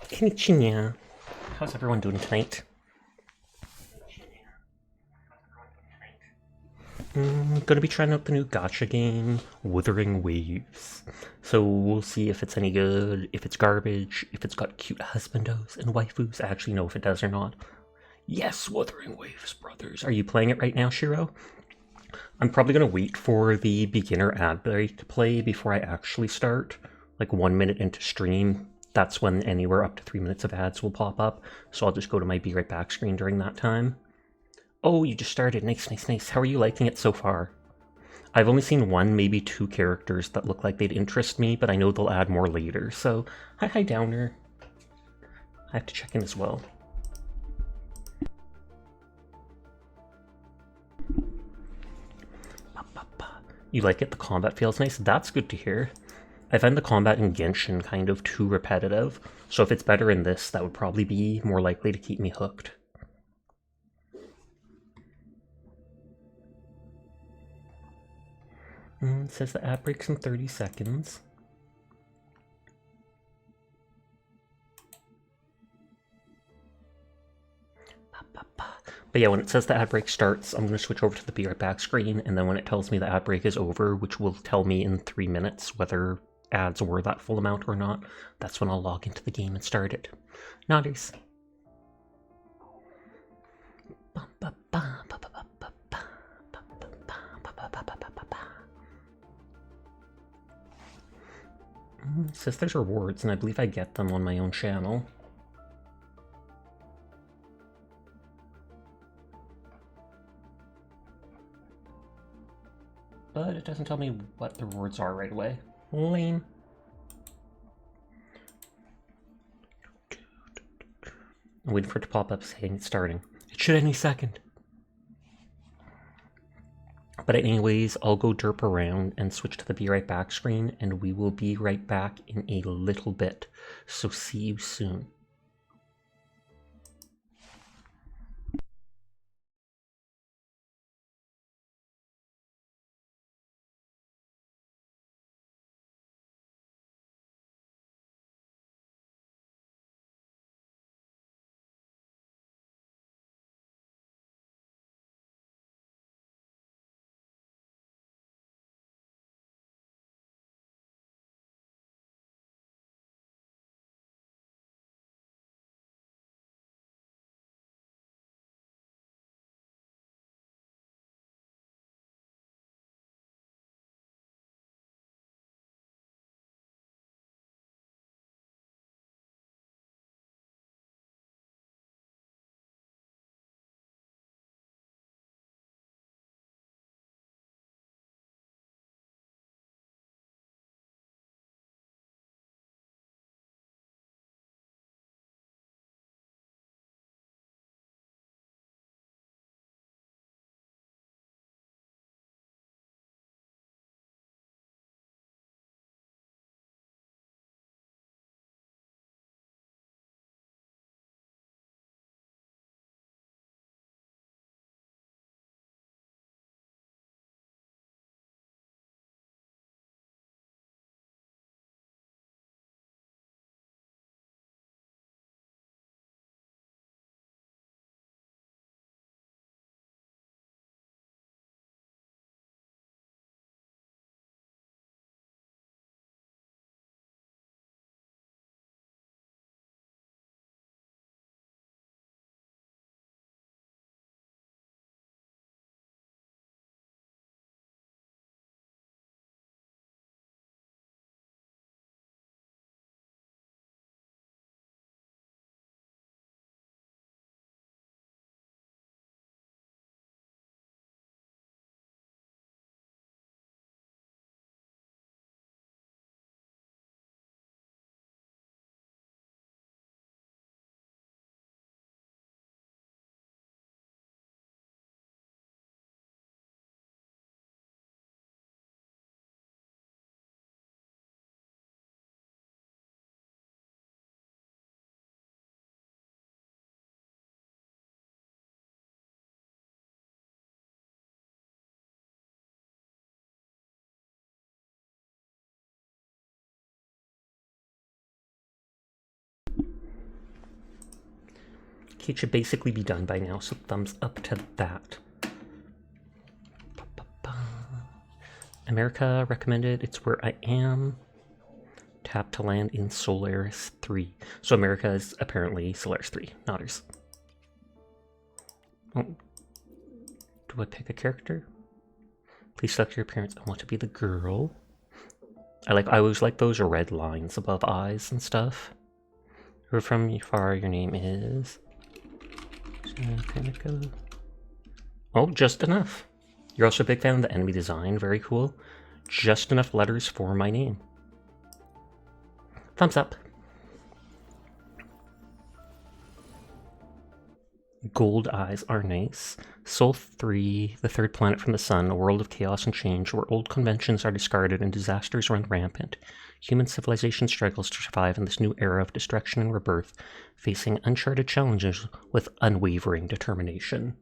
Konnichiwa. How's everyone doing tonight? Gonna be trying out the new gacha game, Wuthering Waves. So we'll see if it's any good, if it's garbage, if it's got cute husbandos and waifus. I actually know if it does or not. Yes, Wuthering Waves, brothers. Are you playing it right now, Shiro? I'm probably gonna wait for the beginner ad break to play before I actually start. Like 1 minute into stream, that's when anywhere up to 3 minutes of ads will pop up. So I'll just go to my be right back screen during that time. Oh, you just started. Nice, nice, nice. How are you liking it so far? I've only seen one, maybe two characters that look like they'd interest me, but I know they'll add more later. So, hi, Downer. I have to check in as well. You like it? The combat feels nice? That's good to hear. I find the combat in Genshin kind of too repetitive, so if it's better in this, that would probably be more likely to keep me hooked. It says the ad breaks in 30 seconds. But yeah, when it says the ad break starts, I'm going to switch over to the be right back screen, and then when it tells me the ad break is over, which will tell me in 3 minutes whether ads were that full amount or not, that's when I'll log into the game and start it. Nodders. It says there's rewards, and I believe I get them on my own channel. But it doesn't tell me what the rewards are right away. Lame. I'm waiting for it to pop up saying it's starting. It should any second. But anyways, I'll go derp around and switch to the be right back screen, and we will be right back in a little bit. So see you soon. Okay, it should basically be done by now, so thumbs up to that. America recommended, it's where I am. Tap to land in Solaris 3. So America is apparently Solaris 3, not ours. Oh. Do I pick a character? Please select your appearance. I want to be the girl. I always like those red lines above eyes and stuff. You're from far, your name is... Oh, just enough. You're also a big fan of the enemy design, very cool. Just enough letters for my name. Thumbs up. Gold eyes are nice. Sol 3, the third planet from the sun, a world of chaos and change, where old conventions are discarded and disasters run rampant. Human civilization struggles to survive in this new era of destruction and rebirth, facing uncharted challenges with unwavering determination.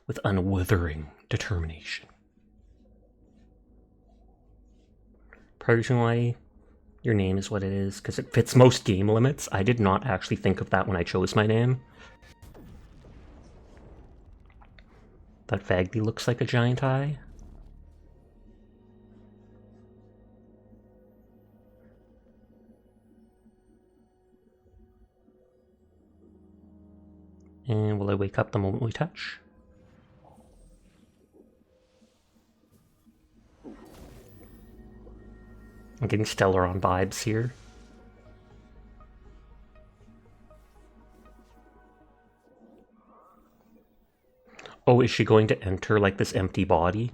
With unwithering determination. Personally, your name is what it is, because it fits most game limits. I did not actually think of that when I chose my name. That vaguely looks like a giant eye. And will I wake up the moment we touch? I'm getting Stellaron vibes here. Oh, is she going to enter like this empty body?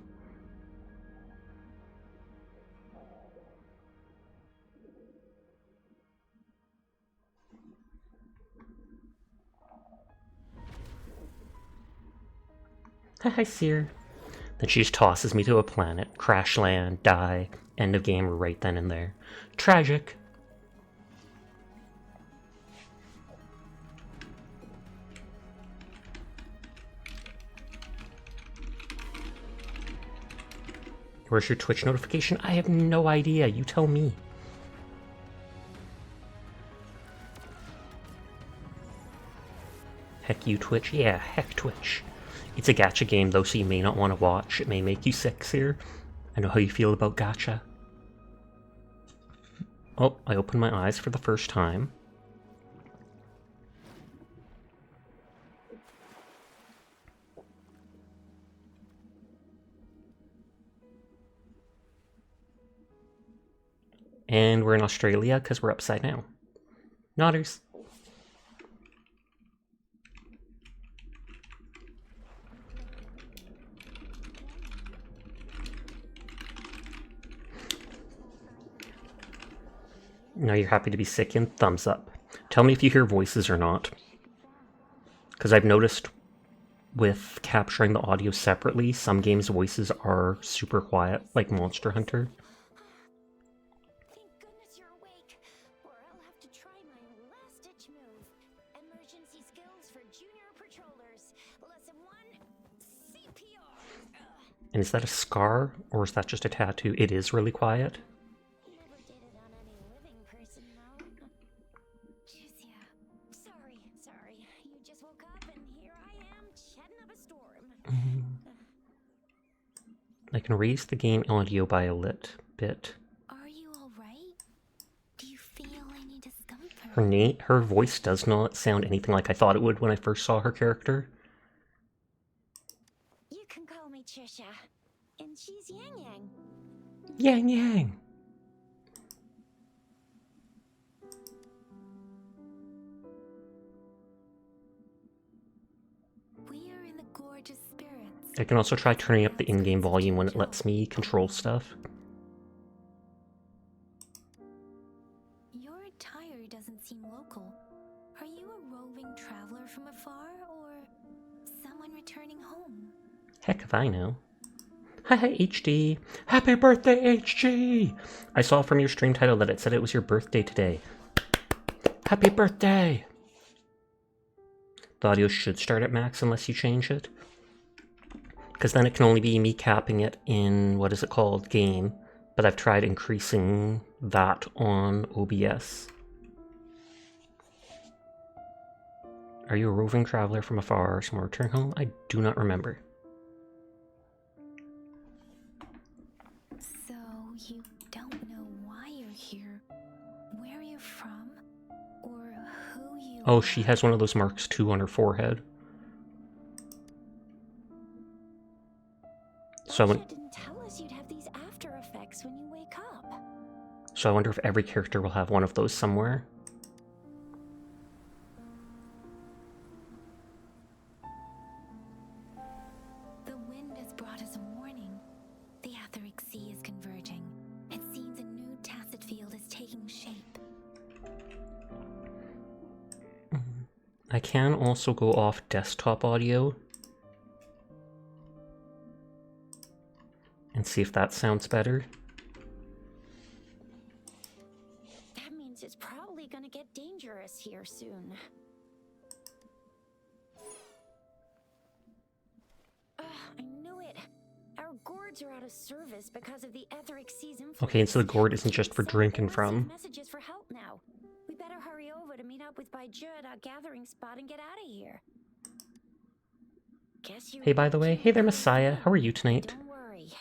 Hi, Seer. Then she just tosses me to a planet, crash land, die, end of game right then and there. Tragic. Where's your Twitch notification? I have no idea. You tell me. Heck you, Twitch. Yeah, heck Twitch. It's a gacha game, though, so you may not want to watch. It may make you sick, Seer. I know how you feel about gacha. Oh, I opened my eyes for the first time. And we're in Australia because we're upside down. Nodders. Now you're happy to be sick in? Thumbs up. Tell me if you hear voices or not. Because I've noticed with capturing the audio separately, some games' voices are super quiet, like Monster Hunter. Thank goodness you're awake, or I'll have to try my last-ditch move. Emergency skills for junior patrollers. Lesson 1, CPR. And is that a scar, or is that just a tattoo? It is really quiet. Never did it on any living person, though. Jeez, yeah. Sorry. You just woke up, and here I am, chatting up a storm. I can raise the game audio by a bit. Are you alright? Do you feel any discomfort? Her voice does not sound anything like I thought it would when I first saw her character. You can call me Trisha, and she's Yang Yang. Yang Yang! We are in the gorgeous spirits. I can also try turning up the in-game volume when it lets me control stuff. Your attire doesn't seem local. Are you a roving traveler from afar, or someone returning home? Heck if I know. Hi HD! Happy birthday HG! I saw from your stream title that it said it was your birthday today. Happy birthday! The audio should start at max unless you change it. Because then it can only be me capping it in, what is it called, game. But I've tried increasing that on OBS. Are you a roving traveler from afar, somewhere return home? I do not remember. So, you don't know why you're here, where you're from, or who you Oh, are? she has one of those marks too on her forehead. So Russia didn't tell us you'd have these after effects when you wake up. I wonder if every character will have one of those somewhere. The wind has brought us a warning. The Etheric Sea is converging. It seems a new tacit field is taking shape. I can also go off desktop audio and see if that sounds better. That means it's probably gonna get dangerous here soon. I knew it. Our gourds are out of service because of the Etheric Sea's influence. Okay, and so the gourd isn't just for Some drinking gourds send from. messages for help now. We better hurry over to meet up with Baiju at our gathering spot and get out of here. Guess you Hey, by the way, hey there, Messiah. How are you tonight? Don't worry.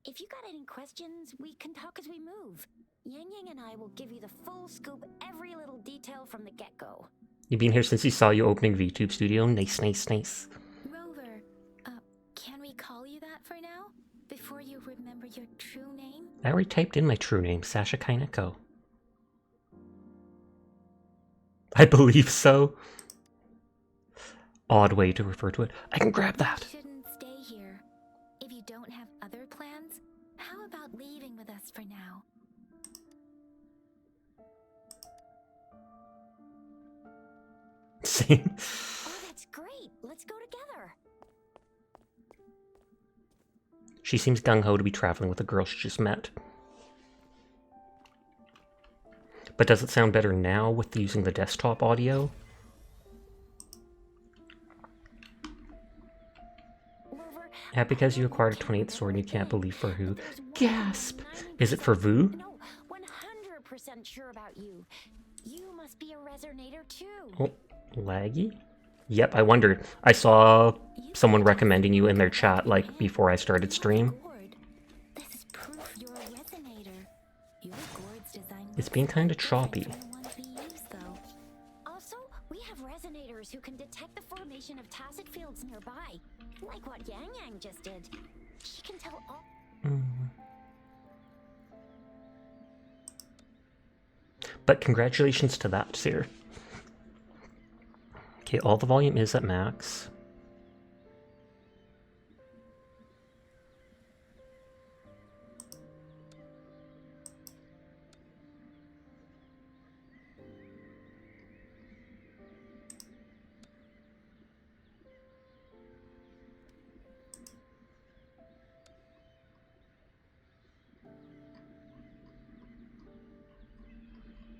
If you got any questions, we can talk as we move. Yang Yang and I will give you the full scoop, every little detail from the get-go. You've been here since you saw you opening VTube Studio. Nice, nice, nice. Rover, can we call you that for now? Before you remember your true name? I already typed in my true name, Sasha Kaineko. I believe so. Odd way to refer to it. I can grab that. You shouldn't stay here. If you don't have other plans, how about leaving with us for now? Same. Oh, that's great. Let's go together. She seems gung-ho to be traveling with a girl she just met. But does it sound better now with using the desktop audio? Rover, Yeah, because you acquired a 28th sword and you can't believe for who. Gasp! Is it for Vu? No, 100% sure about you. You must be a resonator too. Oh, laggy? Yep, I wondered. I saw someone recommending you in their chat, like, before I started stream. This is proof you're a resonator. Your gourd's design It's been kind of choppy. from the ones we use, though. Also, we have resonators who can detect the formation of tacit fields nearby, like what Yang Yang just did. She can tell all. But congratulations to that, Seer. Okay, all the volume is at max.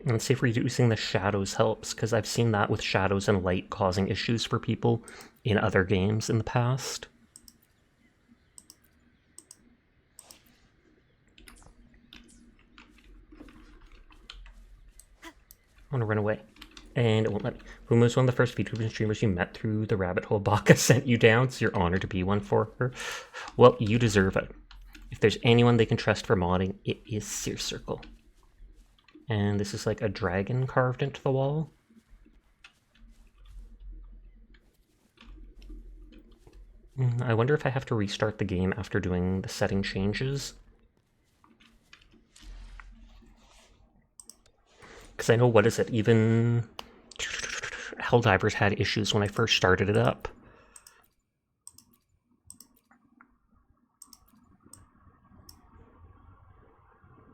And see if reducing the shadows helps, because I've seen that with shadows and light causing issues for people in other games in the past. I want to run away. And it won't let me. Whom was one of the first VTuber streamers you met through the rabbit hole Baka sent you down? It's your honor to be one for her. Well, you deserve it. If there's anyone they can trust for modding, it is Seer Circle. And this is like a dragon carved into the wall. I wonder if I have to restart the game after doing the setting changes. Because I know, what is it, even Helldivers had issues when I first started it up.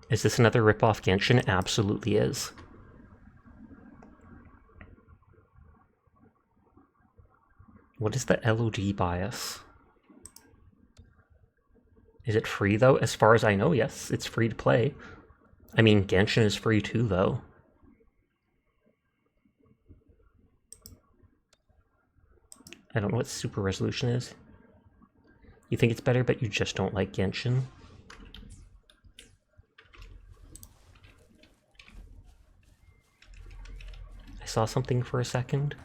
Is this another ripoff Genshin? It absolutely is. What is the LOD bias? Is it free though? As far as I know, yes, it's free to play. I mean, Genshin is free too though. I don't know what super resolution is. You think it's better, but you just don't like Genshin? I saw something for a second.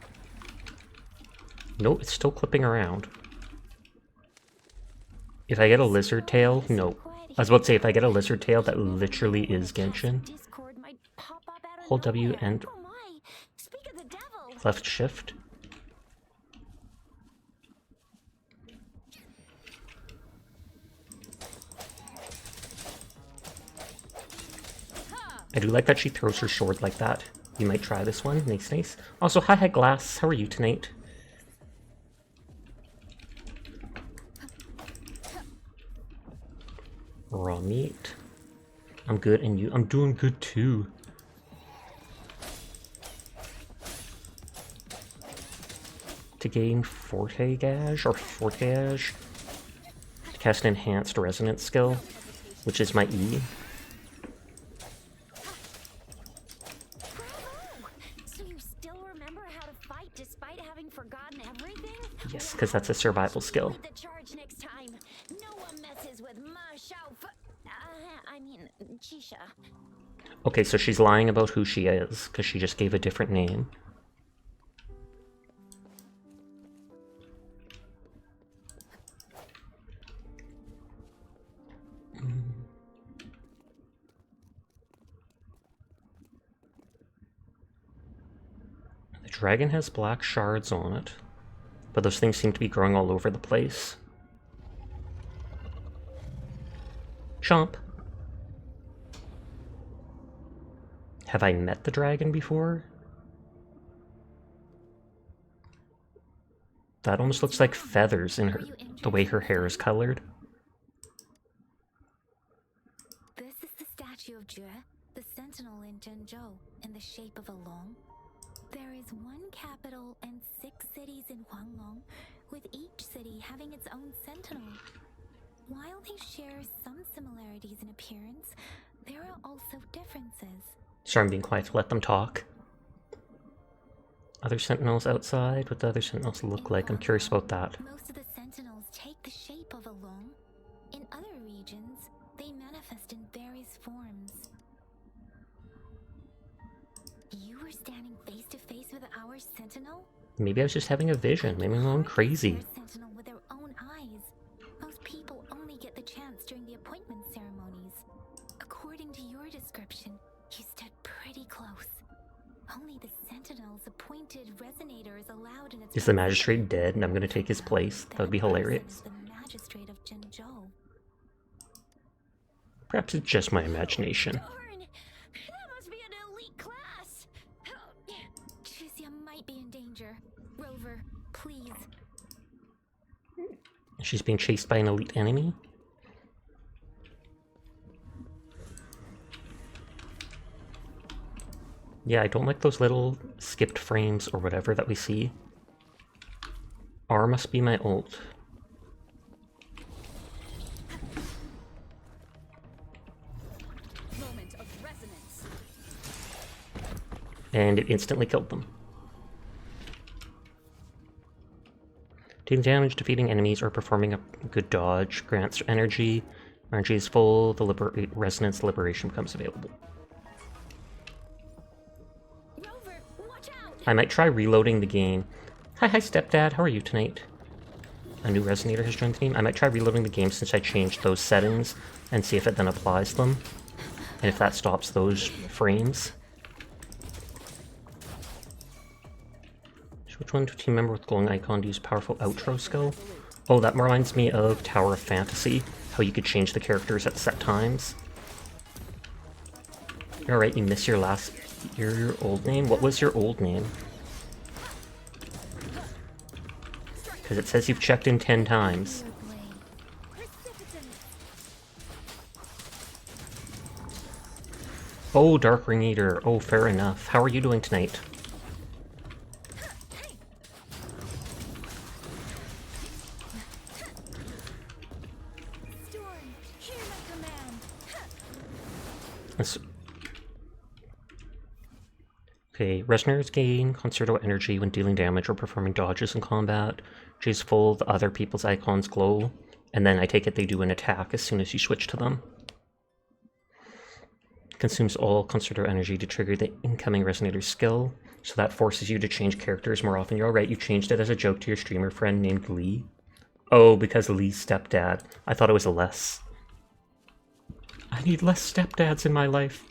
Nope, it's still clipping around. If I get a lizard tail, no. I was about to say, if I get a lizard tail, that literally is Genshin. Hold W and left shift. I do like that she throws her sword like that. You might try this one. Nice, nice. Also, hi Glass. How are you tonight? Raw meat. I'm good, and you? I'm doing good too. To gain Forte Gage, or Forte Gage, to cast an enhanced resonance skill, which is my E. So you still remember how to fight despite having forgotten everything? Yes, because that's a survival skill. Lead the charge next time. No one messes with my Chisha. Okay, so she's lying about who she is, because she just gave a different name. The dragon has black shards on it, but those things seem to be growing all over the place. Chomp. Have I met the dragon before? That almost looks like feathers in her, the way her hair is colored. This is the statue of Jue, the sentinel in Zhenzhou, in the shape of a long. There is one capital and 6 cities in Huanglong, with each city having its own sentinel. While they share some similarities in appearance, there are also differences. Sorry, I'm being quiet to let them talk. Other sentinels outside? What do other sentinels look like? I'm curious about that. Most of the sentinels take the shape of a long. In other regions, they manifest in various forms. You were standing face to face with our sentinel? Maybe I was just having a vision. Maybe I'm going crazy. Sentinel with their own eyes. Most people only get the chance during the appointment ceremonies. According to your description, you stood pretty close. Only the sentinel's appointed resonator is allowed in its. Is the magistrate dead and I'm gonna take his place? That would be hilarious. The magistrate of Zhenzhou. Perhaps it's just my imagination. Darn! That must be an elite class! Tricia might be in danger. Rover, please. She's being chased by an elite enemy? Yeah, I don't like those little skipped frames or whatever that we see. R must be my ult. Moment of resonance. And it instantly killed them. Taking damage, defeating enemies, or performing a good dodge grants energy. Energy is full, the resonance liberation becomes available. Rover, watch out! I might try reloading the game. Hi stepdad, how are you tonight? A new resonator has joined the team. I might try reloading the game since I changed those settings and see if it then applies them. And if that stops those frames. Which one do team member with glowing icon to use powerful outro skill? Oh, that reminds me of Tower of Fantasy, how you could change the characters at set times. Alright, you miss your old name? What was your old name? Because it says you've checked in 10 times. Oh, Dark Ring Eater. Oh, fair enough. How are you doing tonight? Okay, resonators gain concerto energy when dealing damage or performing dodges in combat. She's full, the other people's icons glow, and then I take it they do an attack as soon as you switch to them. Consumes all concerto energy to trigger the incoming resonator skill. So that forces you to change characters more often. You're all right, you changed it as a joke to your streamer friend named Lee. Oh, because Lee's stepdad. I thought it was a less. I need less stepdads in my life.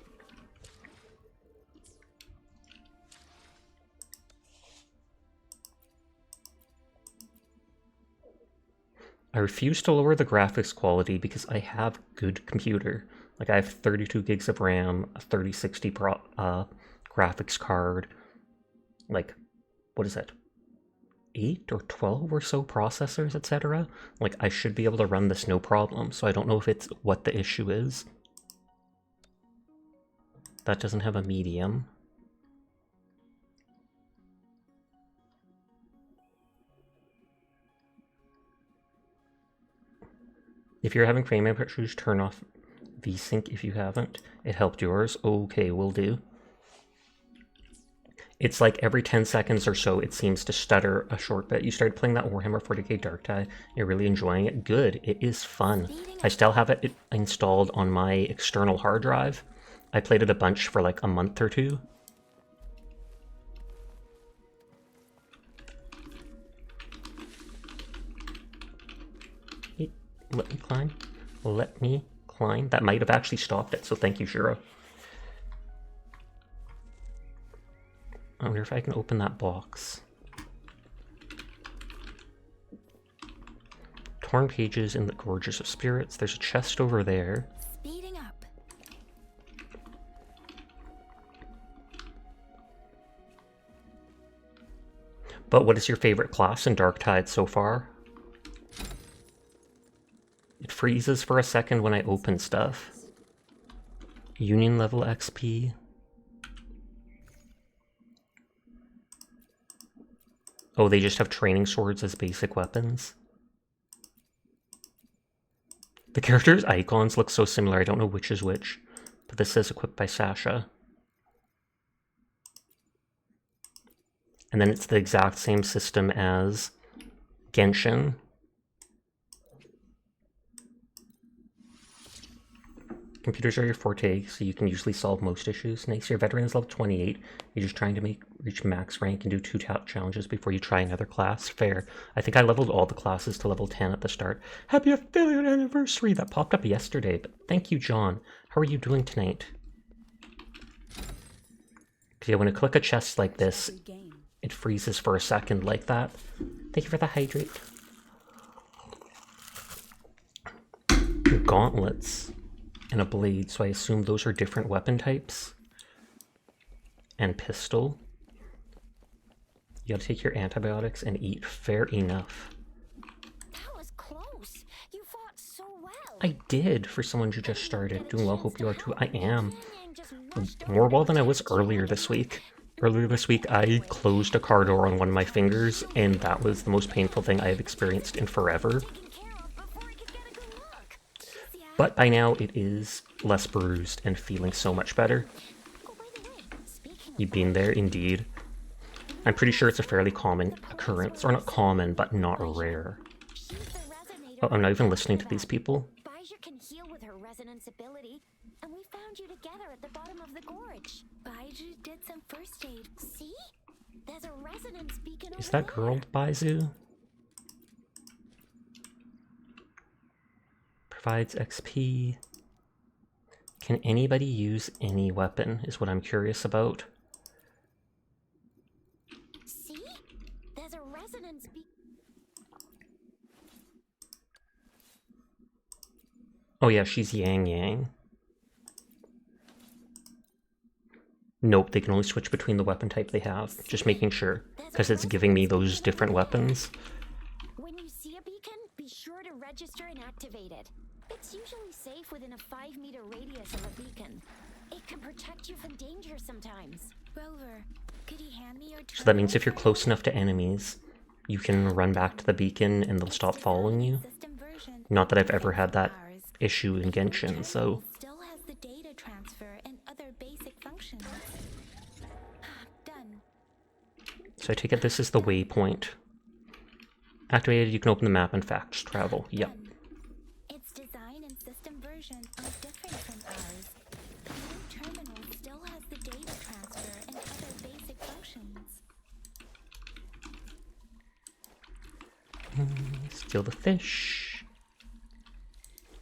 I refuse to lower the graphics quality because I have good computer. Like I have 32 gigs of RAM, a 3060 graphics card, like, what is it? 8 or 12 or so processors, etc. Like I should be able to run this no problem, so I don't know if it's what the issue is. That doesn't have a medium. If you're having frame rate issues, turn off VSync if you haven't. It helped yours. Okay, will do. It's like every 10 seconds or so, it seems to stutter a short bit. You started playing that Warhammer 40k Dark Tide. You're really enjoying it. Good. It is fun. I still have it installed on my external hard drive. I played it a bunch for like a month or two. Let me climb. Let me climb. That might have actually stopped it, so thank you, Shiro. I wonder if I can open that box. Torn pages in the Gorges of Spirits. There's a chest over there. Speeding up. But what is your favorite class in Dark Tide so far? It freezes for a second when I open stuff. Union level XP. Oh, they just have training swords as basic weapons. The characters' icons look so similar, I don't know which is which. But this says equipped by Sasha. And then it's the exact same system as Genshin. Computers are your forte, so you can usually solve most issues. Nice, your veteran is level 28. You're just trying to reach max rank and do 2 challenges before you try another class. Fair. I think I leveled all the classes to level 10 at the start. Happy affiliate anniversary! That popped up yesterday, but thank you, John. How are you doing tonight? Because yeah, when I click a chest like this, it freezes for a second like that. Thank you for the hydrate. Gauntlets. And a blade, so I assume those are different weapon types. And pistol. You gotta take your antibiotics and eat. Fair enough. That was close. You fought so well. I did, for someone who just started. Doing well, hope you are too. I am. More well than I was earlier this week. Earlier this week, I closed a car door on one of my fingers, and that was the most painful thing I have experienced in forever. But by now, it is less bruised and feeling so much better. You've been there, indeed. I'm pretty sure it's a fairly common occurrence. Or not common, but not rare. Oh, I'm not even listening to these people. Bijou can heal with her resonance ability, and we found you together at the bottom of the gorge. Bijou did some first aid. See? There's a resonance beacon over Is that girl Baizu? Provides XP. Can anybody use any weapon is what I'm curious about. See? There's a resonance beacon. Oh yeah, she's Yang Yang. Nope, they can only switch between the weapon type they have. Just making sure, because it's giving me those different weapons. When you see a beacon, be sure to register and activate it. It's usually safe within a 5-meter radius of a beacon. It can protect you from danger sometimes. Rover, could you hand me your So that means if you're close enough to enemies, you can run back to the beacon and they'll stop following you. Not that I've ever had that issue in Genshin, so... Still has the data transfer and other basic functions. Done. So I take it this is the waypoint. Activated, you can open the map and fast travel. Yep. Its design and system version are different from ours. The new terminal still has the data transfer and other basic functions. steal the fish.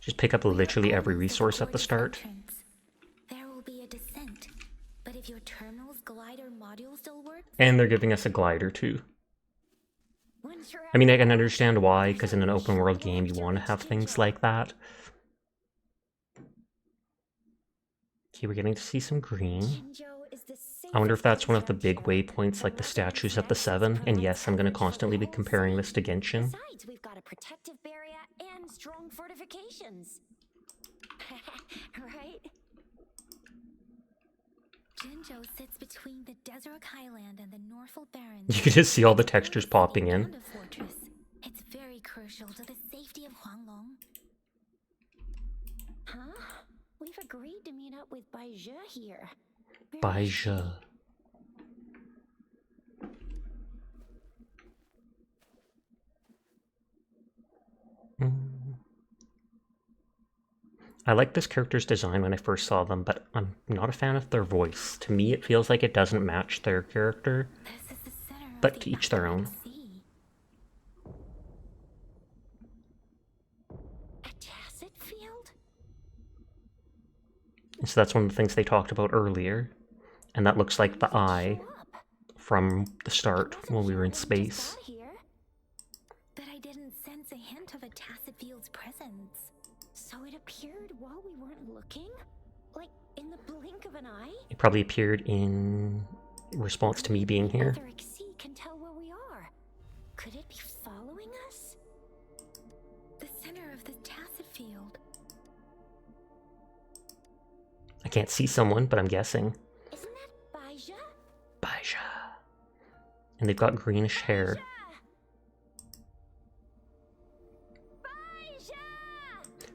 Just pick up literally every resource at the start. There will be a descent, but if your terminal's glider module still works, And they're giving us a glider too. I mean, I can understand why, because in an open world game you want to have things like that. Okay, we're getting to see some green. I wonder if that's one of the big waypoints like the statues at the 7, and yes, I'm going to constantly be comparing this to Genshin. Besides, we've got a protective barrier and strong fortifications. Right? Jinzhou sits between the Desert Highland and the Norfolk Barrens. You can just see all the textures popping in. Fortress. It's very crucial to the safety of Huanglong. Huh? We've agreed to meet up with Baizhe here. Baizhe. I like this character's design when I first saw them, but I'm not a fan of their voice. To me, it feels like it doesn't match their character, This is the center of but the to each their own. Sea. A tacit field? And so that's one of the things they talked about earlier, and that looks like the eye from the start when we were in space. But I didn't sense a hint of a tacit field's presence. So it appeared while we weren't looking? Like in the blink of an eye? It probably appeared in response to me being here. Other Xi can tell where we are. Could it be following us? The center of the tacit field. I can't see someone, but I'm guessing. Isn't that Baizhe? Baizhe. And they've got greenish hair.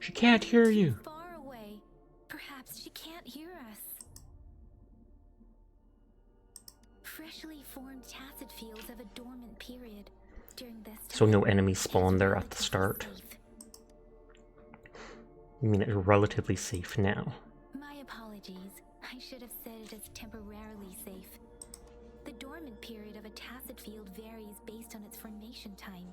She can't hear you. Far away. Perhaps she can't hear us. Freshly formed tacit fields have a dormant period. During this time, So no enemies spawn there at the start. I mean, it's relatively safe now. My apologies. I should have said it as temporarily safe. The dormant period of a tacit field varies based on its formation time.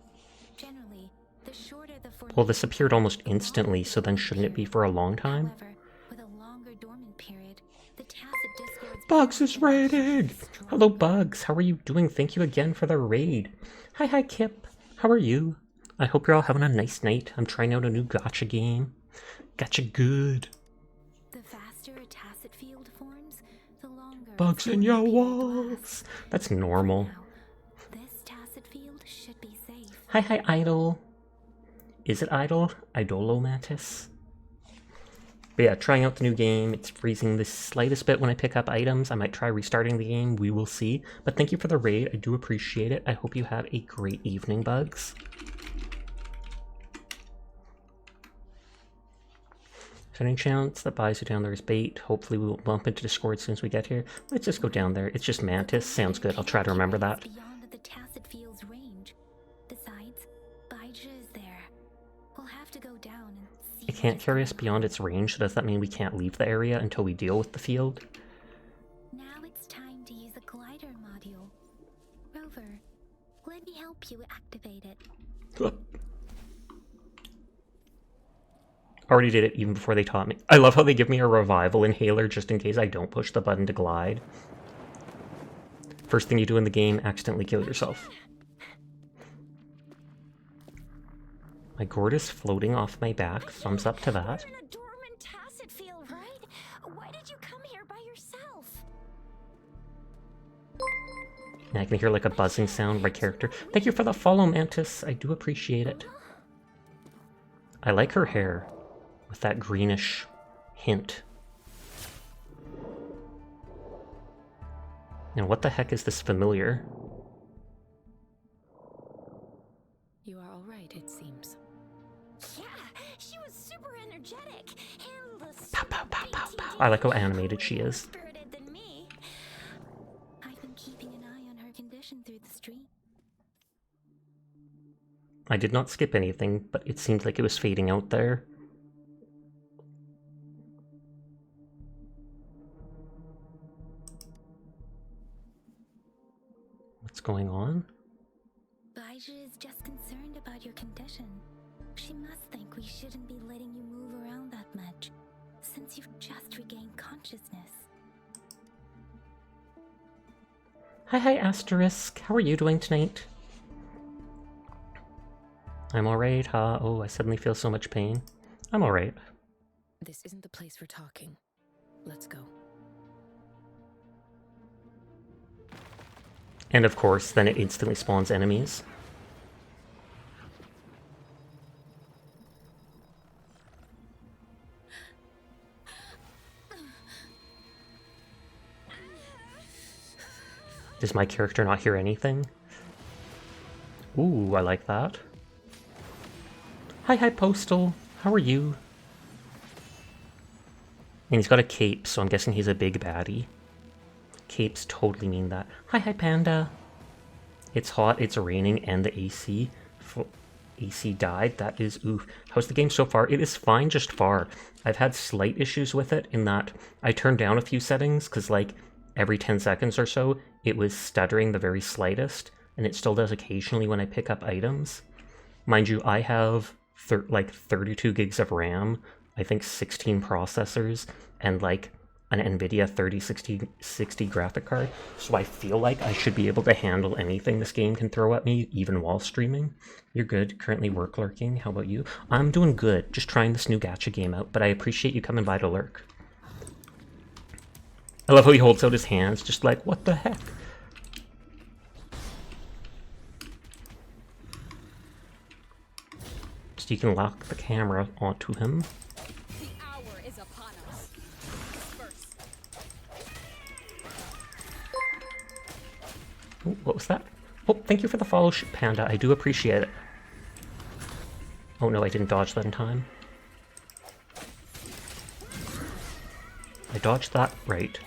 Generally, the shorter the formation. Well, this appeared almost instantly, so then shouldn't it be for a long time? However, with a longer dormant period, the tacit discords. Bugs is raiding! Hello, Bugs. How are you doing? Thank you again for the raid. Hi, Kip. How are you? I hope you're all having a nice night. I'm trying out a new gacha game. Gacha good. The faster a tacit field forms, the longer. Bugs in your walls. That's normal. Now, this tacit field should be safe. Hi, Idol. Is it Idol? Idolo Mantis? But yeah, trying out the new game. It's freezing the slightest bit when I pick up items. I might try restarting the game. We will see. But thank you for the raid. I do appreciate it. I hope you have a great evening, Bugs. Is there any chance that Baizhe down there is bait? Hopefully we won't bump into Discord as soon as we get here. Let's just go down there. It's just Mantis. Sounds good. I'll try to remember that. Beyond the tacit field's range. Besides, Baizhe is there. We'll have to go down and see. It can't carry us beyond its range, so does that mean we can't leave the area until we deal with the field? Now it's time to use a glider module. Rover, let me help you activate it. Already did it even before they taught me. I love how they give me a revival inhaler just in case I don't push the button to glide. First thing you do in the game, accidentally kill yourself. My gourd is floating off my back. Thumbs up to that. You're in a dormant tacit field, right? Why did you come here by yourself? And I can hear like a buzzing sound by character. Thank you for the follow, Mantis. I do appreciate it. I like her hair with that greenish hint. And what the heck is this familiar? You are all right, it seems. Yeah, she was super energetic. And Pow, pow, pow, pow, pow. I like how animated she is. spirited than me. I've been keeping an eye on her condition through the stream. I did not skip anything, but it seemed like it was fading out there. What's going on? Elijah is just concerned about your condition. She must think we shouldn't be letting you move around that much, since you've just regained consciousness. Hi, Asterisk. How are you doing tonight? I'm alright, huh? Oh, I suddenly feel so much pain. I'm alright. This isn't the place for talking. Let's go. And of course, then it instantly spawns enemies. Does my character not hear anything? Ooh, I like that. Hi, Postal. How are you? And he's got a cape, so I'm guessing he's a big baddie. Capes totally mean that. Hi, Panda. It's hot, it's raining, and the AC died. That is oof. How's the game so far? It is fine just far. I've had slight issues with it in that I turned down a few settings because like every 10 seconds or so it was stuttering the very slightest, and it still does occasionally when I pick up items. Mind you, I have like 32 gigs of RAM, I think 16 processors, and like an NVIDIA 3060 graphic card, so I feel like I should be able to handle anything this game can throw at me, even while streaming. You're good. Currently work lurking. How about you? I'm doing good. Just trying this new gacha game out, but I appreciate you coming by to lurk. I love how he holds out his hands, just like, what the heck? So you can lock the camera onto him. The hour is upon us. First. Oh, what was that? Oh, thank you for the follow, Panda. I do appreciate it. Oh no, I didn't dodge that in time. I dodged that right.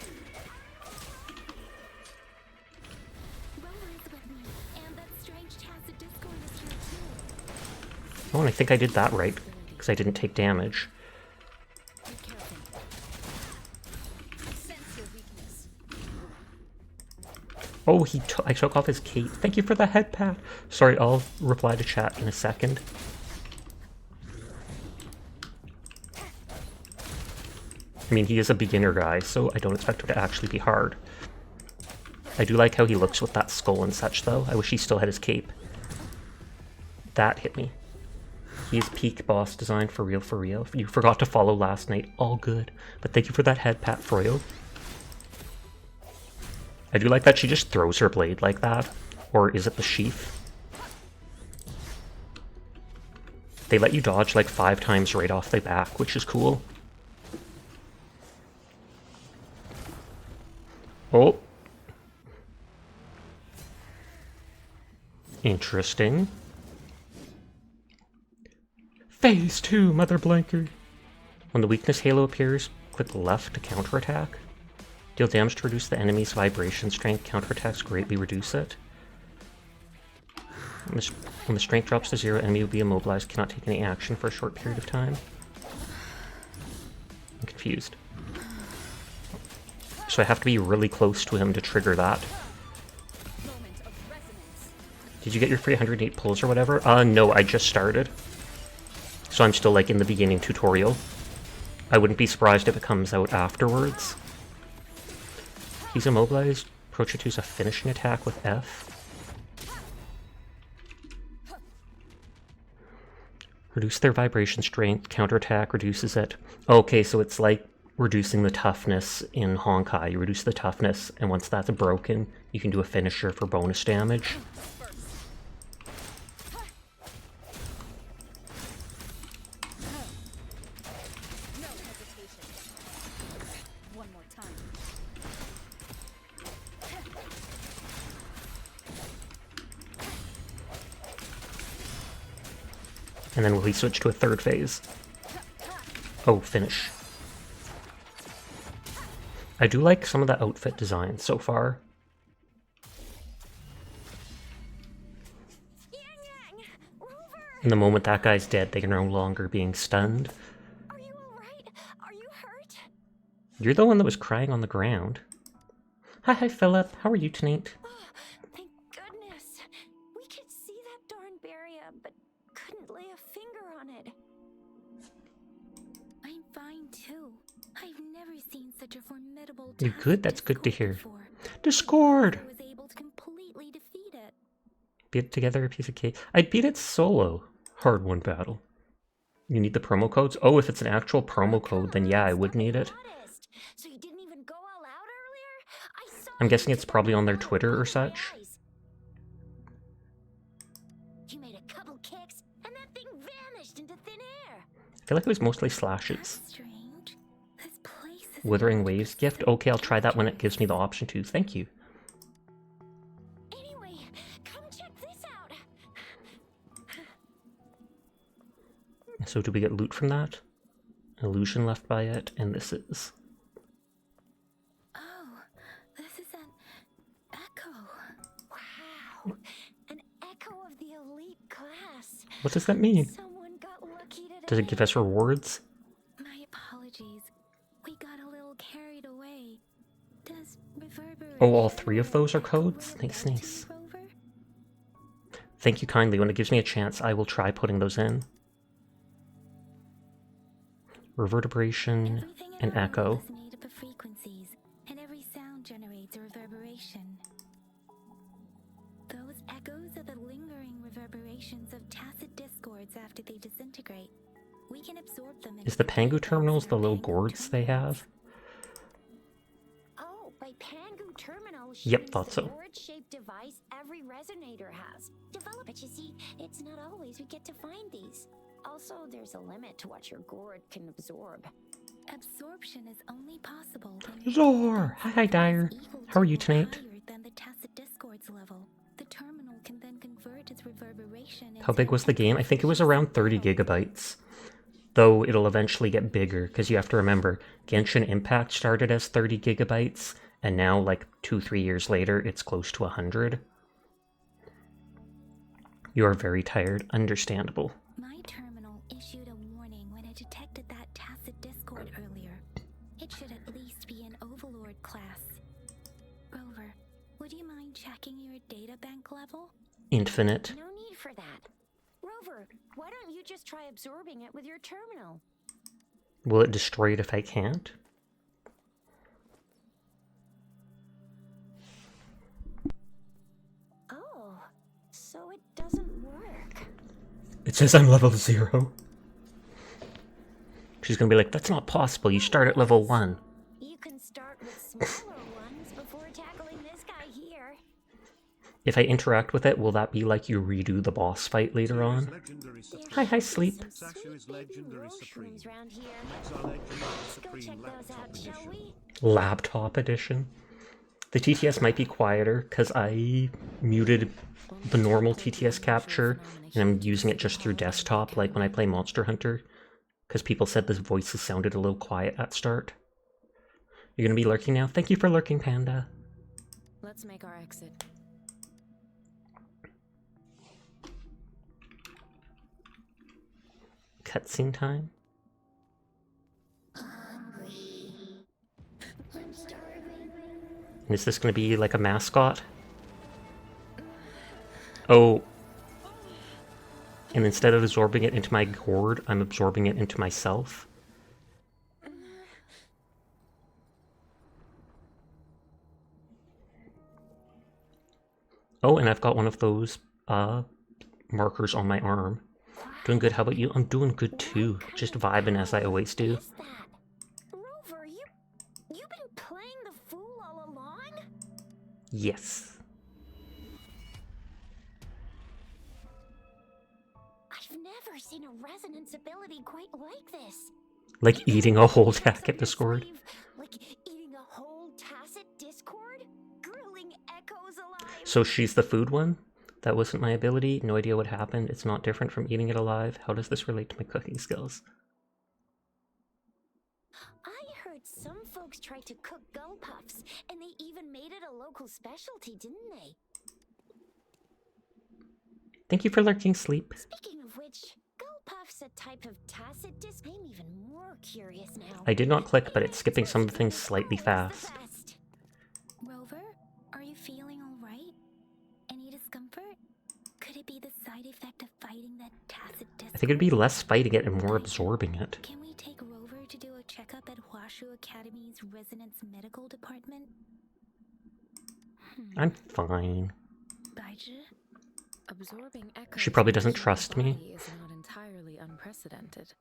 Oh, and I think I did that right, because I didn't take damage. Be careful. I sense your weakness. Oh, I took off his cape. Thank you for the head pat. Sorry, I'll reply to chat in a second. I mean, he is a beginner guy, so I don't expect him to actually be hard. I do like how he looks with that skull and such, though. I wish he still had his cape. That hit me. He's peak boss design for real, for real. If you forgot to follow last night, all good. But thank you for that head pat, Froyo. I do like that she just throws her blade like that. Or is it the sheath? They let you dodge like 5 times right off the back, which is cool. Oh. Interesting. Phase 2, Mother Blanker. When the weakness halo appears, click left to counterattack. Deal damage to reduce the enemy's vibration strength. Counterattacks greatly reduce it. When the strength drops to 0, enemy will be immobilized, cannot take any action for a short period of time. I'm confused. So I have to be really close to him to trigger that. Did you get your 308 pulls or whatever? No, I just started. So I'm still like in the beginning tutorial. I wouldn't be surprised if it comes out afterwards. He's immobilized. Approach it to use a finishing attack with F. Reduce their vibration strength. Counterattack reduces it. Okay, so it's like reducing the toughness in Honkai. You reduce the toughness, and once that's broken, you can do a finisher for bonus damage. And then will he switch to a third phase? Oh, finish. I do like some of the outfit designs so far. And the moment that guy's dead, they are no longer being stunned. Are you alright? Are you hurt? You're the one that was crying on the ground. Hi, Philip. How are you tonight? Oh, thank goodness. We could see that I've never seen such a formidable You're good? That's good to Discord hear. before. Discord! I was able to completely defeat it. Beat it together, a piece of cake. I'd beat it solo. Hard won battle. You need the promo codes? Oh, if it's an actual promo code, then yeah, I would need it. So you didn't even go all out earlier? I saw I'm you guessing it's took that probably on their down Twitter or before my such. eyes. You made a couple kicks, and that thing vanished into thin air. I feel like it was mostly slashes. That's strange. This place is Wuthering Waves gift? Okay, I'll try that when it gives me the option to. Thank you. Anyway, come check this out. So do we get loot from that? Illusion left by it, and this is... Oh, this is an echo. Wow, an echo of the elite class. What does that mean? Someone got lucky today. Does it give us rewards? My apologies. We got a little carried away. Does reverberation... Oh, all three of those are codes? really Nice, matter to nice. you, Rover? Thank you kindly. When it gives me a chance, I will try putting those in. Reverberation Everything in and our echo. world is made up of frequencies, and every sound generates a reverberation. Those echoes are the lingering reverberations of tacit discords after they disintegrate. We can absorb them. Is the Pangu terminals the little gourds they have? Oh, by Pangu Terminal, she Yep, means thought the so. gourd-shaped device every resonator has. Develop it, you see, it's not always we get to find these. Also, there's a limit to what your gourd can absorb. Absorption is only possible when Zor! Hi, Dyer. How are you tonight? higher than the tacit discords level. The terminal can then convert its reverberation How into big an was the game? I think it was echo around 30 gigabytes. Though it'll eventually get bigger, because you have to remember, Genshin Impact started as 30 gigabytes, and now, like 2-3 years later, it's close to 100. You are very tired. Understandable. My terminal issued a warning when it detected that tacit discord earlier. It should at least be an overlord class. Rover, would you mind checking your data bank level? Infinite. No need for that. Rover, why don't you just try absorbing it with your terminal? Will it destroy it if I can't? Oh, so it doesn't work. It says I'm level 0. She's gonna be like, that's not possible, you start at level 1. You can start with smaller ones before tackling this guy here. If I interact with it, will that be like you redo the boss fight later on? Hi, Sleep. Some sweet baby mushrooms round here. Let's go check those out, shall we? Laptop edition. The TTS might be quieter, because I muted the normal TTS capture, and I'm using it just through desktop, like when I play Monster Hunter, because people said the voices sounded a little quiet at start. You're gonna be lurking now? Thank you for lurking, Panda. Let's make our exit. Cutscene time? And is this gonna be like a mascot? Oh. And instead of absorbing it into my gourd, I'm absorbing it into myself. Oh, and I've got one of those markers on my arm. Doing good, how about you? I'm doing good too. Just vibing as I always do. What is that? Rover, you've been playing the fool all along? Yes. I've never seen a resonance ability quite like this. Like eating a whole tacit discord. Like eating a whole tacit discord? Grilling echoes alive? So she's the food one? That wasn't my ability. No idea what happened. It's not different from eating it alive. How does this relate to my cooking skills? I heard some folks tried to cook gull puffs, and they even made it a local specialty, didn't they? Thank you for lurking, Sleep. Speaking of which, gull puffs a type of tacit disc. I'm even more curious now. I did not click, but it's skipping some of the things slightly fast. Rover, are you feeling alright? Any discomfort? Could it be the side effect of fighting that tacit discord? I think it'd be less fighting it and more absorbing it. Can we take Rover to do a checkup at Hua Washu Academy's Resonance Medical Department? I'm fine. Baizhi? Absorbing echoes She probably of the doesn't human trust me. body is not entirely unprecedented.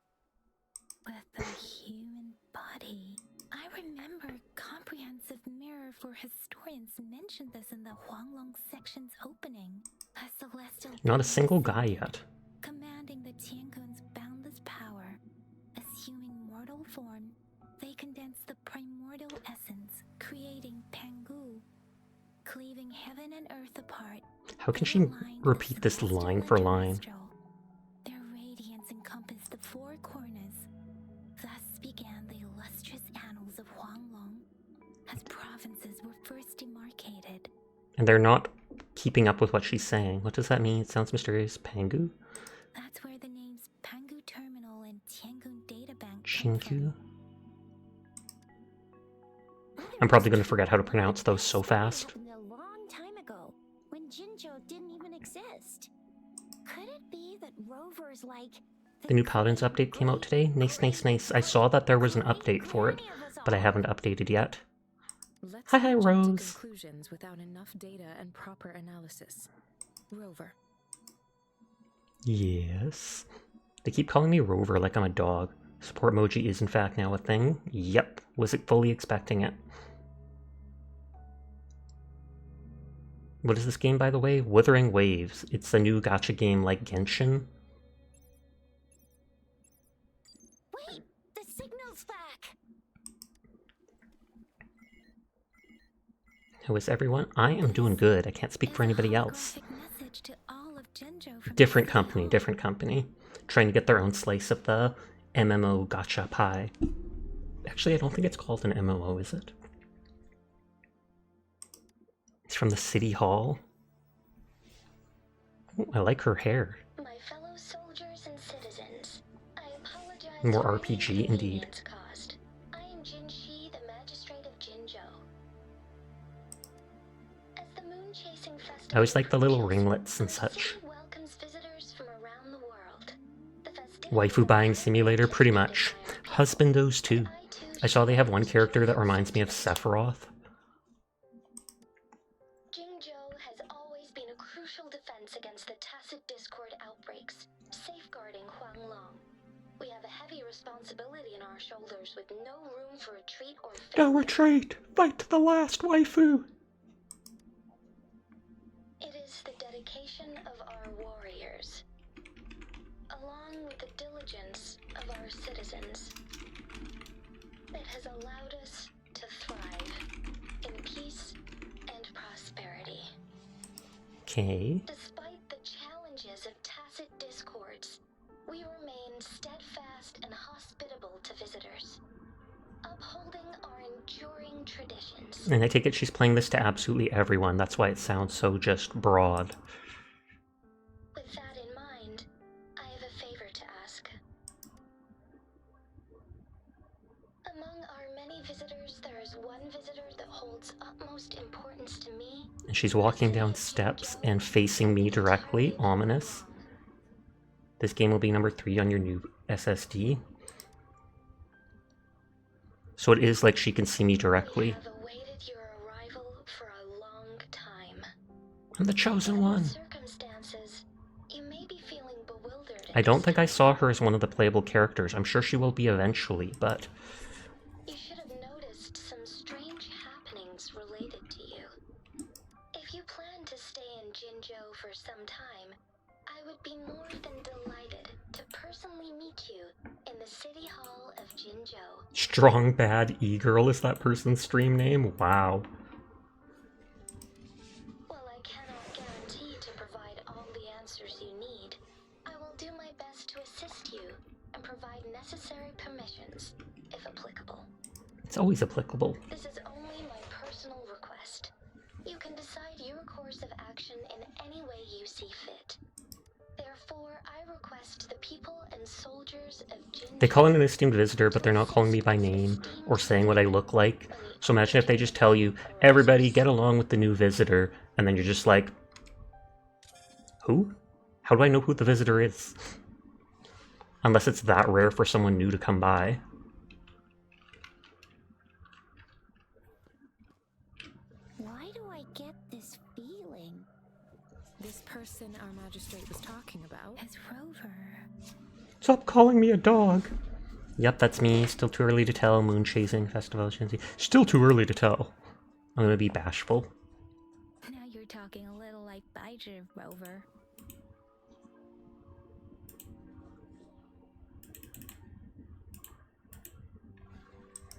With the human body. I remember comprehensive mirror for historians mentioned this in the Huanglong section's opening. A celestial Not a being single guy ascended, yet. commanding the Tiankun's boundless power. Assuming mortal form, they condense the primordial essence, creating Pangu. Cleaving heaven and earth apart, How can they she aligned repeat the this celestial line and for line? terrestrial. Their radiance encompassed the four corners. Thus began the illustrious annals of Huanglong, as provinces were first demarcated. And they're not keeping up with what she's saying. What does that mean? It sounds mysterious. Pangu? That's where the names Pangu Terminal and Tiangun Data Bank come Chinku? from. I'm probably going to forget how to pronounce those so fast. Happened a long time ago, when Jinzhou didn't even exist. Could it be that rovers like The new Paladins update came out today. Nice, nice, nice. I saw that there was an update for it, but I haven't updated yet. Let's Hi, not jump to Rose. conclusions without enough data and proper analysis. Rover. Yes. They keep calling me Rover like I'm a dog. Support emoji is in fact now a thing. Yep. Was it fully expecting it? What is this game, by the way? Wuthering Waves. It's a new gacha game like Genshin. Wait, the signal's back. How is everyone? I am doing good. I can't speak for anybody else. Message to all of Jinzhou from Different the company, city different company. Trying to get their own slice of the MMO gacha pie. Actually, I don't think it's called an MMO, is it? It's from the city hall. Ooh, I like her hair. My fellow soldiers and citizens, I apologize More for RPG any indeed. inconvenience caused. I am Jin Shi, the magistrate of Jinzhou. As the moon-chasing festival I always like the little approaches, ringlets and our such. city welcomes visitors from around the world. The festivities Waifu are buying highly simulator, pretty anticipated much. by our people, Husbandos too. and I too I saw they have share one this character that joyful reminds me of sentiment. Sephiroth. Jinzhou has always been a crucial defense against the tacit discord outbreaks, safeguarding Huanglong. We have a heavy responsibility on our shoulders with no room for retreat or failure. No retreat! Fight to the last, waifu! It is the dedication of our warriors, along with the diligence of our citizens, that has allowed us to thrive in peace and prosperity. Okay. Despite the challenges of tacit discords, we remain steadfast and hospitable to visitors, upholding our enduring traditions. And I take it she's playing this to absolutely everyone. That's why it sounds so just broad. With that in mind, I have a favor to ask. Among our many visitors, there is one visitor that holds utmost importance to me. And she's walking down steps and facing me directly. Ominous. This game will be number 3 on your new SSD. So it is like she can see me We directly. have awaited your arrival for a long time. I'm the chosen Under one. circumstances, you may be feeling bewildered. I don't think I saw her as one of the playable characters. I'm sure she will be eventually, but You should have noticed some strange happenings related to you. If you plan to stay in Jinzhou for some time, I would be more than delighted to personally meet you in the City Hall of Jinzhou. Strong Bad E-Girl is that person's stream name? Wow. While I cannot guarantee to provide all the answers you need, I will do my best to assist you and provide necessary permissions, if applicable. It's always applicable. This is only my personal request. You can decide your course of action in any way you see fit. Therefore, I request the people and soldiers of Jinzhou. They call it an esteemed visitor, but they're not calling me by name or saying what I look like. So imagine if they just tell you, everybody get along with the new visitor, and then you're just like, who? How do I know who the visitor is? Unless it's that rare for someone new to come by. Why do I get this feeling? This person our magistrate was talking about? As Rover. Stop calling me a dog. Yep, that's me. Still too early to tell. Moon chasing, festival chancy. Still too early to tell. I'm gonna be bashful. Now you're talking a little like Bijou, Rover.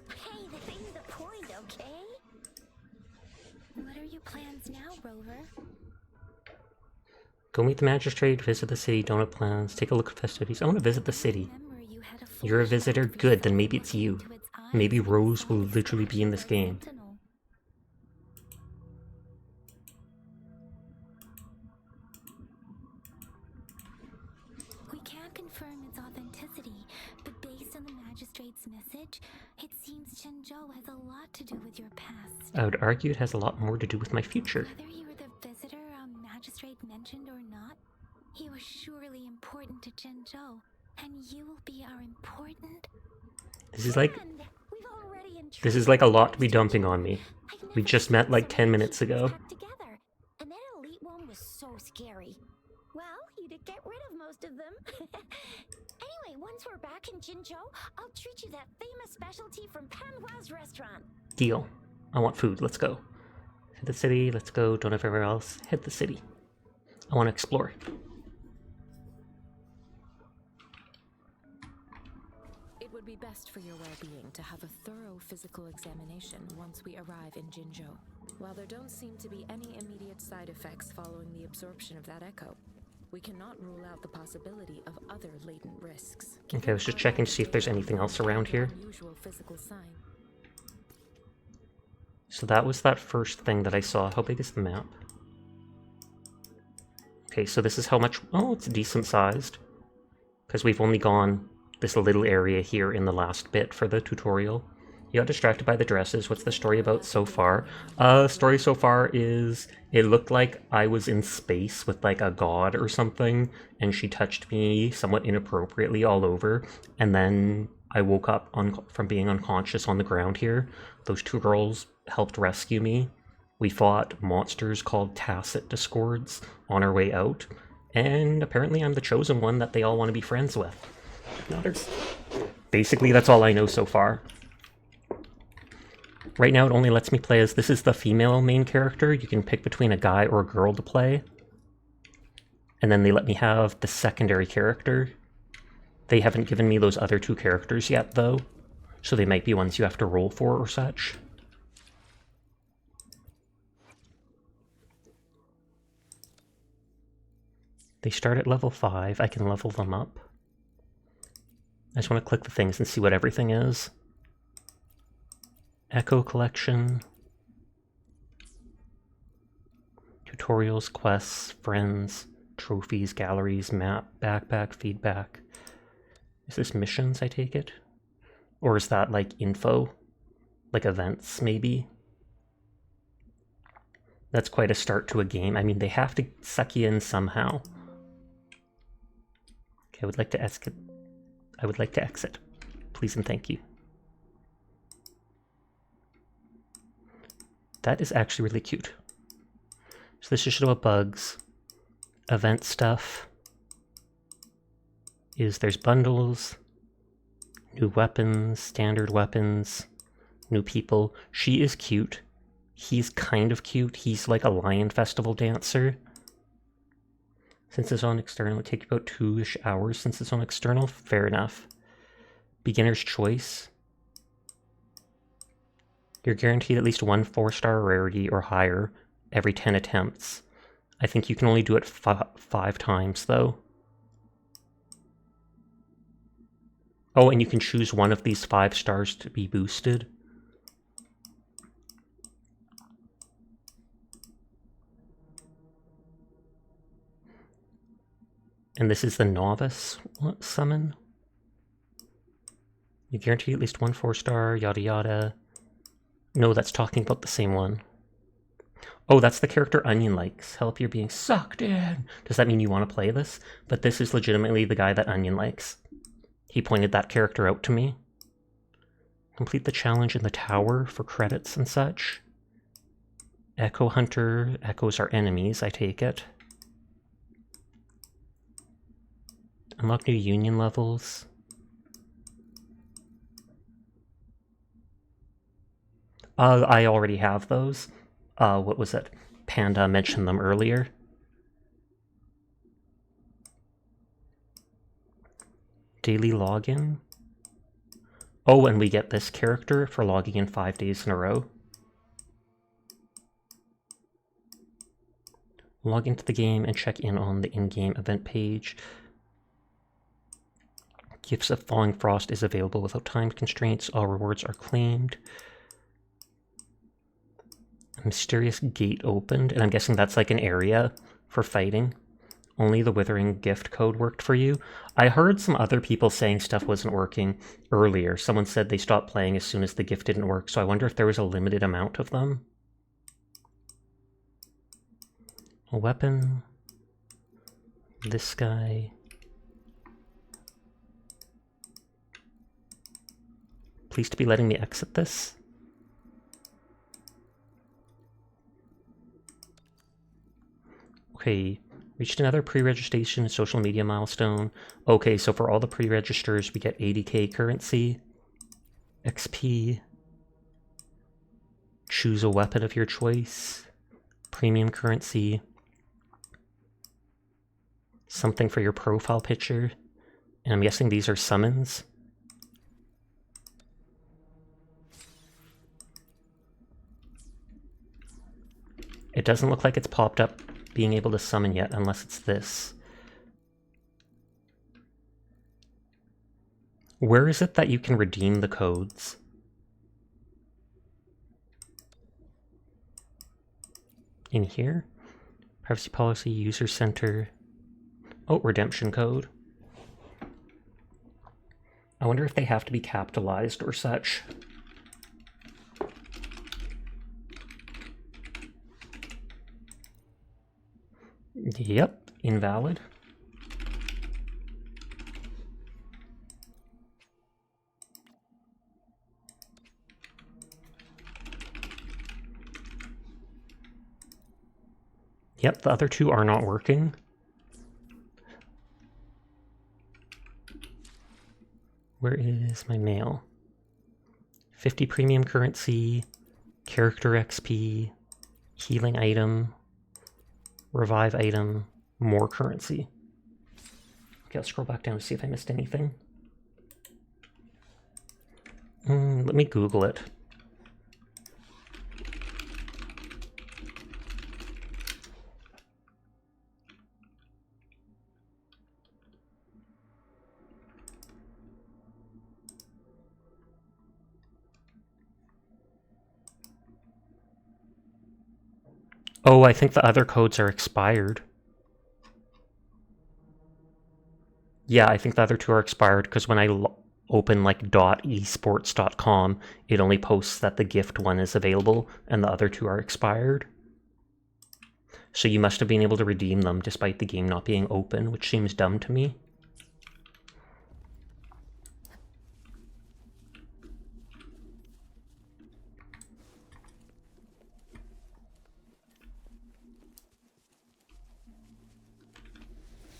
Hey, the thing's the point, okay? What are your plans now, Rover? Go meet the magistrate, visit the city, don't have plans, take a look at festivities. I want to visit the city. Remember, you had You're a flashback visitor? of Good, then yourself maybe it's looking you. into its eyes Maybe when you Rose saw will its literally be in this flash of a game. sentinel. We can't confirm its authenticity, but based on the magistrate's message, it seems Chenzhou has a lot to do with your past. I would argue it has a lot more to do with my future. Whether you were the visitor our magistrate mentioned or not, he was surely important to Zhenzhou, and you will be our important This is like friend. We've already this is like a lot to be intrigued dumping Zhenzhou. on me. I've We never just seen met like so 10 many minutes people ago. packed together, and that elite one was so scary. Well, you did get rid of most of them. Anyway, once we're back in Jinzhou, I'll treat you that famous specialty from Panhua's restaurant. Deal. I want food. Let's go. Hit the city. Let's go. Don't have everywhere else. Hit the city. I want to explore. It would be best for your well-being to have a thorough physical examination once we arrive in Jinzhou. While there don't seem to be any immediate side effects following the absorption of that echo, we cannot rule out the possibility of other latent risks. Okay, I was just checking to see if there's anything else around here. Unusual physical sign. So that was that first thing that I saw. How big is the map? Okay, so this is how much... Oh, it's decent sized. Because we've only gone this little area here in the last bit for the tutorial. You got distracted by the dresses. What's the story about so far? Story so far is it looked like I was in space with like a god or something, and she touched me somewhat inappropriately all over, and then I woke up from being unconscious on the ground here. Those two girls helped rescue me. We fought monsters called Tacit Discords on our way out, and apparently I'm the chosen one that they all want to be friends with. Basically, that's all I know so far. Right now it only lets me play as... This is the female main character. You can pick between a guy or a girl to play. And then they let me have the secondary character. They haven't given me those other two characters yet, though. So they might be ones you have to roll for or such. They start at level 5. I can level them up. I just want to click the things and see what everything is. Echo collection. Tutorials, quests, friends, trophies, galleries, map, backpack, feedback. Is this missions, I take it? Or is that like info? Like events, maybe? That's quite a start to a game. I mean, they have to suck you in somehow. Okay, I would like to exit. I would like to exit. Please and thank you. That is actually really cute. So this is show bugs. Event stuff. There's bundles. New weapons, standard weapons. New people. She is cute. He's kind of cute. He's like a Lion Festival dancer. Since it's on external, it takes about 2-ish hours. Since it's on external, fair enough. Beginner's choice. You're guaranteed at least 1 4-star rarity or higher every 10 attempts. I think you can only do it 5 times, though. Oh, and you can choose one of these 5 stars to be boosted. And this is the novice summon. You guarantee at least 1 4-star, yada yada. No, that's talking about the same one. Oh, that's the character Onion likes. Help, you're being sucked in. Does that mean you want to play this? But this is legitimately the guy that Onion likes. He pointed that character out to me. Complete the challenge in the tower for credits and such. Echo Hunter. Echoes are enemies, I take it. Unlock new union levels. I already have those. What was it? Panda mentioned them earlier. Daily login. Oh, and we get this character for logging in 5 days in a row. Log into the game and check in on the in-game event page. Gifts of Falling Frost is available without time constraints. All rewards are claimed. A mysterious gate opened, and I'm guessing that's like an area for fighting. Only the Withering gift code worked for you. I heard some other people saying stuff wasn't working earlier. Someone said they stopped playing as soon as the gift didn't work, so I wonder if there was a limited amount of them. A weapon. This guy. Please to be letting me exit this. Okay, reached another pre-registration social media milestone. Okay, so for all the pre-registers, we get 80k currency, XP, choose a weapon of your choice, premium currency, something for your profile picture, and I'm guessing these are summons. It doesn't look like it's popped up being able to summon yet, unless it's this. Where is it that you can redeem the codes? In here? Privacy policy, user center. Oh, redemption code. I wonder if they have to be capitalized or such. Yep, invalid. Yep, the other two are not working. Where is my mail? 50 premium currency, character XP, healing item, revive item, more currency. Okay, I'll scroll back down to see if I missed anything. Let me Google it. Oh, I think the other codes are expired. Yeah, I think the other two are expired because when I open like .esports.com, it only posts that the gift one is available and the other two are expired. So you must have been able to redeem them despite the game not being open, which seems dumb to me.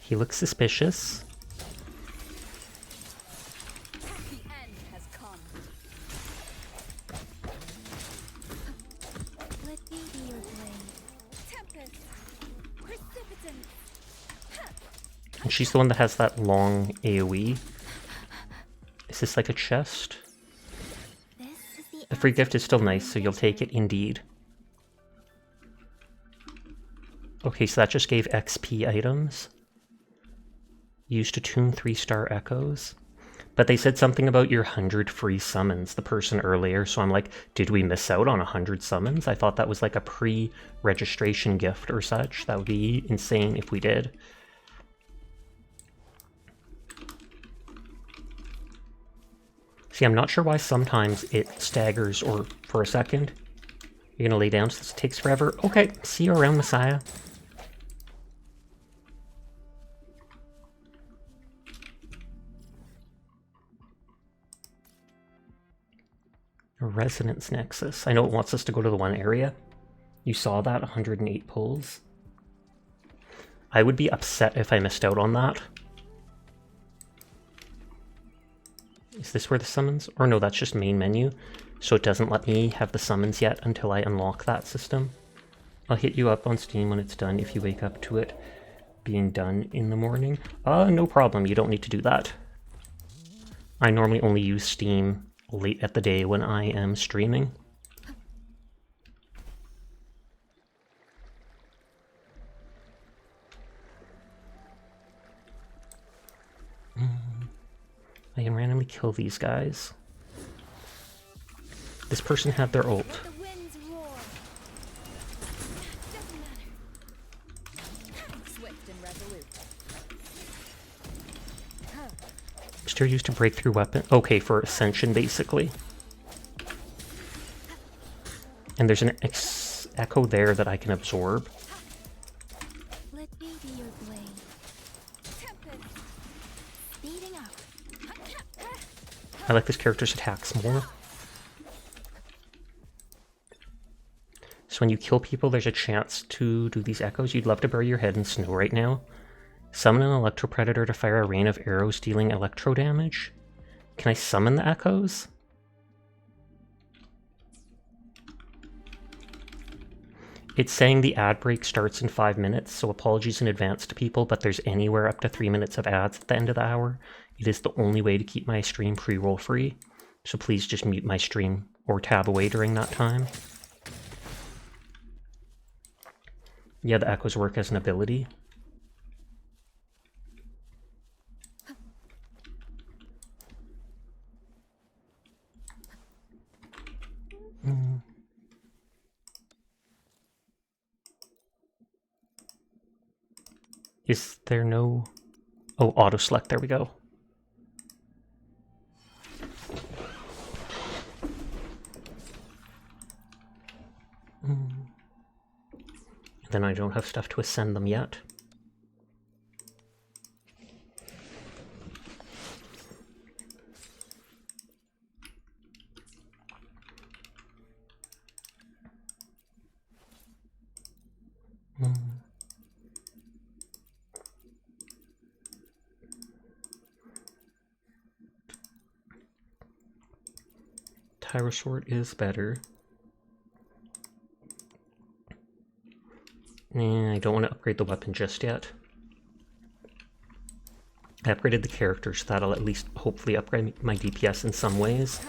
He looks suspicious. The end has come. Let me be your blade. Tempest. Precipitant. And she's the one that has that long AoE. Is this like a chest? This is The free gift is still nice, so you'll take it indeed. Okay, so that just gave XP items. Used to tune 3-star echoes. But they said something about your 100 free summons, the person earlier, so I'm like, did we miss out on 100 summons? I thought that was like a pre-registration gift or such. That would be insane if we did. See, I'm not sure why sometimes it staggers or for a second. You're gonna lay down so this takes forever? Okay, see you around, Messiah. A resonance nexus. I know it wants us to go to the one area. You saw that? 108 pulls? I would be upset if I missed out on that. Is this where the summons? Or no, that's just main menu. So it doesn't let me have the summons yet until I unlock that system. I'll hit you up on Steam when it's done if you wake up to it being done in the morning. No problem, you don't need to do that. I normally only use Steam late at the day when I am streaming. I can randomly kill these guys. This person had their ult. Let the winds roar. Doesn't matter. Swift and resolute. Still used a breakthrough weapon. Okay, for Ascension, basically. And there's an echo there that I can absorb. Let me be your blade. Speeding up. I like this character's attacks more. So when you kill people, there's a chance to do these echoes. You'd love to bury your head in snow right now. Summon an electro predator to fire a rain of arrows dealing electro damage. Can I summon the echoes? It's saying the ad break starts in 5 minutes, so apologies in advance to people, but there's anywhere up to 3 minutes of ads at the end of the hour. It is the only way to keep my stream pre-roll free, so please just mute my stream or tab away during that time. Yeah, the echoes work as an ability. Is there no... Oh, auto select, there we go. Then I don't have stuff to ascend them yet. Tyrosort is better. I don't want to upgrade the weapon just yet. I upgraded the character, so that'll at least hopefully upgrade my DPS in some ways.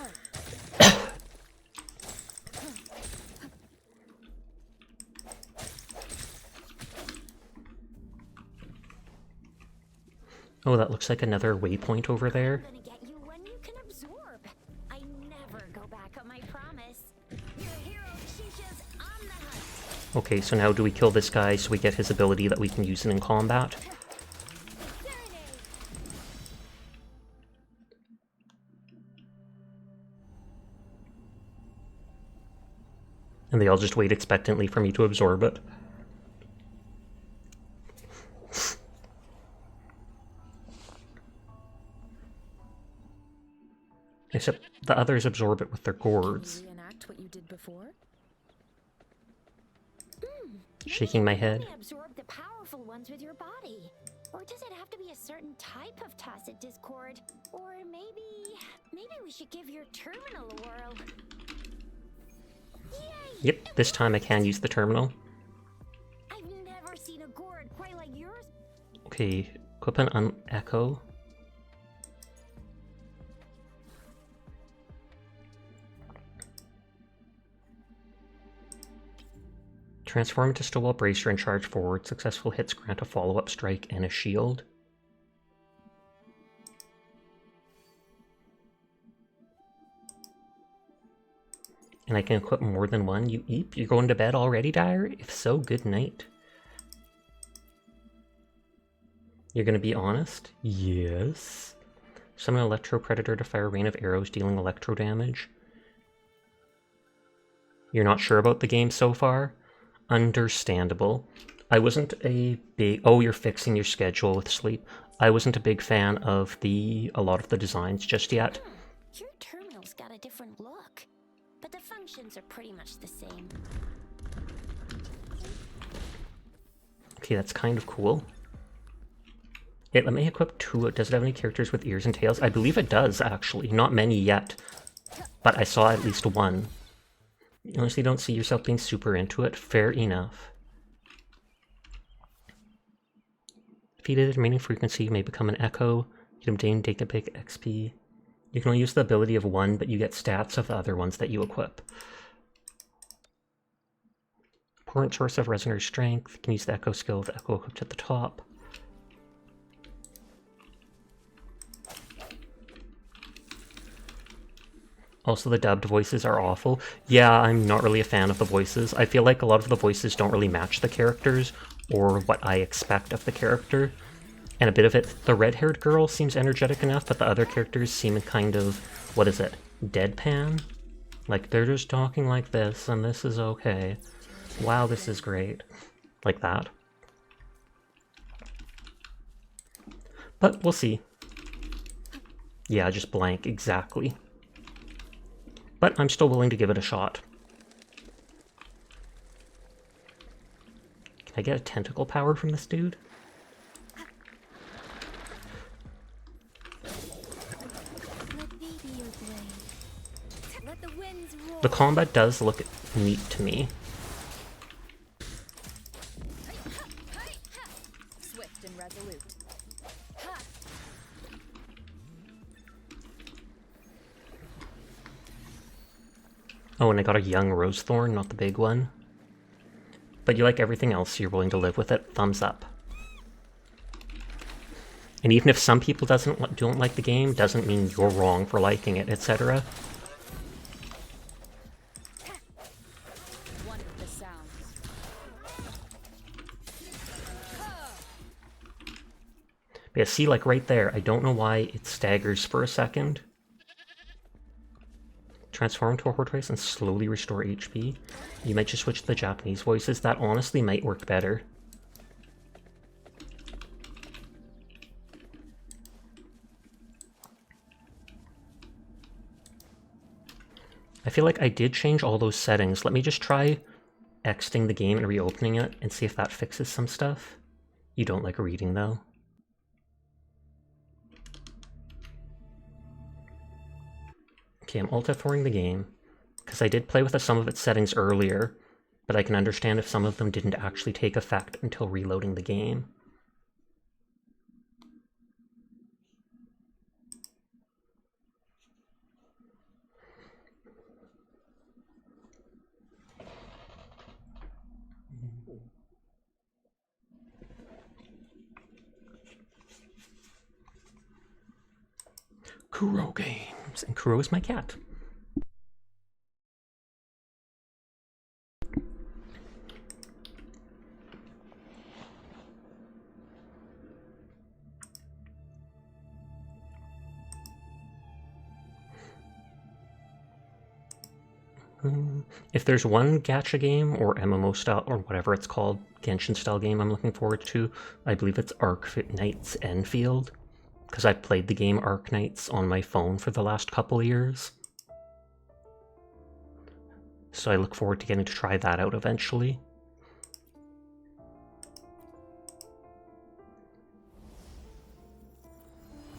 Oh, that looks like another waypoint over there. I'm gonna get you one you can absorb. I never go back on my promise. Your hero Shisha's on the hunt. Okay, so now do we kill this guy so we get his ability that we can use it in combat? And they all just wait expectantly for me to absorb it. Except the others absorb it with their gourds. Reenact what you did before? Shaking my head. Only absorb the powerful ones with your body. Or does it have to be a certain type of tacit discord? Or maybe we should give your terminal a whirl. Yay! Yep, this time I can use the terminal. I've never seen a gourd quite like yours. Okay, equip an echo. Transform into Stowell Bracer and charge forward. Successful hits grant a follow-up strike and a shield. And I can equip more than one. You eep? You're going to bed already, Dyer? If so, good night. You're gonna be honest? Yes. Summon an Electro Predator to fire a rain of arrows dealing electro damage. You're not sure about the game so far? Understandable. I wasn't a big... Oh, you're fixing your schedule with sleep. I wasn't a big fan of a lot of the designs just yet. Your terminal's got a different look, but the functions are pretty much the same. Okay, that's kind of cool. Let me equip 2. Does it have any characters with ears and tails? I believe it does, actually. Not many yet, but I saw at least one. You honestly don't see yourself being super into it. Fair enough. Defeated remaining frequency, you may become an echo. You can obtain data big XP. You can only use the ability of one, but you get stats of the other ones that you equip. Important source of resonator strength. You can use the echo skill with the echo equipped at the top. Also, the dubbed voices are awful. Yeah, I'm not really a fan of the voices. I feel like a lot of the voices don't really match the characters or what I expect of the character. And a bit of it, the red-haired girl seems energetic enough, but the other characters seem kind of, what is it, deadpan? Like, they're just talking like this, and this is okay. Wow, this is great. Like that. But we'll see. Yeah, just blank, exactly. But I'm still willing to give it a shot. Can I get a tentacle power from this dude? The combat does look neat to me. Swift and resolute. Oh, and I got a young Rosethorn, not the big one. But you like everything else, so you're willing to live with it. Thumbs up. And even if some people don't like the game, doesn't mean you're wrong for liking it, etc. One of the sounds. But yeah, see, like right there, I don't know why it staggers for a second. Transform to a Horse and slowly restore HP. You might just switch to the Japanese voices. That honestly might work better. I feel like I did change all those settings. Let me just try exiting the game and reopening it and see if that fixes some stuff. You don't like reading, though. Okay, I'm alt-F4ing the game, because I did play with some of its settings earlier, but I can understand if some of them didn't actually take effect until reloading the game. Kuro games, and Kuro is my cat. If there's one gacha game or MMO style or whatever it's called, Genshin style game I'm looking forward to, I believe it's Arknights Enfield, because I've played the game Arknights on my phone for the last couple of years. So I look forward to getting to try that out eventually.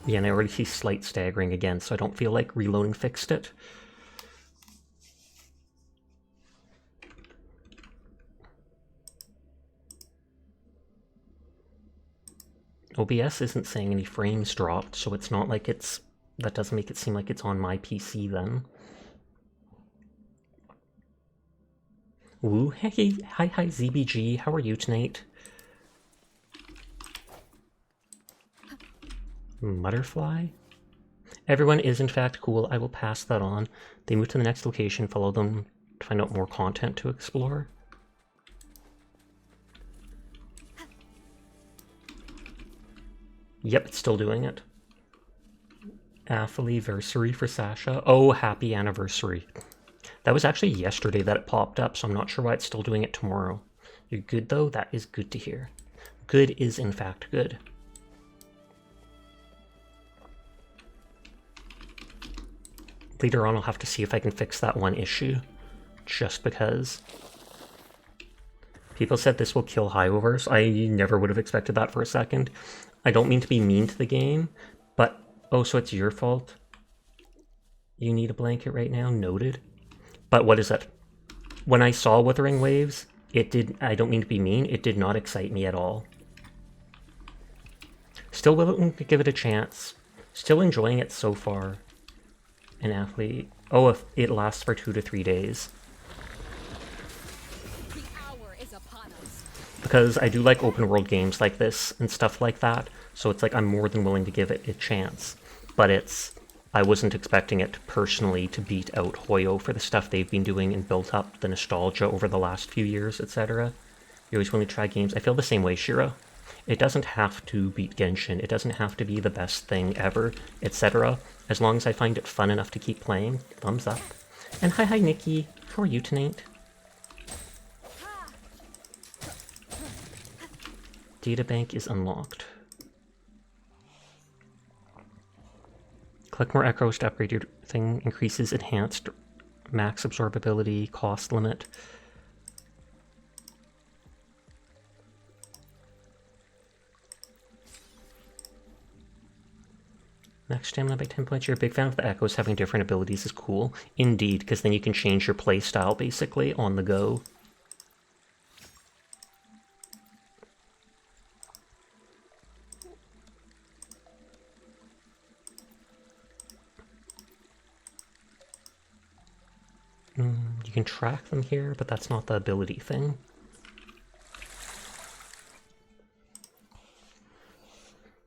Yeah, and I already see slight staggering again, so I don't feel like reloading fixed it. OBS isn't saying any frames dropped, so it's not like it's... That doesn't make it seem like it's on my PC then. Woo, hey, hi ZBG, how are you tonight? Mutterfly? Everyone is in fact cool, I will pass that on. They move to the next location, follow them to find out more content to explore. Yep, it's still doing it. Affiliversary for Sasha. Oh, happy anniversary. That was actually yesterday that it popped up, so I'm not sure why it's still doing it tomorrow. You're good though? That is good to hear. Good is in fact good. Later on I'll have to see if I can fix that one issue, just because. People said this will kill Highovers. I never would have expected that for a second. I don't mean to be mean to the game, but... Oh, so it's your fault? You need a blanket right now? Noted. But what is it? When I saw Wuthering Waves, it did... I don't mean to be mean, it did not excite me at all. Still willing to give it a chance. Still enjoying it so far. An athlete... Oh, if it lasts for 2 to 3 days. The hour is upon us. Because I do like open world games like this and stuff like that, so it's like I'm more than willing to give it a chance. But it's... I wasn't expecting it personally to beat out Hoyo for the stuff they've been doing and built up the nostalgia over the last few years, etc. You're always willing to try games. I feel the same way, Shira. It doesn't have to beat Genshin, it doesn't have to be the best thing ever, etc. As long as I find it fun enough to keep playing, thumbs up. And hi Nikki, how are you tonight? Databank is unlocked. Collect more echoes to upgrade your thing, increases enhanced max absorbability, cost limit. Max stamina by 10 points. You're a big fan of the echoes having different abilities is cool. Indeed, because then you can change your playstyle basically on the go. You can track them here, but that's not the ability thing.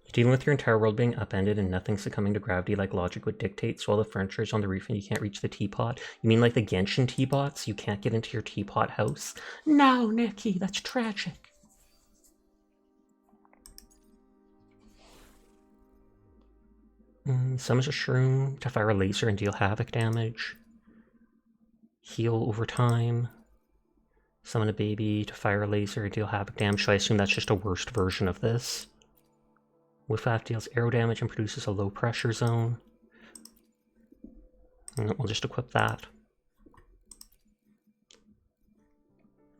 You're dealing with your entire world being upended and nothing succumbing to gravity like logic would dictate, so all the furniture is on the roof and you can't reach the teapot. You mean like the Genshin teapots? You can't get into your teapot house? No, Nikki, that's tragic. Summons a shroom to fire a laser and deal havoc damage. Heal over time. Summon a baby to fire a laser and deal havoc damage. So I assume that's just a worst version of this. Whiff deals arrow damage and produces a low pressure zone. And we'll just equip that.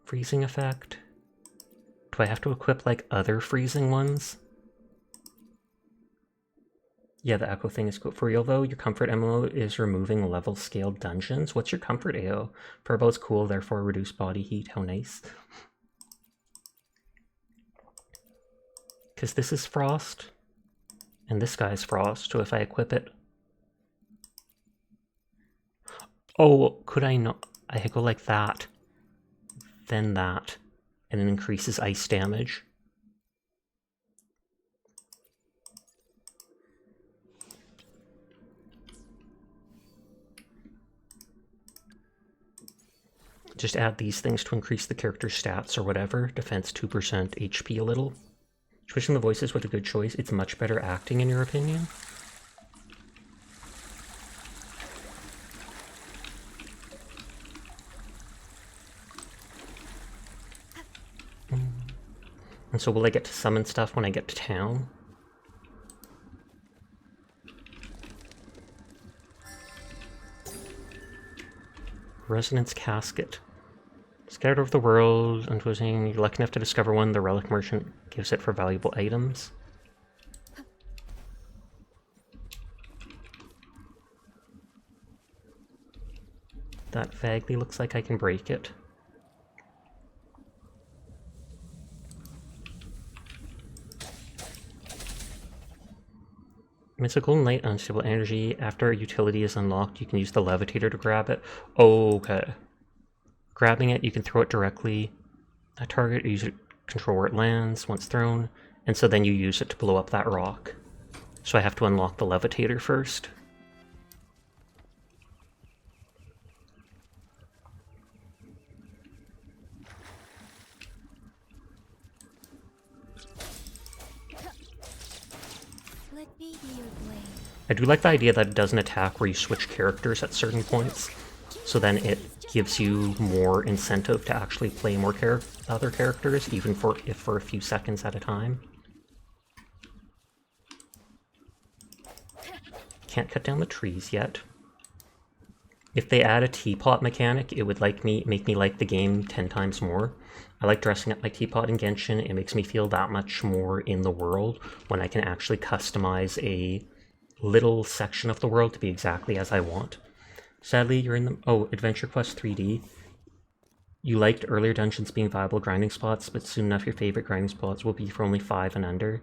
Freezing effect. Do I have to equip like other freezing ones? Yeah, the echo thing is cool. For real though, your comfort MMO is removing level scaled dungeons. What's your comfort AO? Purbo is cool, therefore reduce body heat. How nice. Because this is frost. And this guy's frost, so if I equip it... Oh, could I not? I could go like that. Then that. And it increases ice damage. Just add these things to increase the character's stats or whatever. Defense 2%, HP a little. Switching the voices was a good choice. It's much better acting in your opinion. And so will I get to summon stuff when I get to town? Resonance Casket. Scattered over the world, until you're lucky enough to discover one, the relic merchant gives it for valuable items. That vaguely looks like I can break it. Mystical Light, unstable energy. After a utility is unlocked, you can use the levitator to grab it. Okay. Grabbing it, you can throw it directly at target, or use it to control where it lands once thrown, and so then you use it to blow up that rock. So I have to unlock the levitator first. Let me be your blade. I do like the idea that it doesn't attack where you switch characters at certain points, so then it gives you more incentive to actually play more other characters, even if for a few seconds at a time. Can't cut down the trees yet. If they add a teapot mechanic, it would make me like the game 10 times more. I like dressing up my teapot in Genshin. It makes me feel that much more in the world when I can actually customize a little section of the world to be exactly as I want. Sadly, you're in the... Oh, Adventure Quest 3D. You liked earlier dungeons being viable grinding spots, but soon enough your favorite grinding spots will be for only 5 and under.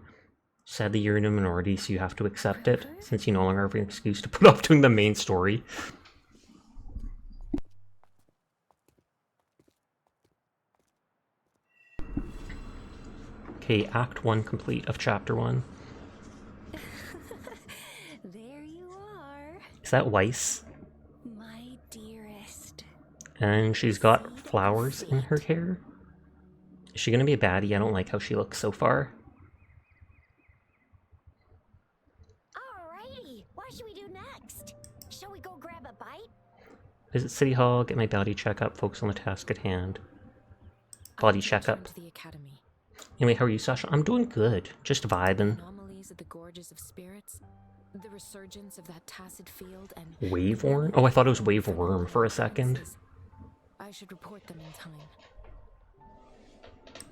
Sadly, you're in a minority, so you have to accept it, since you no longer have an excuse to put off doing the main story. Okay, Act 1 complete of Chapter 1. There you are, Is that Weiss? my dearest. And she's got flowers in her hair. Is she gonna be a baddie? I don't like how she looks so far. Alrighty, what should we do next? Shall we go grab a bite? Visit City Hall, get my body checkup, focus on the task at hand. Body checkup. To the academy. Anyway, how are you, Sasha? I'm doing good. Just vibing. Anomalies of the gorges of spirits, the resurgence of that tacit field, and Waveworm? Oh, I thought it was Waveworm for a second. I should report them in time.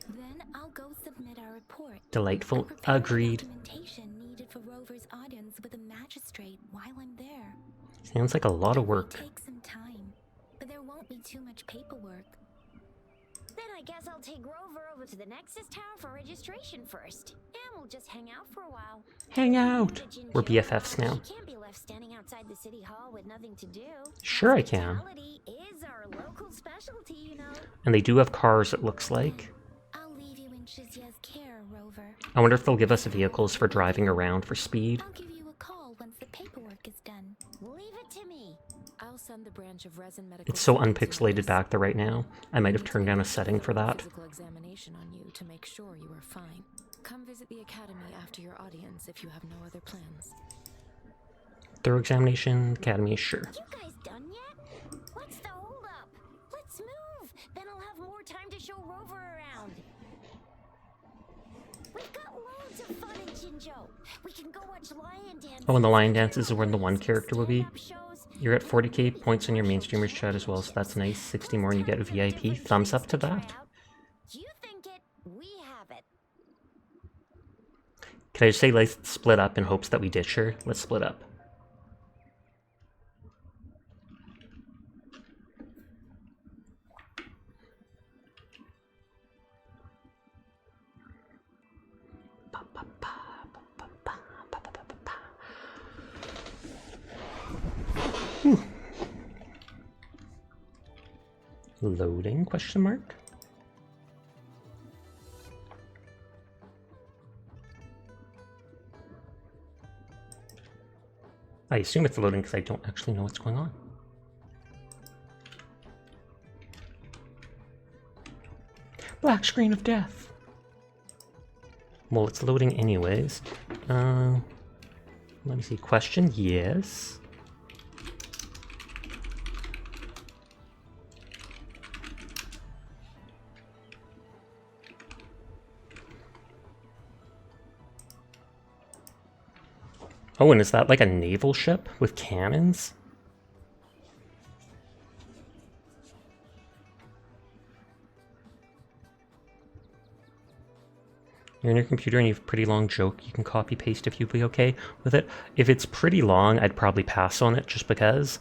Then I'll go submit our report. Delightful. And prepare the Agreed. documentation needed for Rover's audience with a magistrate while I'm there. Sounds like a lot of It may work. take some time, but there won't be too much paperwork. Then I guess I'll take Rover over to the Nexus Tower for registration first, and we'll just hang out for a while. Hang out! We're BFFs now. She can't be left standing outside the city hall with nothing to do. Sure I can. Hospitality is our local specialty, you know. And they do have cars, it looks like. I'll leave you in Shizia's care, Rover. I wonder if they'll give us vehicles for driving around for speed. I'll give you a call once the paperwork is done. Leave it to me. I'll send the branch of resin medical. It's so science unpixelated units. back there right now. I might have turned down a setting for that. Physical examination on you to make sure you are fine. Come visit the academy after your audience if you have no other plans. Thorough examination, academy, sure. You guys done yet? What's the hold up? Let's move. Then I'll have more time to show Rover around. We've got loads of fun in Jinzhou. We can go watch lion dances. Oh, and the lion dances is where the one character will be. stand-up shows. You're at 40k points on your main streamers chat as well, so that's nice. 60 more and you get a VIP. Thumbs up to that. You think it, we have it. Can I just say let's split up in hopes that we ditch her? Let's split up. Loading, question mark? I assume it's loading because I don't actually know what's going on. Black screen of death. Well, it's loading anyways. Let me see. Question, yes. Oh, and is that like a naval ship with cannons? You're in your computer and you have a pretty long joke you can copy paste if you'd be okay with it. If it's pretty long, I'd probably pass on it just because.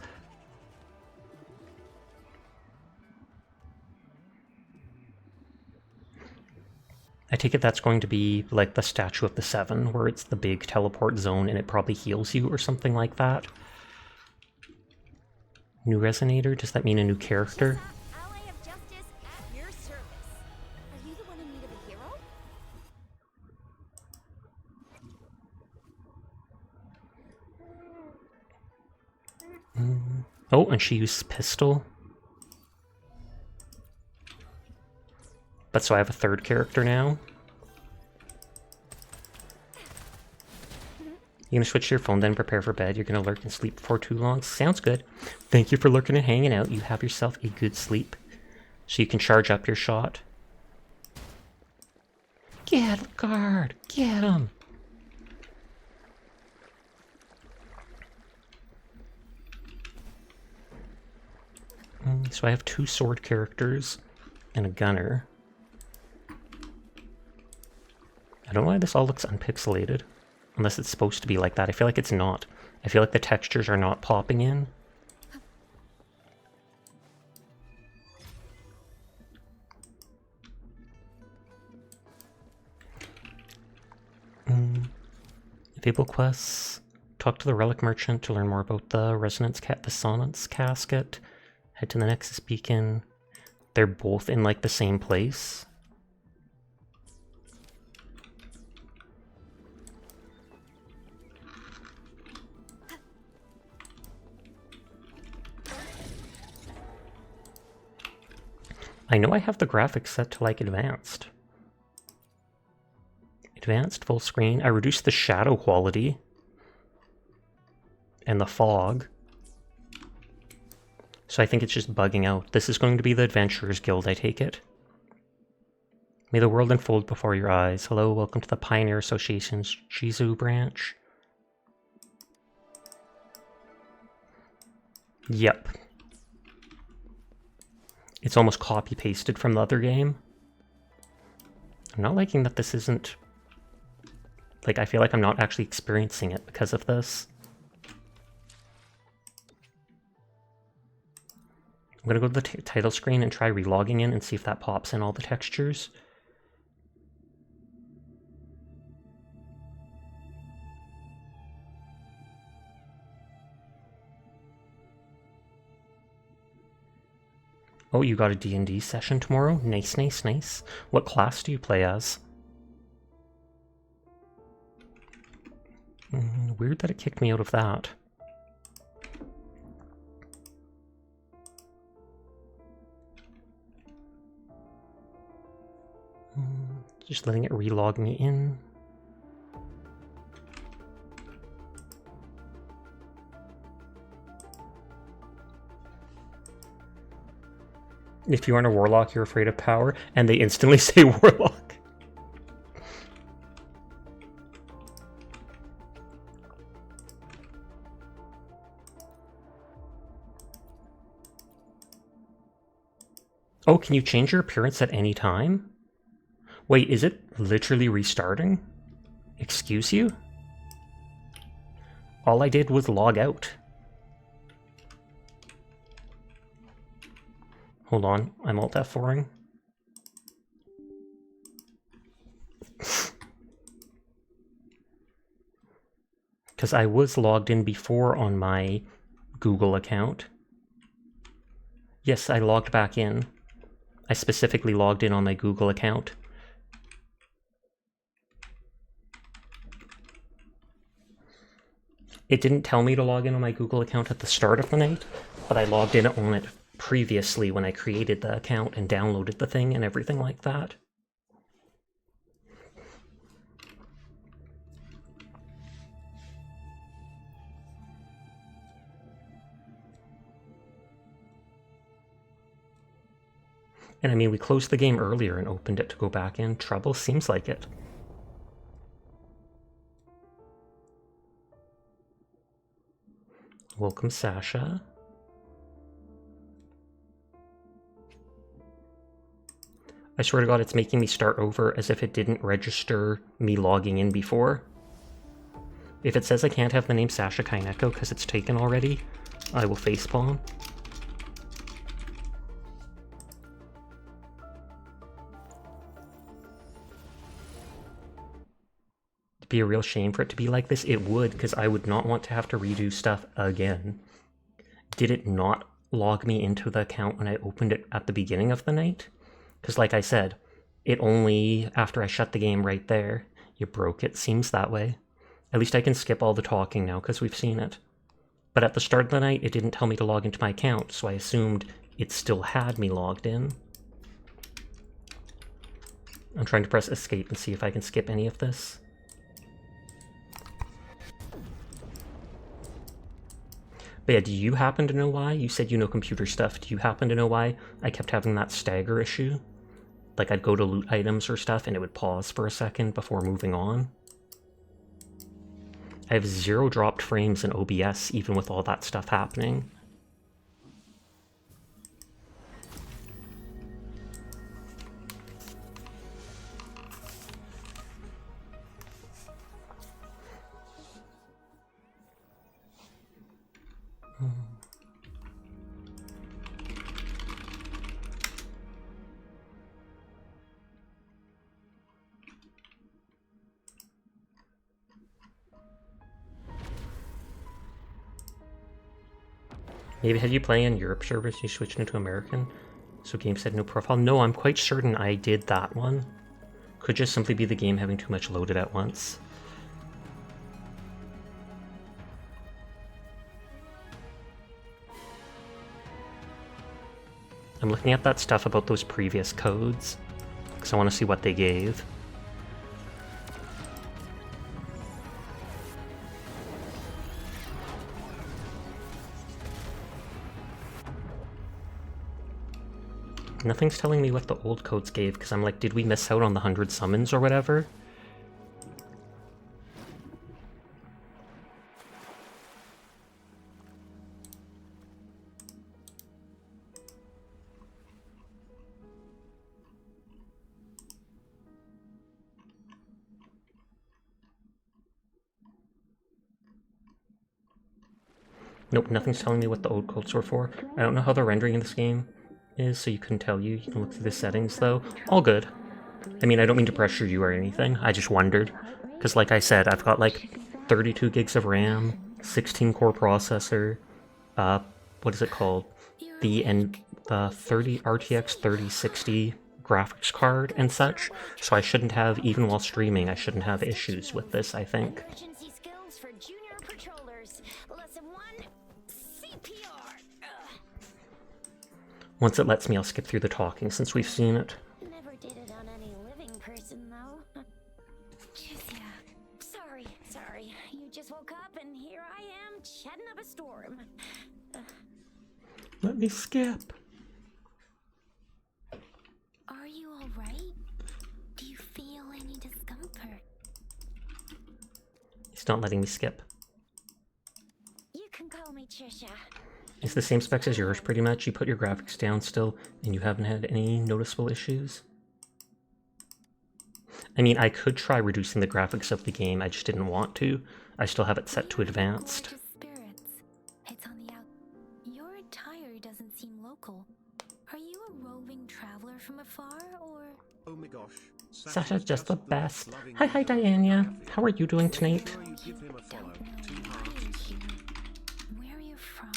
I take it that's going to be like the Statue of the Seven, where it's the big teleport zone and it probably heals you or something like that. New Resonator? Does that mean a new character? Ally of Justice at your service. Are you the one in need of a hero? Oh, and she used pistol. But so I have a third character now. You're gonna switch to your phone then prepare for bed. You're gonna lurk and sleep before too long. Sounds good. Thank you for lurking and hanging out. You have yourself a good sleep. So you can charge up your shot. Get guard! Get him! So I have 2 sword characters and a gunner. I don't know why this all looks unpixelated. Unless it's supposed to be like that. I feel like it's not. I feel like the textures are not popping in. Fable quests. Talk to the relic merchant to learn more about the Sonnance casket. Head to the Nexus beacon. They're both in like the same place. I know I have the graphics set to like advanced. Advanced full screen. I reduced the shadow quality and the fog. So I think it's just bugging out. This is going to be the Adventurers Guild, I take it. May the world unfold before your eyes. Hello, welcome to the Pioneer Association's Jizu branch. Yep. It's almost copy-pasted from the other game. I'm not liking that this isn't... Like, I feel like I'm not actually experiencing it because of this. I'm gonna go to the title screen and try relogging in and see if that pops in all the textures. Oh, you got a D&D session tomorrow? Nice, nice, nice. What class do you play as? Weird that it kicked me out of that. Just letting it relog me in. If you aren't a warlock, you're afraid of power, and they instantly say warlock. Oh, can you change your appearance at any time? Wait, is it literally restarting? Excuse you? All I did was log out. Hold on, I'm Alt F4ing. Because I was logged in before on my Google account. Yes, I logged back in. I specifically logged in on my Google account. It didn't tell me to log in on my Google account at the start of the night, but I logged in on it previously when I created the account and downloaded the thing and everything like that. And I mean, we closed the game earlier and opened it to go back in. Trouble seems like it. Welcome, Sasha. I swear to God, it's making me start over as if it didn't register me logging in before. If it says I can't have the name Sasha Kaineko because it's taken already, I will facepalm. It'd be a real shame for it to be like this. It would, because I would not want to have to redo stuff again. Did it not log me into the account when I opened it at the beginning of the night? Because like I said, it only, after I shut the game right there, you broke it, seems that way. At least I can skip all the talking now because we've seen it. But at the start of the night, it didn't tell me to log into my account, so I assumed it still had me logged in. I'm trying to press escape and see if I can skip any of this. But yeah, do you happen to know why? You said you know computer stuff. Do you happen to know why I kept having that stagger issue? Like I'd go to loot items or stuff and it would pause for a second before moving on. I have 0 dropped frames in OBS even with all that stuff happening. Maybe had you playing in Europe servers, you switched into American? So game said no profile? No, I'm quite certain I did that one. Could just simply be the game having too much loaded at once. I'm looking at that stuff about those previous codes, because I want to see what they gave. Nothing's telling me what the old codes gave, because I'm like, did we miss out on the 100 summons or whatever? Nope, nothing's telling me what the old codes were for. I don't know how the rendering in this game is, so you couldn't tell you. You can look through the settings, though. All good. I mean, I don't mean to pressure you or anything. I just wondered. Because like I said, I've got like 32 gigs of RAM, 16-core processor, what is it called? The 30 RTX 3060 graphics card and such. So I shouldn't have, even while streaming, I shouldn't have issues with this, I think. Emergency skills for junior patrollers. Lesson 1, CPR. Once it lets me, I'll skip through the talking since we've seen it. Never did it on any living person, though. Juicia. Sorry. You just woke up and here I am, chatting up a storm. Let me skip. Are you alright? Do you feel any discomfort? He's not letting me skip. You can call me Trisha. It's the same specs as yours, pretty much. You put your graphics down still, and you haven't had any noticeable issues. I mean, I could try reducing the graphics of the game, I just didn't want to. I still have it set to advanced. Gorgeous spirits. It's on the out. Your attire doesn't seem local. Are you a roving traveler from afar, or? Oh my gosh. Sasha's just the best. Hi, Diana. How are you doing tonight? Give him a follow. Don't know why you're here. Where you're from,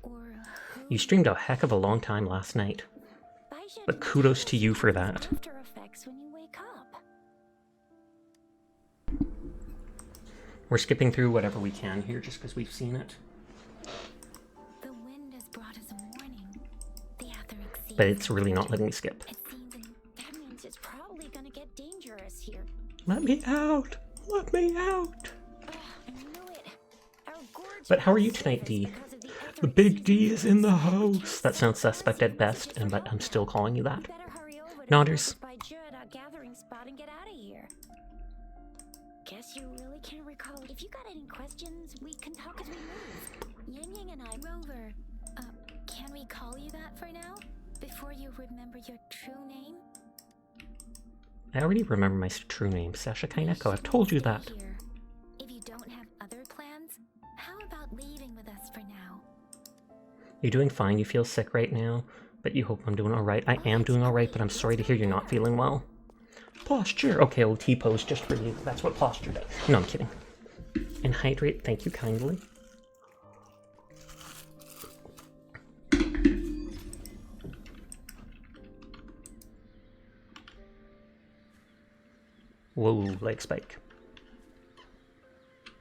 or who? You streamed a heck of a long time last night. But kudos to you for that. After effects when you wake up. We're skipping through whatever we can here just because we've seen it. The wind has brought us a warning. The Aetheric Sea. But it's really not letting me skip. It seems an That means it's probably gonna get dangerous here. Let me out! Let me out! I knew it. Our gorge But how are you tonight, D? because of the The Aetheric big Sea. D is in the house. That sounds suspect at best, but I'm still calling you that. Better hurry over to Nodders. by Judd, our gathering spot, and get out of here. Guess you really can't recall. If you got any questions, we can talk as we move. Yang Yang and I. Rover. Can we call you that for now? Before you remember your true name? I already remember my true name, Sasha Kaineko. I've told you Stay that. here. If you don't have other plans, how about leaving with us for now? You're doing fine. You feel sick right now, but you hope I'm doing alright. I am doing alright, but I'm sorry to hear you're not feeling well. Posture. Okay, I'll T-pose just for you. That's what posture does. No, I'm kidding. And hydrate. Thank you kindly. Whoa, leg spike.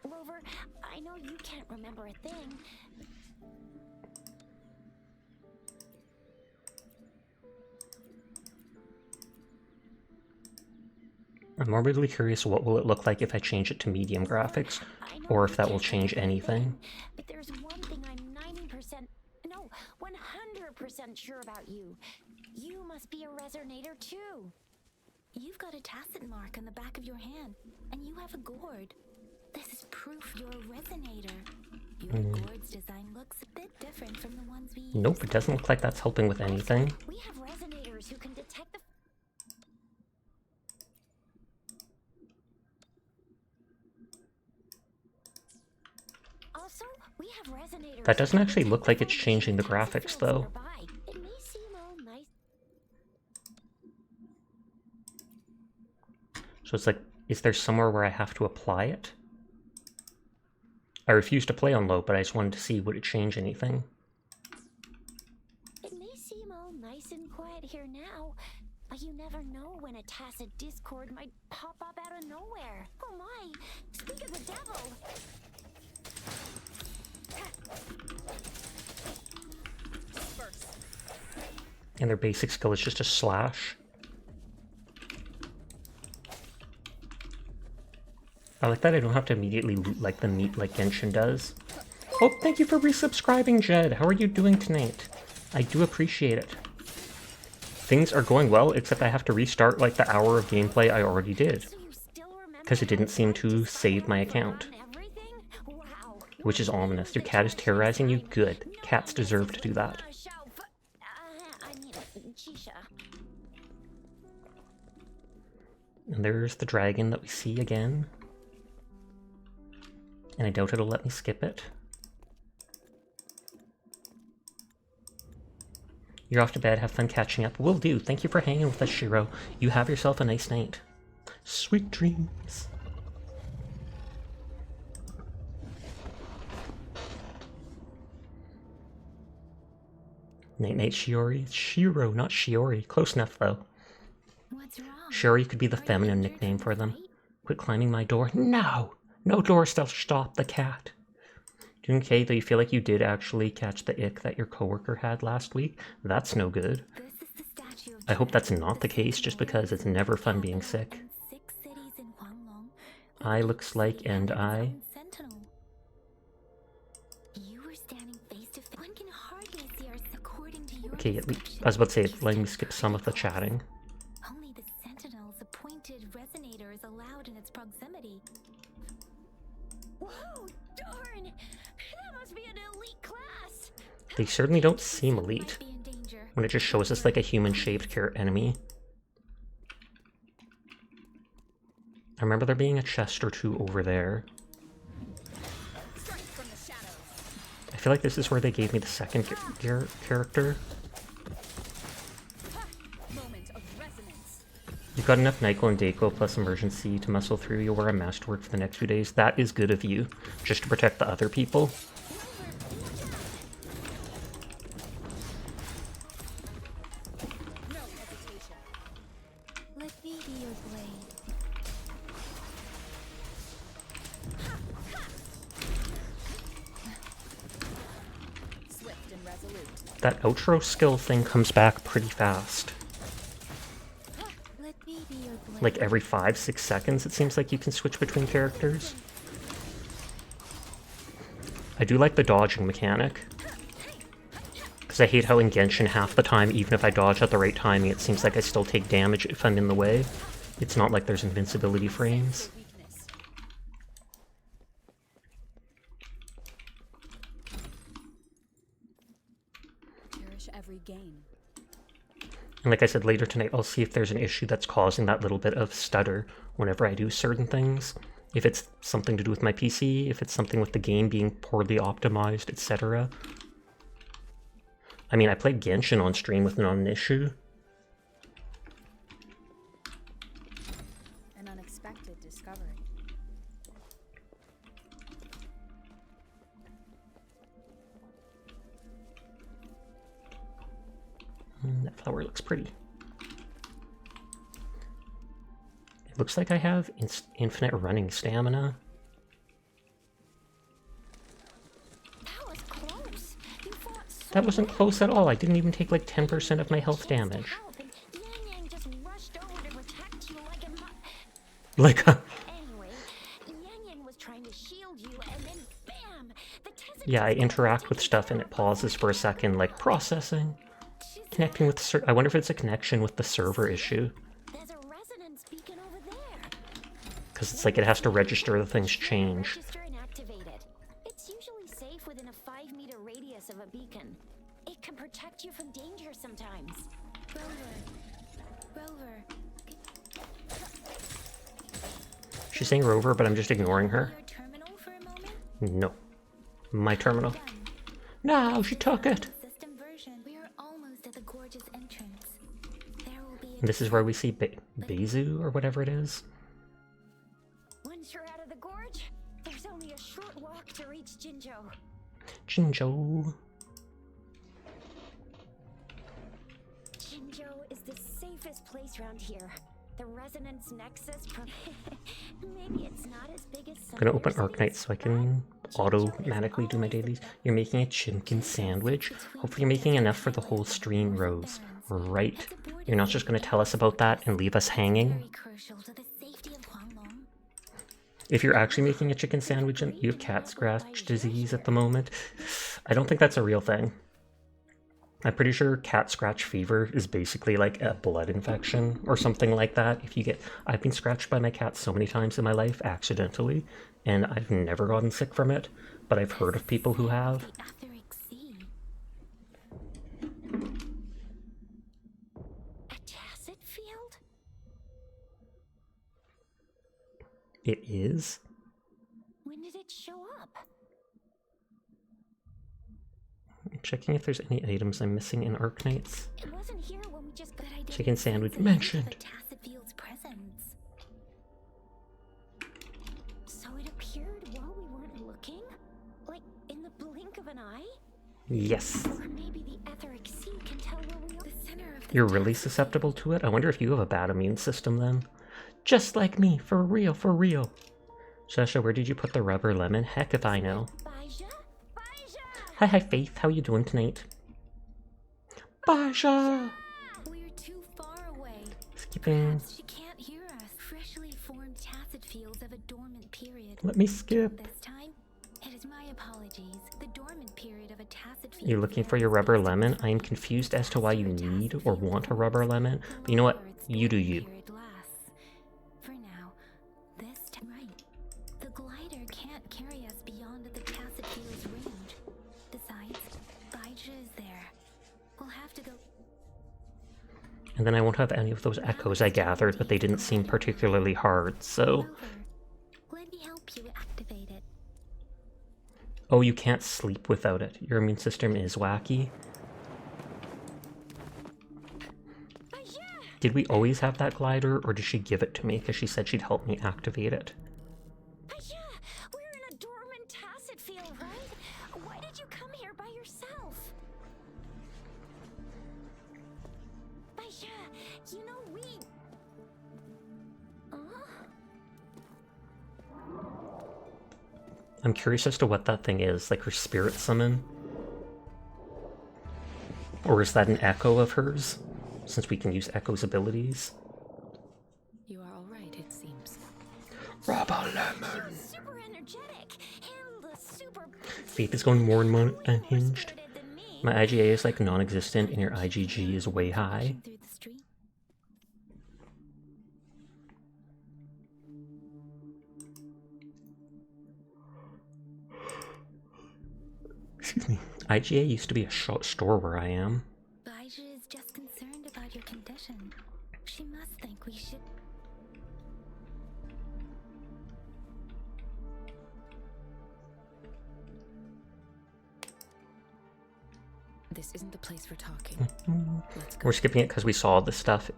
Rover, I know you can't remember a thing. I'm morbidly curious what will it look like if I change it to medium graphics, I know or you if that will can't change remember a anything. thing, but there's one thing I'm 90%, no, 100% sure about you. You must be a resonator too. You've got a tacit mark on the back of your hand, and you have a gourd. This is proof you're a resonator. Your gourd's design looks a bit different from the ones we use. Nope, it doesn't look like that's helping with anything. We have resonators who can detect the. Also, we have resonators. That doesn't who can actually look detect like it's the changing the vibrations graphics, of though. nearby. It may seem all nice. So it's like, is there somewhere where I have to apply it? I refuse to play on low, but I just wanted to see would it change anything. never know when a tacit discord might pop up out of nowhere. Oh my! Speak of the devil! Disperse. And their basic skill is just a slash. I like that I don't have to immediately loot like the meat like Genshin does. Oh, thank you for resubscribing, Jed. How are you doing tonight? I do appreciate it. Things are going well, except I have to restart like the hour of gameplay I already did. Because it didn't seem to save my account. Which is ominous. Your cat is terrorizing you? Good. Cats deserve to do that. And there's the dragon that we see again. And I doubt it'll let me skip it. You're off to bed, have fun catching up. Will do. Thank you for hanging with us, Shiro. You have yourself a nice night. Sweet dreams. Night night, Shiori. Shiro, not Shiori. Close enough, though. What's wrong? Shiori could be the feminine nickname for them. Quit climbing my door. No! No door shall stop the cat. Doing okay, though you feel like you did actually catch the ick that your coworker had last week? That's no good. I hope that's not the case, just because it's never fun being sick. I looks like and I... Okay, at least, I was about to say, it's letting me skip some of the chatting. Only the Sentinel's appointed resonator is allowed in its proximity. Whoa, darn! That must be an elite class! They certainly don't seem elite, when it just shows us like a human-shaped enemy. I remember there being a chest or two over there. I feel like this is where they gave me the second character. You've got enough Nyquil and Dayquil plus emergency to muscle through. You'll wear a masterwork for the next few days. That is good of you, just to protect the other people. No hesitation. Let me be your blade. Swift and resolute. That outro skill thing comes back pretty fast. Let me be your blade. Like every 5-6 seconds it seems like you can switch between characters. I do like the dodging mechanic. Because I hate how in Genshin half the time, even if I dodge at the right timing, it seems like I still take damage if I'm in the way. It's not like there's invincibility frames. Weakness. Cherish every gain. And like I said, later tonight I'll see if there's an issue that's causing that little bit of stutter whenever I do certain things. If it's something to do with my PC, if it's something with the game being poorly optimized, etc. I mean, I played Genshin on stream with not an issue. An unexpected discovery. That flower looks pretty. It looks like I have infinite running stamina. That was close. You fought so That wasn't close at all. I didn't even take like 10% of my health damage. help, and Yang Yang just rushed over to protect you like a Like a... Anyway, Yang Yang was trying to shield you, and then bam! The Tessa Yeah, I interact with stuff and it pauses for a second, like processing. Connecting with the I wonder if it's a connection with the server issue. There's a resonance beacon over there. Because it's like it has to register the things change. Register and activate it. It's usually safe within a 5-meter radius of a beacon. It can protect you from danger sometimes. Rover. She's saying Rover, but I'm just ignoring her. Your terminal for a moment? No. My terminal. No, she took it. System version. We are almost at the gorgeous entrance. There will be And this is where we see Bezu, or whatever it is. Once you're out of the gorge, there's only a short walk to reach Jinzhou. Jinzhou. Jinzhou is the safest this place around here? The resonance nexus. Maybe it's not as big as some I'm gonna open other Arknight cities, so I can but automatically do my dailies. You're making a chicken sandwich. Hopefully you're making enough for the whole stream, Rose. Right. You're not just gonna tell us about that and leave us hanging. Very crucial to the safety of Huanglong. If you're actually making a chicken sandwich and you have cat scratch disease at the moment, I don't think that's a real thing. I'm pretty sure cat scratch fever is basically like a blood infection or something like that. I've been scratched by my cat so many times in my life accidentally, and I've never gotten sick from it, but I've heard of people who have. The Etheric Sea. A tacit field? It is? When did it show up? I'm checking if there's any items I'm missing in Arknights. It wasn't here when we just got identified. Chicken sandwich mentioned. The tacit field's presence. So it appeared while we weren't looking? Like in the blink of an eye? Yes. Or maybe the Etheric Sea can tell where we are. The center of the You're really susceptible to it? I wonder if you have a bad immune system then. Just like me, for real, for real. Shasha, where did you put the rubber lemon? Heck if I know. Baija? Baija! Hi, Faith. How you doing tonight? Baja! We're too far away. Skipping. Perhaps she can't hear us. Freshly formed tacit fields have a dormant period. Let me skip. This time, it is my apologies. The dormant period of a tacit field. You're looking for your rubber lemon? I am confused as to why you need or want a rubber lemon. But you know what? You do you. For now, this time right. The glider can't carry us beyond the tacit field's range. Besides, Baija is there. We'll have to go. And then I won't have any of those echoes I gathered, but they didn't seem particularly hard, so... Over. Let me help you activate it. Oh, you can't sleep without it. Your immune system is wacky. Did we always have that glider, or did she give it to me because she said she'd help me activate it? Baija, we're in a dormant tacit field, right? Why did you come here by yourself? Baija, you know we... I'm curious as to what that thing is, like her spirit summon? Or is that an echo of hers? Since we can use Echo's abilities. You are all right, it seems. Rubber lemon! Super energetic, and the super... Faith is going more and more unhinged. spirited than me. My IGA is like non-existent and your IgG is way high. Through the street. Excuse me. IGA used to be a store where I am. Baija is just concerned about your condition. She must think we should... This isn't the place for talking. Let's go. We're skipping it because we saw the stuff.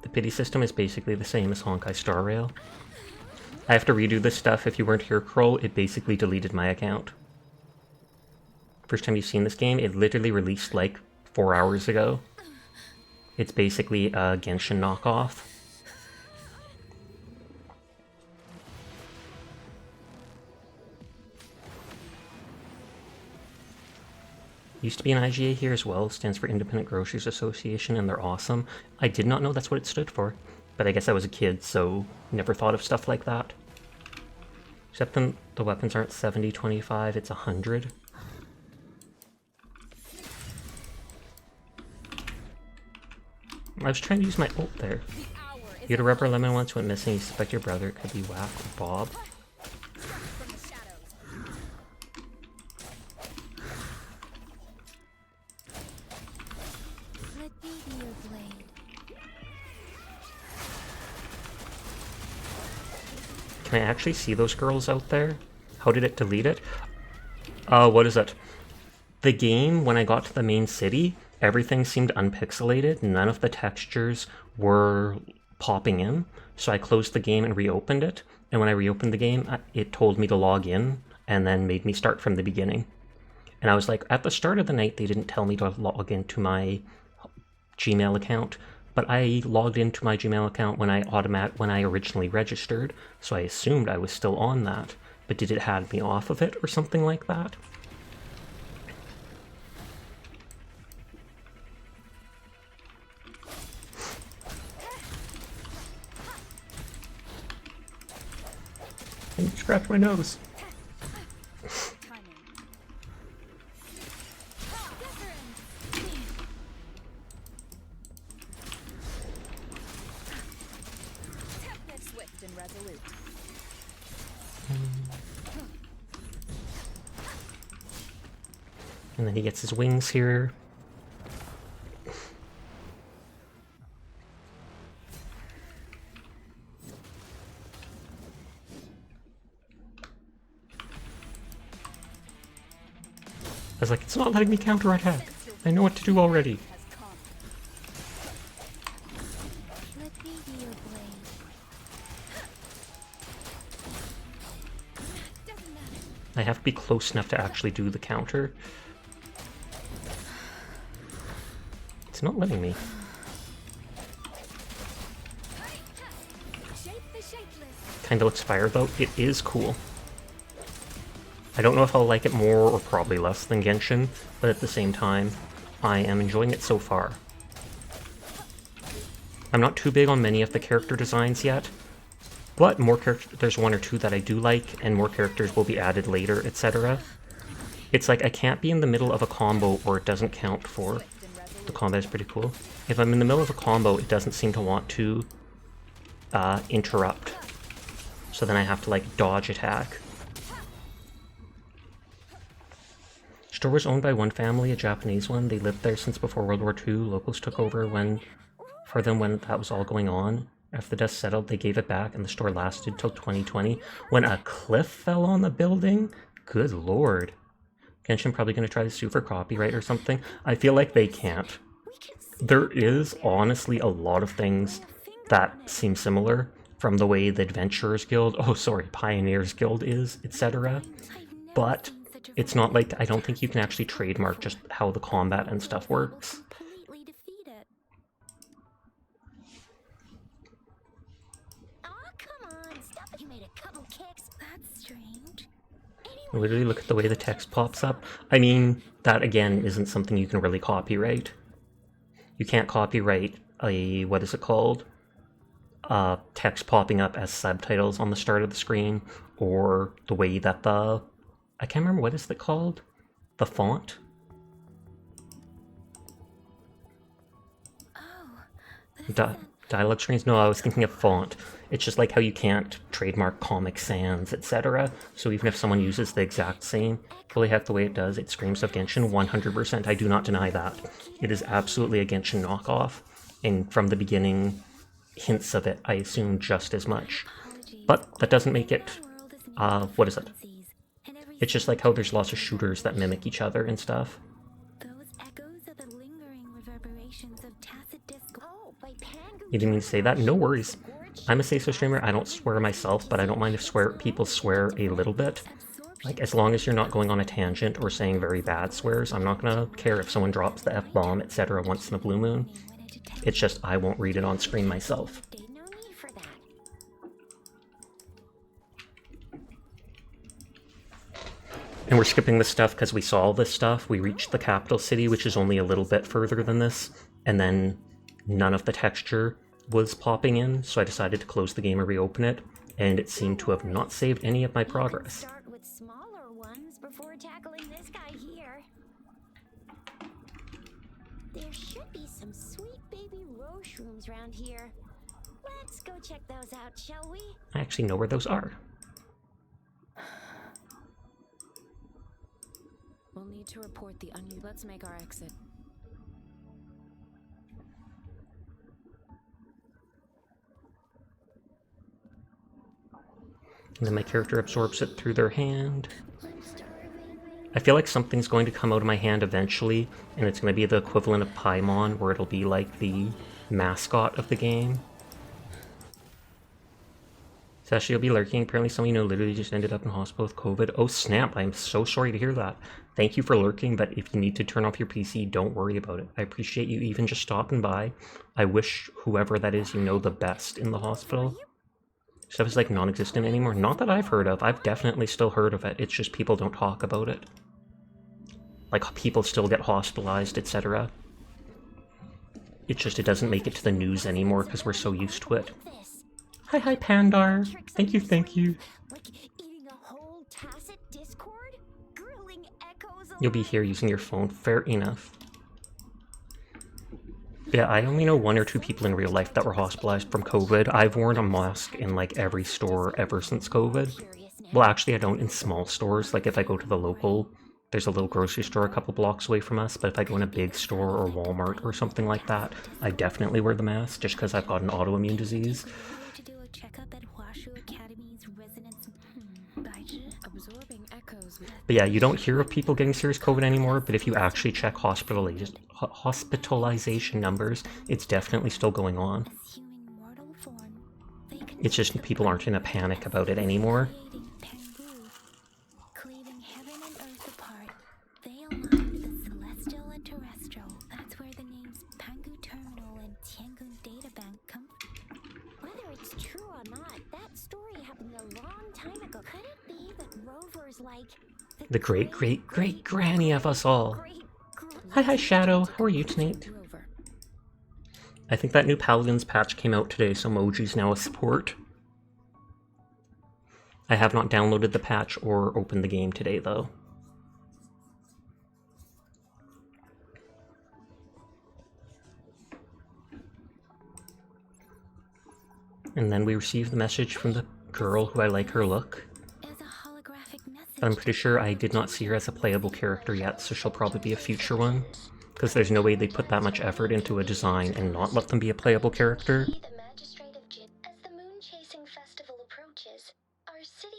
The pity system is basically the same as Honkai Star Rail. I have to redo this stuff. If you weren't here, Kroll, it basically deleted my account. First time you've seen this game, it literally released like 4 hours ago. It's basically a Genshin knockoff. Used to be an IGA here as well. Stands for Independent Grocers Association, and they're awesome. I did not know that's what it stood for, but I guess I was a kid, so never thought of stuff like that. Except then the weapons aren't 70-25, it's 100. I was trying to use my ult there. You had a rubber lemon once, went missing, you suspect your brother. It could be Whack or Bob. From the shadows. Let me be your blade. Can I actually see those girls out there? How did it delete it? What is it? The game, when I got to the main city, everything seemed unpixelated. None of the textures were popping in. So I closed the game and reopened it. And when I reopened the game, it told me to log in and then made me start from the beginning. And I was like, at the start of the night, they didn't tell me to log into my Gmail account. but I logged into my Gmail account when I originally registered, so I assumed I was still on that. But did it have me off of it or something like that? And scratch my nose. Swift and resolute. And then he gets his wings here. I was like, it's not letting me counterattack. I know what to do already. Let me be your blade. I have to be close enough to actually do the counter. It's not letting me. Kind of looks fire though. It is cool. I don't know if I'll like it more or probably less than Genshin, but at the same time, I am enjoying it so far. I'm not too big on many of the character designs yet, but there's one or two that I do like, and more characters will be added later, etc. It's like I can't be in the middle of a combo or it doesn't count for. The combat is pretty cool. If I'm in the middle of a combo, it doesn't seem to want to interrupt. So then I have to like dodge attack. Store was owned by one family, a Japanese one. They lived there since before World War II. Locals took over for them when that was all going on. After the dust settled, they gave it back, and the store lasted till 2020, when a cliff fell on the building. Good lord. Genshin probably going to try to sue for copyright or something. I feel like they can't. There is honestly a lot of things that seem similar, from the way the Adventurers Guild, Pioneers Guild is, etc. But it's not like, I don't think you can actually trademark just how the combat and stuff works. Completely defeat it. Aw, come on, stop it. You made a couple kicks. That's strange. Literally look at the way the text pops up. I mean, that again isn't something you can really copyright. You can't copyright a, what is it called? Text popping up as subtitles on the start of the screen, or the way that I can't remember, what is it called? The font? Oh, Dialogue screens? No, I was thinking of font. It's just like how you can't trademark Comic Sans, etc. So even if someone uses the exact same, fully heck the way it does, it screams of Genshin 100%. I do not deny that. It is absolutely a Genshin knockoff, and from the beginning, hints of it, I assume, just as much. But that doesn't make it, what is it? It's just like how there's lots of shooters that mimic each other and stuff. those echoes are the lingering reverberations of tacit discord. Oh, by Pangu. You didn't mean to say that? No worries. I'm a say-so streamer. I don't swear myself, but I don't mind if people swear a little bit. Like, as long as you're not going on a tangent or saying very bad swears, I'm not gonna care if someone drops the F-bomb, etc. once in a blue moon. It's just I won't read it on screen myself. No need for that. And we're skipping this stuff because we saw all this stuff. We reached the capital city, which is only a little bit further than this, and then none of the texture was popping in, so I decided to close the game and reopen it, and it seemed to have not saved any of my progress. Start with smaller ones before tackling this guy here. There should be some sweet baby roshrooms around here. Let's go check those out, shall we? I actually know where those are. We'll need to report the Let's make our exit. And then my character absorbs it through their hand. I feel like something's going to come out of my hand eventually, and it's going to be the equivalent of Paimon, where it'll be like the mascot of the game. Sashi will be lurking. Apparently someone you know literally just ended up in hospital with COVID. Oh snap, I'm so sorry to hear that. Thank you for lurking, but if you need to turn off your PC, don't worry about it. I appreciate you even just stopping by. I wish whoever that is you know the best in the hospital. Stuff is like non-existent anymore. Not that I've heard of. I've definitely still heard of it. It's just people don't talk about it. Like people still get hospitalized, etc. It's just it doesn't make it to the news anymore because we're so used to it. Hi, Pandar. Thank you, thank you. Like eating a whole tacit discord? Grilling echoes You'll be here using your phone. Fair enough. Yeah, I only know 1 or 2 people in real life that were hospitalized from COVID. I've worn a mask in like every store ever since COVID. Well, actually, I don't in small stores. Like if I go to the local, there's a little grocery store a couple blocks away from us. But if I go in a big store or Walmart or something like that, I definitely wear the mask just because I've got an autoimmune disease. to do a checkup at Huashu Academy's residence. Absorbing echoes with But yeah, you don't hear of people getting serious COVID anymore, but if you actually check hospitalization numbers, it's definitely still going on. Assuming mortal form, they can It's just people aren't in a panic about it anymore. creating Pengu. Cleaving heaven and earth apart, they align the celestial and terrestrial. That's where the names Pengu Terminal and Tiangun Data Bank come from. Whether it's true or not, that story happened a long time ago. Could it be that rovers like The great granny of us all. great Hi, Shadow. How are you tonight? rover. I think that new Paladins patch came out today, so Moji's now a support. I have not downloaded the patch or opened the game today, though. And then we received the message from the girl who I like her look. as a holographic message. But I'm pretty sure I did not see her as a playable character yet, so she'll probably be a future one. Because there's no way they put that much effort into a design and not let them be a playable character. Be the magistrate of Jin. As the moon chasing festival approaches, our city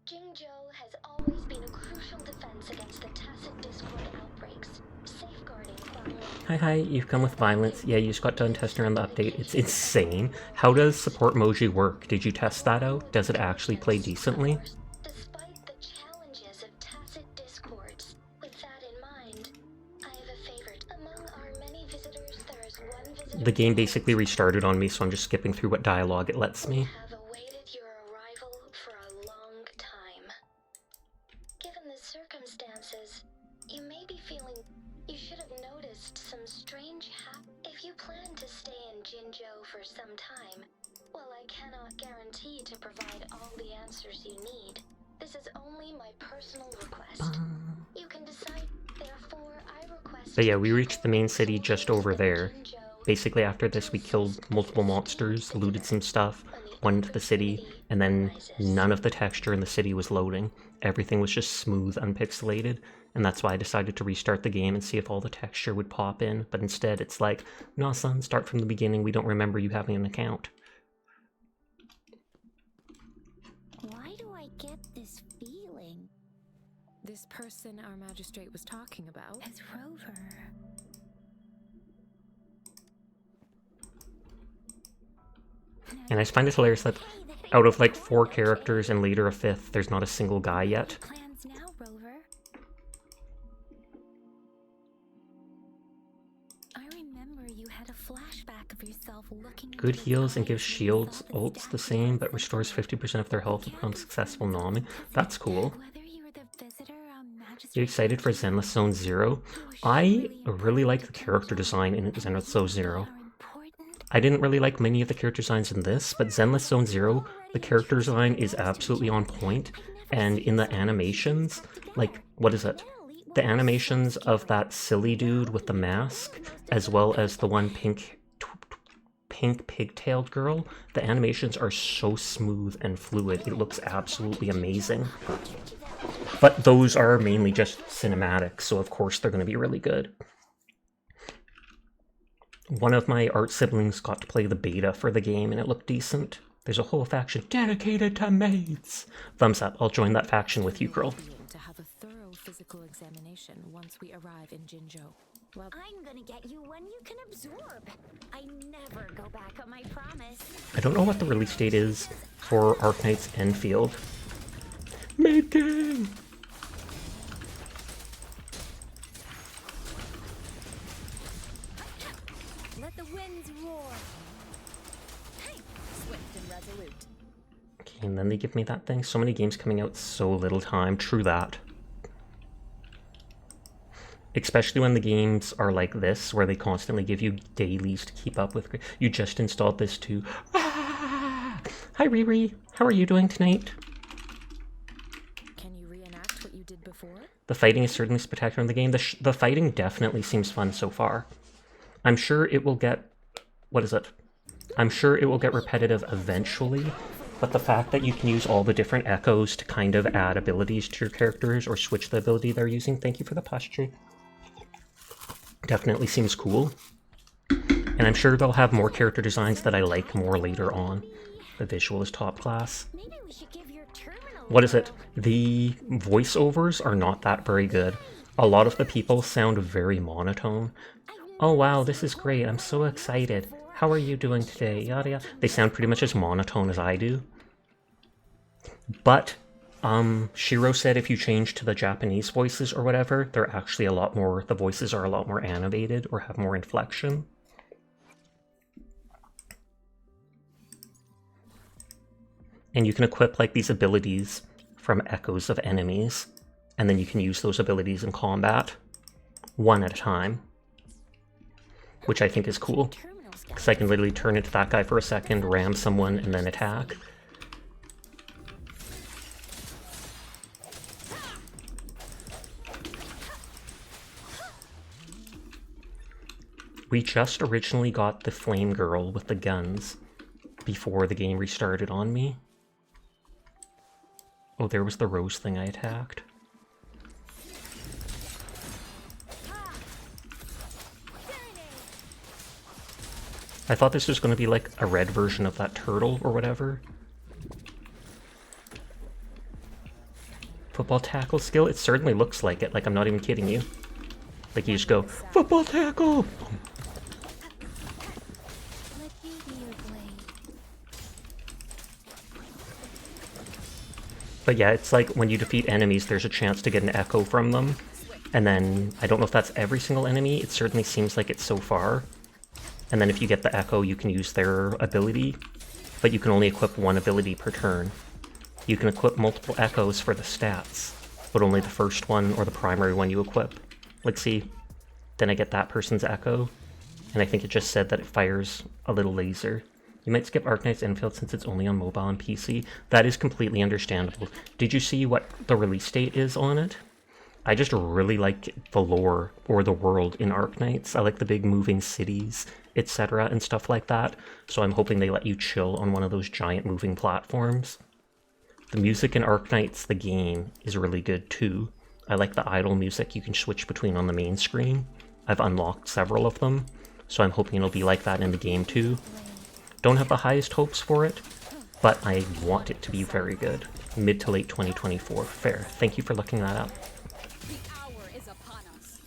Jingzhou has always been a crucial defense against the tacit discord outbreaks, safeguarding Guangdong. Hi, you've come with violence. Yeah, you just got done testing around the update. It's insane. How does support Moji work? Did you test that out? Does it actually play decently? Despite the challenges of tacit discords, with that in mind, I have a favorite. Among our many visitors, there is one visitor The game basically restarted on me, so I'm just skipping through what dialogue it lets me. have awaited your arrival for a long time. Given the circumstances, you may be feeling you should have noticed some strange If you plan to stay in Jinzhou for some time, while I cannot guarantee to provide all the answers you need, this is only my personal request. You can decide, therefore I request. But yeah, we reached the main city just over there. Basically after this we killed multiple monsters, looted some stuff, went into the city, and then none of the texture in the city was loading. Everything was just smooth, unpixelated, and that's why I decided to restart the game and see if all the texture would pop in, but instead it's like, nah son, start from the beginning, we don't remember you having an account. Why do I get this feeling This person our magistrate was talking about. as Rover? And I just find it hilarious that out of like 4 characters and later a 5th, there's not a single guy yet. Plans now, Rover. I remember you had a flashback of yourself looking into Good his heals and eyes gives and shields, yourself ults the exactly same, as but the restores shadow. 50% of their health to become successful nomming. That's cool. Whether you were the visitor or magistrate You excited for Zenless Zone Zero? I really like the character design in Zenless Zone Zero. are important. I didn't really like many of the character designs in this, but Zenless Zone Zero, the character design is absolutely on point, and in the animations, like, what is it? The animations of that silly dude with the mask, as well as the one pink pigtailed girl, the animations are so smooth and fluid, it looks absolutely amazing. But those are mainly just cinematics, so of course they're going to be really good. One of my art siblings got to play the beta for the game and it looked decent. There's a whole faction dedicated to maids. Thumbs up, I'll join that faction with you, girl. To have a thorough physical examination once we arrive in Jinzhou. Well, I'm gonna get you one you can absorb. I never go back on my promise. I don't know what the release date is for Arknight's Enfield. Making! Let the winds roar. Hey, swift and resolute. Okay, and then they give me that thing. So many games coming out, so little time. True that. Especially when the games are like this, where they constantly give you dailies to keep up with. You just installed this too. Ah! Hi Riri, how are you doing tonight? Can you reenact what you did before? The fighting is certainly spectacular in the game. The fighting definitely seems fun so far. I'm sure it will get... what is it? I'm sure it will get repetitive eventually, but the fact that you can use all the different echoes to kind of add abilities to your characters or switch the ability they're using, thank you for the posture, definitely seems cool. And I'm sure they'll have more character designs that I like more later on. The visual is top class. Maybe we should give your terminal. What is it? The voiceovers are not that very good. A lot of the people sound very monotone. Oh wow, this is great. I'm so excited. How are you doing today? Yada yada. They sound pretty much as monotone as I do. But Shiro said if you change to the Japanese voices or whatever, they're actually a lot more, the voices are a lot more animated or have more inflection. And you can equip like these abilities from echoes of enemies, and then you can use those abilities in combat, one at a time, which I think is cool, because I can literally turn into that guy for a second, ram someone, and then attack. We just originally got the flame girl with the guns before the game restarted on me. Oh, there was the rose thing I attacked. I thought this was going to be like a red version of that turtle or whatever. Football tackle skill? It certainly looks like it. Like, I'm not even kidding you. Like, you just go, football tackle! Let you be your blade. But yeah, it's like when you defeat enemies, there's a chance to get an echo from them. And then, I don't know if that's every single enemy, it certainly seems like it's so far. And then if you get the echo, you can use their ability, but you can only equip one ability per turn. You can equip multiple echoes for the stats, but only the first one or the primary one you equip. Like, see, then I get that person's echo, and I think it just said that it fires a little laser. You might skip Arknight's Enfield since it's only on mobile and PC. That is completely understandable. Did you see what the release date is on it? I just really like the lore or the world in Arknights. I like the big moving cities, etc. and stuff like that. So I'm hoping they let you chill on one of those giant moving platforms. The music in Arknights, the game, is really good too. I like the idle music you can switch between on the main screen. I've unlocked several of them, so I'm hoping it'll be like that in the game too. Don't have the highest hopes for it, but I want it to be very good. Mid to late 2024. Fair. Thank you for looking that up. The hour is upon us.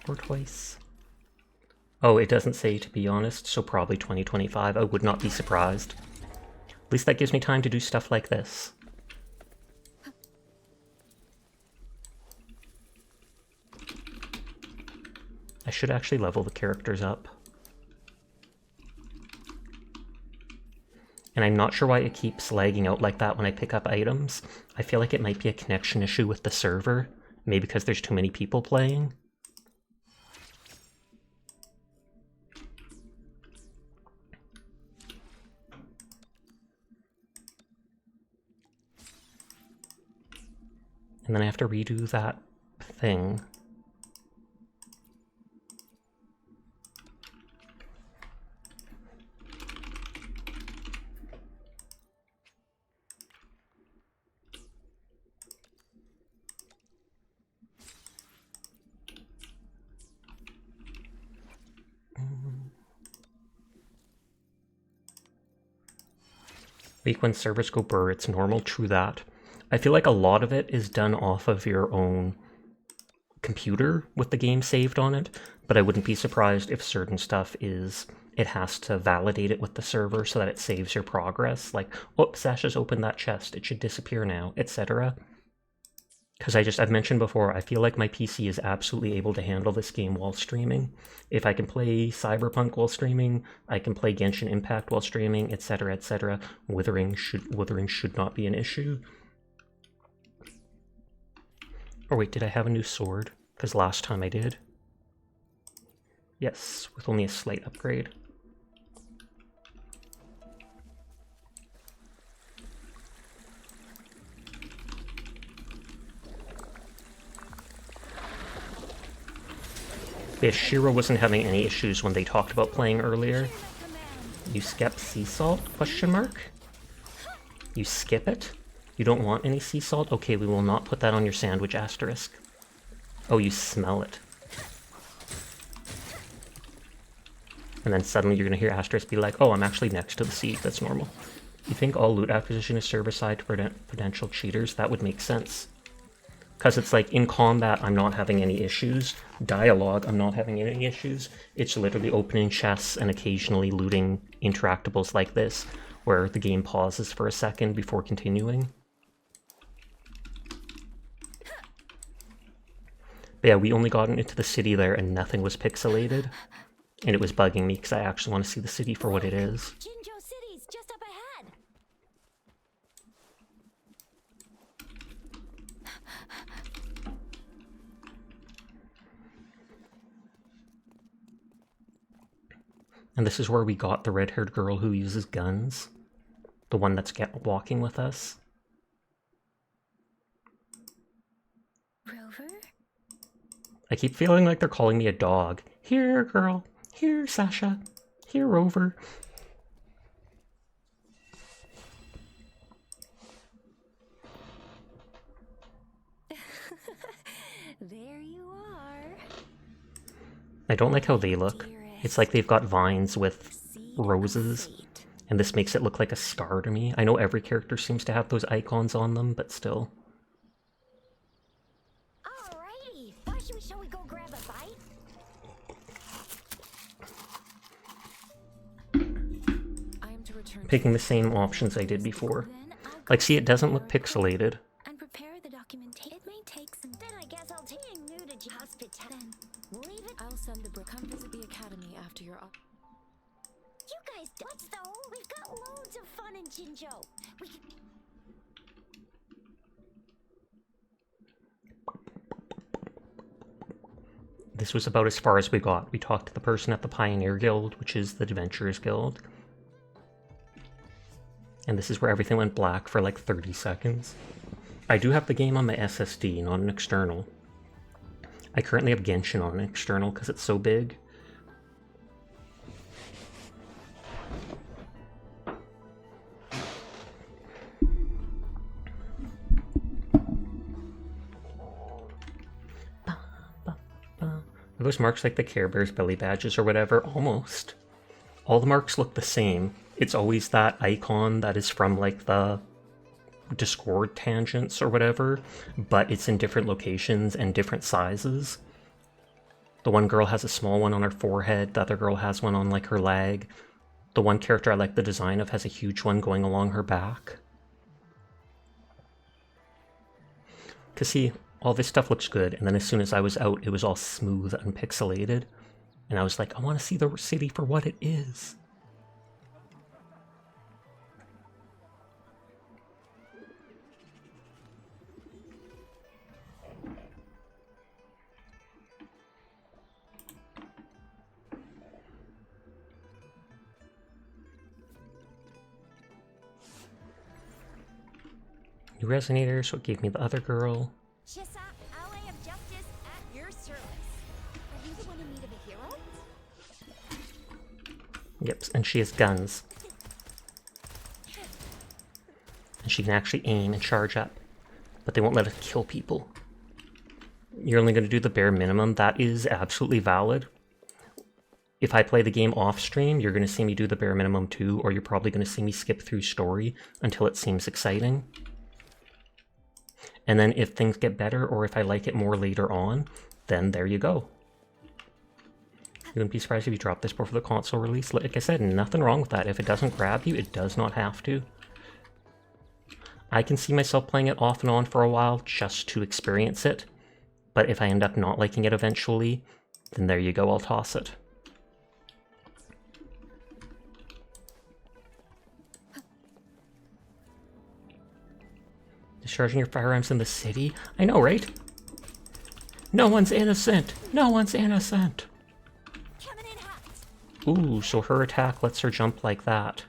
Or twice. Oh, it doesn't say, to be honest, so probably 2025. I would not be surprised. At least that gives me time to do stuff like this. I should actually level the characters up. And I'm not sure why it keeps lagging out like that when I pick up items. I feel like it might be a connection issue with the server. Maybe because there's too many people playing. And then I have to redo that thing. Week when servers go burr, it's normal, true that. I feel like a lot of it is done off of your own computer with the game saved on it, but I wouldn't be surprised if certain stuff is it has to validate it with the server so that it saves your progress. Like, oh, Sasha's opened that chest, it should disappear now, etc. Because I've mentioned before, I feel like my PC is absolutely able to handle this game while streaming. If I can play Cyberpunk while streaming, I can play Genshin Impact while streaming, etc., etc. Wuthering should not be an issue. Or wait, did I have a new sword? Because last time I did. Yes, with only a slight upgrade. Yeah, Shiro wasn't having any issues when they talked about playing earlier. You skip sea salt? Question mark? You skip it? You don't want any sea salt? Okay, we will not put that on your sandwich, asterisk. Oh, you smell it. And then suddenly you're gonna hear asterisk be like, oh, I'm actually next to the sea. That's normal. You think all loot acquisition is server-side to potential cheaters? That would make sense. Because it's like, in combat, I'm not having any issues. Dialogue, I'm not having any issues. It's literally opening chests and occasionally looting interactables like this, where the game pauses for a second before continuing. But yeah, we only got into the city there and nothing was pixelated. And it was bugging me because I actually want to see the city for what it is. Jinzhou City's just up ahead. And this is where we got the red-haired girl who uses guns. The one that's walking with us. Rover? I keep feeling like they're calling me a dog. Here, girl. Here, Sasha. Here, Rover. There you are. I don't like how they look. It's like they've got vines with roses, and this makes it look like a star to me. I know every character seems to have those icons on them, but still. Alrighty. Shall we go grab a bite? I am to return. Picking the same options I did before. Like, see, it doesn't look pixelated. And prepare the documentation. It may take some. Then I guess I'll take new to hospital. Then leave it. I'll send the come visit the academy after your op. You guys, what's though? We've got loads of fun in Jinzhou. We can... This was about as far as we got. We talked to the person at the Pioneer Guild, which is the Adventurers Guild. And this is where everything went black for like 30 seconds. I do have the game on my SSD, not an external. I currently have Genshin on an external because it's so big. Are those marks like the Care Bears belly badges or whatever? Almost. All the marks look the same. It's always that icon that is from like the Discord tangents or whatever, but it's in different locations and different sizes. The one girl has a small one on her forehead, the other girl has one on like her leg. The one character I like the design of has a huge one going along her back. Cause see, all this stuff looks good, and then as soon as I was out, it was all smooth and pixelated. And I was like, I want to see the city for what it is. New resonator, so it gave me the other girl. Chissa, Ally of Justice at your service. Are you the one in need of a hero? Yep, and she has guns. And she can actually aim and charge up. But they won't let us kill people. You're only going to do the bare minimum. That is absolutely valid. If I play the game off stream, you're going to see me do the bare minimum too, or you're probably going to see me skip through story until it seems exciting. And then if things get better, or if I like it more later on, then there you go. You wouldn't be surprised if you dropped this before the console release. Like I said, nothing wrong with that. If it doesn't grab you, it does not have to. I can see myself playing it off and on for a while just to experience it. But if I end up not liking it eventually, then there you go, I'll toss it. Discharging your firearms in the city? I know, right? No one's innocent! No one's innocent! Coming in hot. Ooh, so her attack lets her jump like that.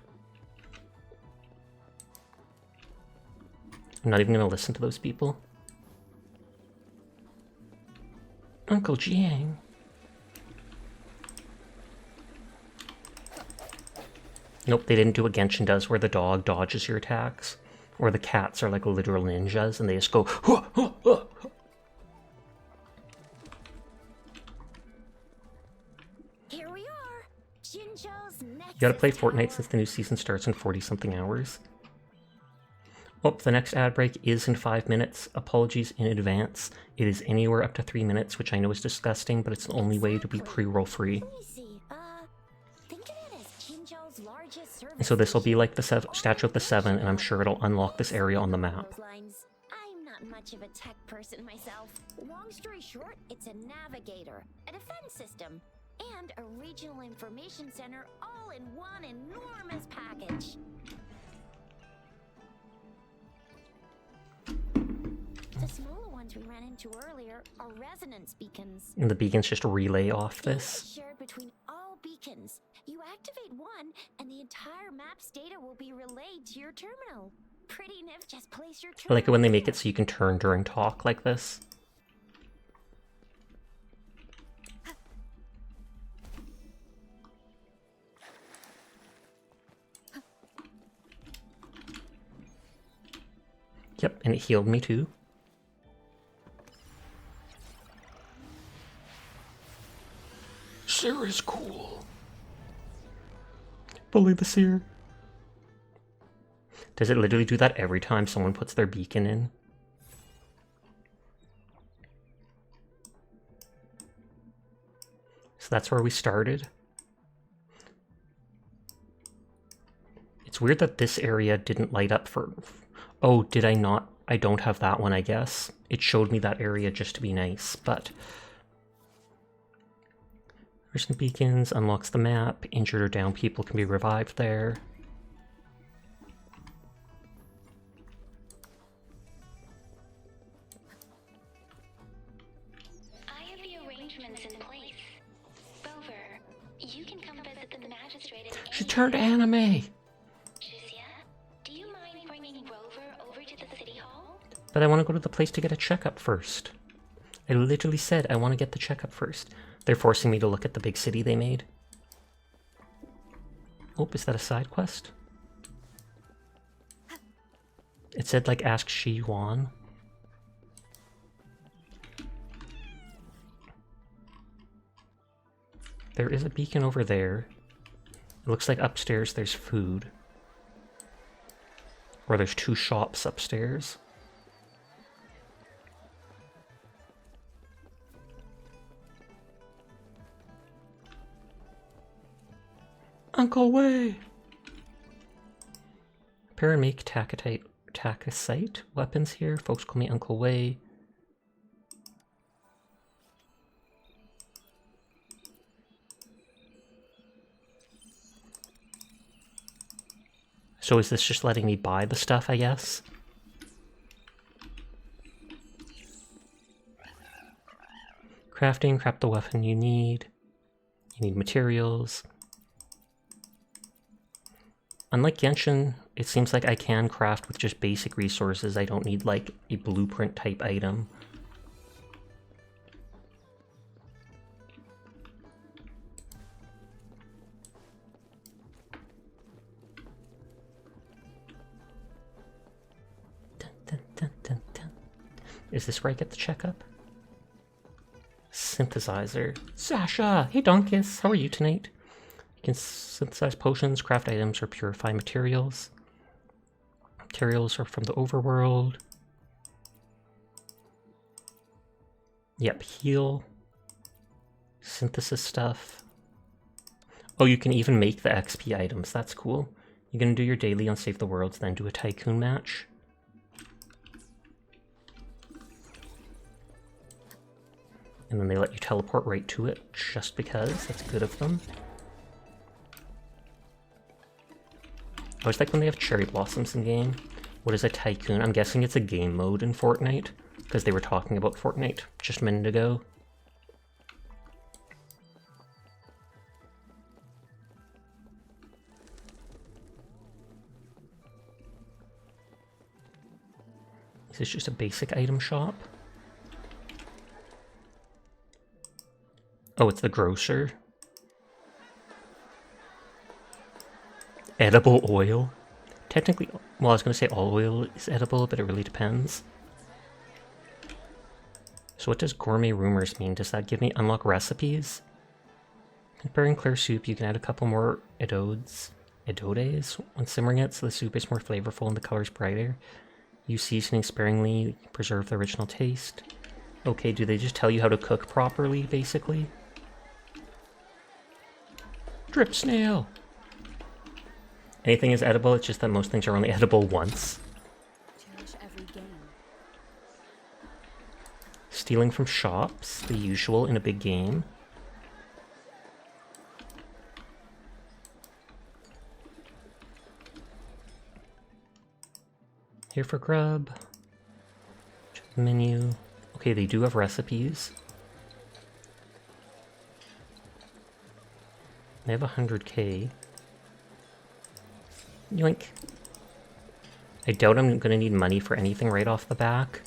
I'm not even gonna listen to those people. Uncle Jiang. Nope, they didn't do what Genshin does, where the dog dodges your attacks. Or the cats are like literal ninjas, and they just go, "Huh, huh, huh." Here we are. Jinzhou's next. You gotta play Fortnite since the new season starts in 40-something hours. Oh, the next ad break is in 5 minutes. Apologies in advance. It is anywhere up to 3 minutes, which I know is disgusting, but it's the only way to be pre-roll free. Let me see. Think of it as Jinzhou's largest service. And so this will be like the Statue of the Seven, and I'm sure it'll unlock this area on the map. I'm not much of a tech person myself. Long story short, it's a navigator, a defense system, and a regional information center all in one enormous package. The smaller ones we ran into earlier are resonance beacons. And the beacons just relay off this. Shared between all beacons. You activate one, and the entire map's data will be relayed to your terminal. Pretty nif, just place your I terminal. like it when they make it so you can turn during talk like this. Yep, and it healed me too. Seer is cool. Bully the Seer. Does it literally do that every time someone puts their beacon in? So that's where we started. It's weird that this area didn't light up for... Oh, did I not? I don't have that one, I guess. It showed me that area just to be nice, but... Recent beacons, unlocks the map, injured or down people can be revived there. I have the arrangements in place. Rover, you can come visit the magistrate at She any turned anime! Jizya, do you mind bringing Rover over to the city hall? But I want to go to the place to get a checkup first. I literally said I want to get the checkup first. They're forcing me to look at the big city they made. Oh, is that a side quest? It said, like, ask Shi Yuan. There is a beacon over there. It looks like upstairs there's food. Or there's 2 shops upstairs. Uncle Wei! Repair and make tachysite weapons here. Folks call me Uncle Wei. So is this just letting me buy the stuff, I guess? Crafting, craft the weapon you need. You need materials. Unlike Genshin, it seems like I can craft with just basic resources. I don't need, like, a blueprint type item. Dun, dun, dun, dun, dun. Is this where I get the checkup? Synthesizer. Sasha! Hey Donkus, how are you tonight? You can synthesize potions, craft items, or purify materials. Materials are from the overworld. Yep, heal. Synthesis stuff. Oh, you can even make the XP items. That's cool. You're gonna do your daily on Save the Worlds, then do a Tycoon match. And then they let you teleport right to it, just because. That's good of them. I always like when they have cherry blossoms in game. What is a Tycoon? I'm guessing it's a game mode in Fortnite, because they were talking about Fortnite just a minute ago. This is just a basic item shop. Oh, it's the grocer. Edible oil. Technically, well, I was going to say all oil is edible, but it really depends. So what does gourmet rumors mean? Does that give me unlock recipes? Preparing clear soup, you can add a couple more edodes when simmering it, so the soup is more flavorful and the color's brighter. Use seasoning sparingly, preserve the original taste. Okay, do they just tell you how to cook properly, basically? Drip snail! Anything is edible, it's just that most things are only edible once. Cherish every game. Stealing from shops, the usual in a big game. Here for grub. Check the menu. Okay, they do have recipes. They have 100k. Yoink. I doubt I'm gonna need money for anything right off the back.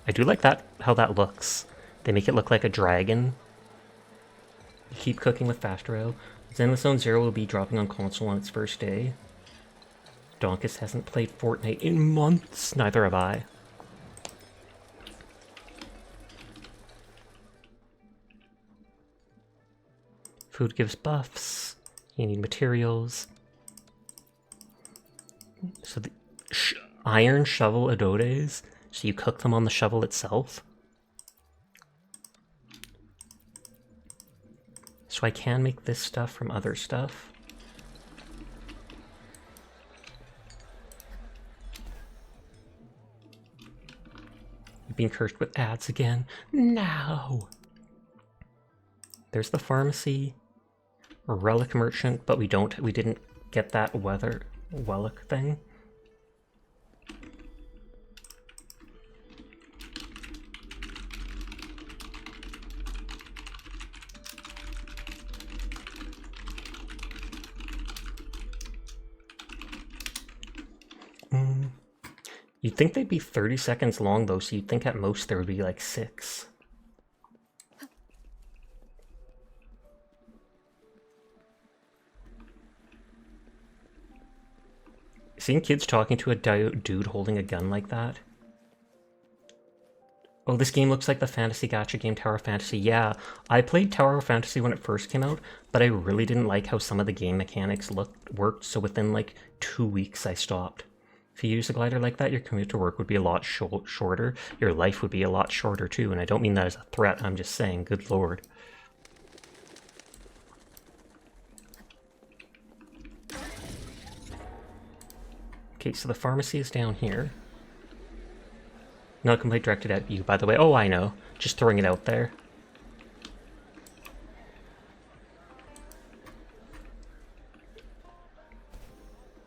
I do like that, how that looks. They make it look like a dragon. Keep cooking with Faster Ale. Zenless Zone Zero will be dropping on console on its first day. Donkus hasn't played Fortnite in months. Neither have I. Food gives buffs. You need materials. So the iron shovel adodes. So you cook them on the shovel itself. So I can make this stuff from other stuff. You've been cursed with ads again. No! There's the pharmacy. Relic merchant, but we didn't get that relic thing. You'd think they'd be 30 seconds long though, so you'd think at most there would be like 6. Seeing kids talking to a dude holding a gun like that. Oh, this game looks like the fantasy gacha game Tower of Fantasy. Yeah, I played Tower of Fantasy when it first came out, but I really didn't like how some of the game mechanics worked, so within like 2 weeks I stopped. If you use a glider like that, your commute to work would be a lot shorter. Your life would be a lot shorter too, and I don't mean that as a threat, I'm just saying, good lord. Okay, so the pharmacy is down here. Not a complaint directed at you, by the way. Oh, I know. Just throwing it out there.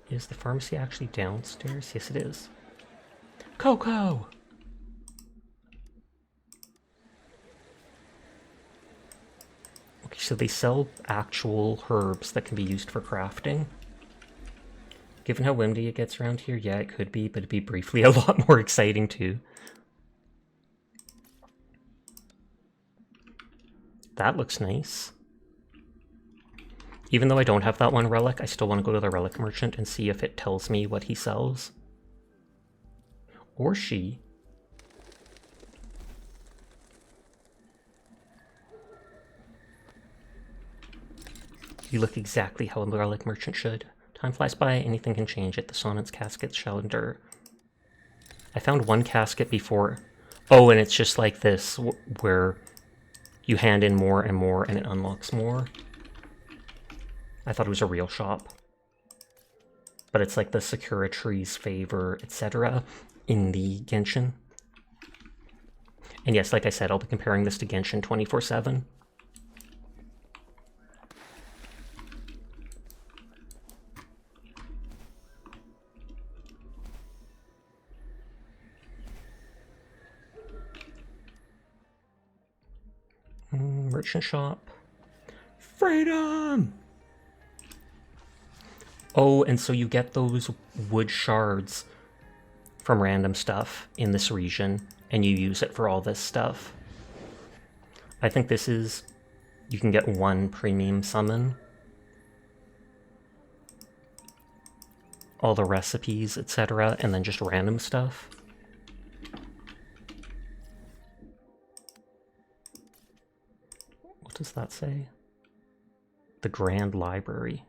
Is the pharmacy actually downstairs? Yes, it is. Coco! Okay, so they sell actual herbs that can be used for crafting. Given how windy it gets around here, yeah, it could be, but it'd be briefly a lot more exciting too. That looks nice. Even though I don't have that one relic, I still want to go to the relic merchant and see if it tells me what he sells. Or she. You look exactly how a relic merchant should. Time flies by, anything can change it. The sonnet's caskets shall endure. I found one casket before. Oh, and it's just like this, where you hand in more and more and it unlocks more. I thought it was a real shop. But it's like the Sakura Tree's Favor, etc. in the Genshin. And yes, like I said, I'll be comparing this to Genshin 24/7. Merchant shop. Freedom! Oh, and so you get those wood shards from random stuff in this region, and you use it for all this stuff. I think this is... you can get one premium summon. All the recipes, etc., and then just random stuff. What does that say? The Grand Library.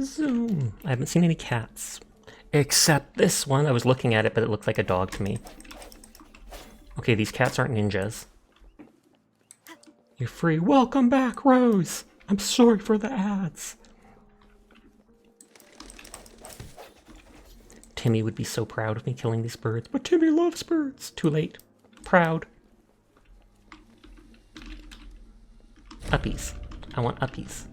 Zoom. I haven't seen any cats. Except this one. I was looking at it, but it looked like a dog to me. Okay, these cats aren't ninjas. You're free. Welcome back, Rose! I'm sorry for the ads. Timmy would be so proud of me killing these birds, but Timmy loves birds. Too late. Proud. Uppies. I want uppies.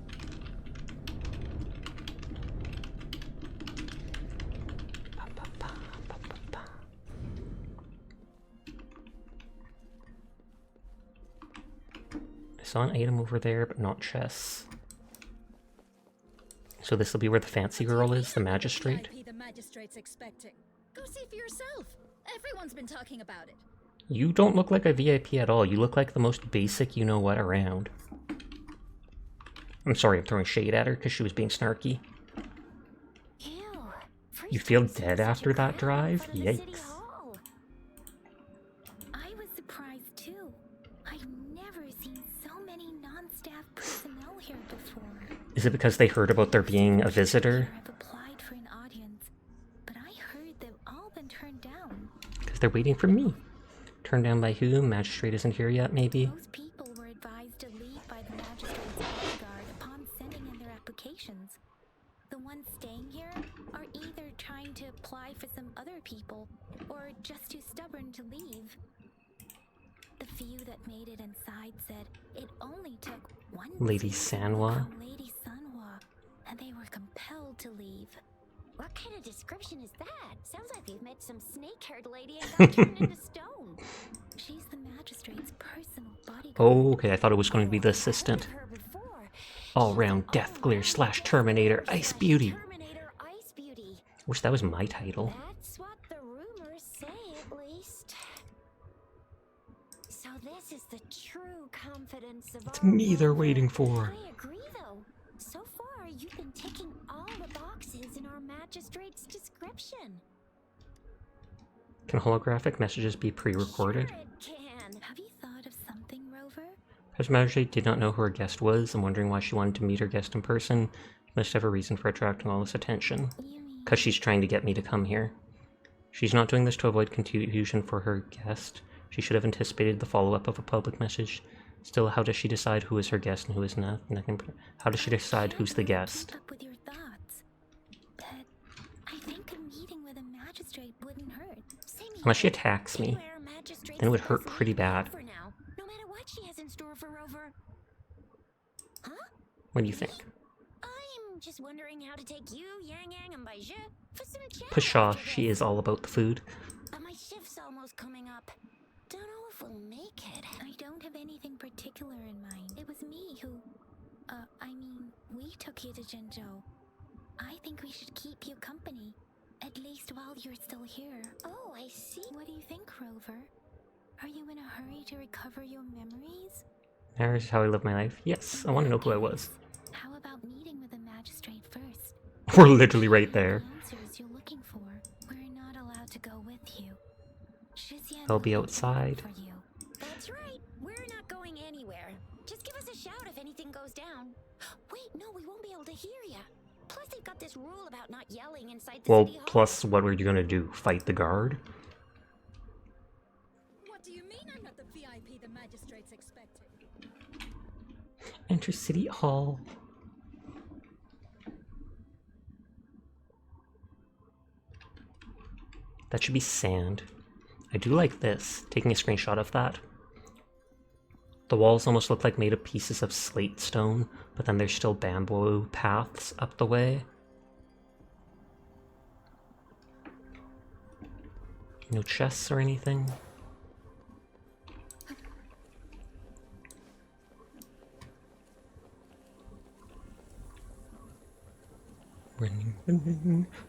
I saw an item over there, but not chests. So this will be where the fancy girl is, the magistrate. The magistrate's expecting. Go see for yourself. Everyone's been talking about it. You don't look like a VIP at all. You look like the most basic you-know-what around. I'm sorry I'm throwing shade at her because she was being snarky. You feel dead after that drive? Yikes. I was surprised too. I've never seen so many non-staff personnel here before. Is it because they heard about there being a visitor? I've applied for an audience, but I heard they've all been turned down. Because they're waiting for me. Turned down by who? Magistrate isn't here yet, maybe? Most people were advised to leave by the magistrate's bodyguard upon sending in their applications. The ones staying here are either trying to apply for some other people, or just too stubborn to leave. The few that made it inside said it only took one Lady signal Sanwa. from Lady Sanwa, and they were compelled to leave. What kind of description is that? Sounds like you've met some snake-haired lady and got turned into stone. She's the magistrate's personal bodyguard. Oh, okay, I thought it was going to be the assistant. Heard of her before. All-round Death Glare / Terminator Ice Beauty. Terminator Ice Beauty. Wish that was my title. That's what the rumors say, at least. So this is the true confidence of It's our me they're Rover. waiting for. I agree, though. So far, you've been ticking all the boxes in our magistrate's description. Can holographic messages be pre-recorded? Sure it can. Have you thought of something, Rover? Perhaps Magistrate did not know who her guest was. I'm wondering why she wanted to meet her guest in person. She must have a reason for attracting all this attention. You mean Because she's trying to get me to come here. She's not doing this to avoid confusion for her guest. She should have anticipated the follow-up of a public message. Still, how does she decide who is her guest and who is not? How does she decide who's the guest? keep up with your thoughts? But I think a meeting with a magistrate wouldn't hurt. Same Unless she here. attacks me. Anywhere a magistrate's Then it would the hurt best pretty way to go bad. for now, no matter what she has in store for Rover. Huh? What do you think? I'm just wondering how to take you, Yang Yang, and Baiju for some chat. Pshaw, after she this. is all about the food. But my shift's almost coming up. Don't know if we'll make it. I don't have anything particular in mind. It was me who, we took you to Jinzhou. I think we should keep you company, at least while you're still here. Oh, I see. What do you think, Rover? Are you in a hurry to recover your memories? Here's how I live my life. Yes, I want to know who I was. How about meeting with the magistrate first? We're literally right there. The answers you're looking for. We're not allowed to go with you. Should they'll be outside. For you. That's right. We're not going anywhere. Just give us a shout if anything goes down. Wait, no, we won't be able to hear ya. Plus, they've got this rule about not yelling inside the Well, city hall. plus, what were you gonna do? Fight the guard? What do you mean I'm not the VIP the magistrates expected? Enter City Hall. That should be sand. I do like this, taking a screenshot of that. The walls almost look like made of pieces of slate stone, but then there's still bamboo paths up the way. No chests or anything.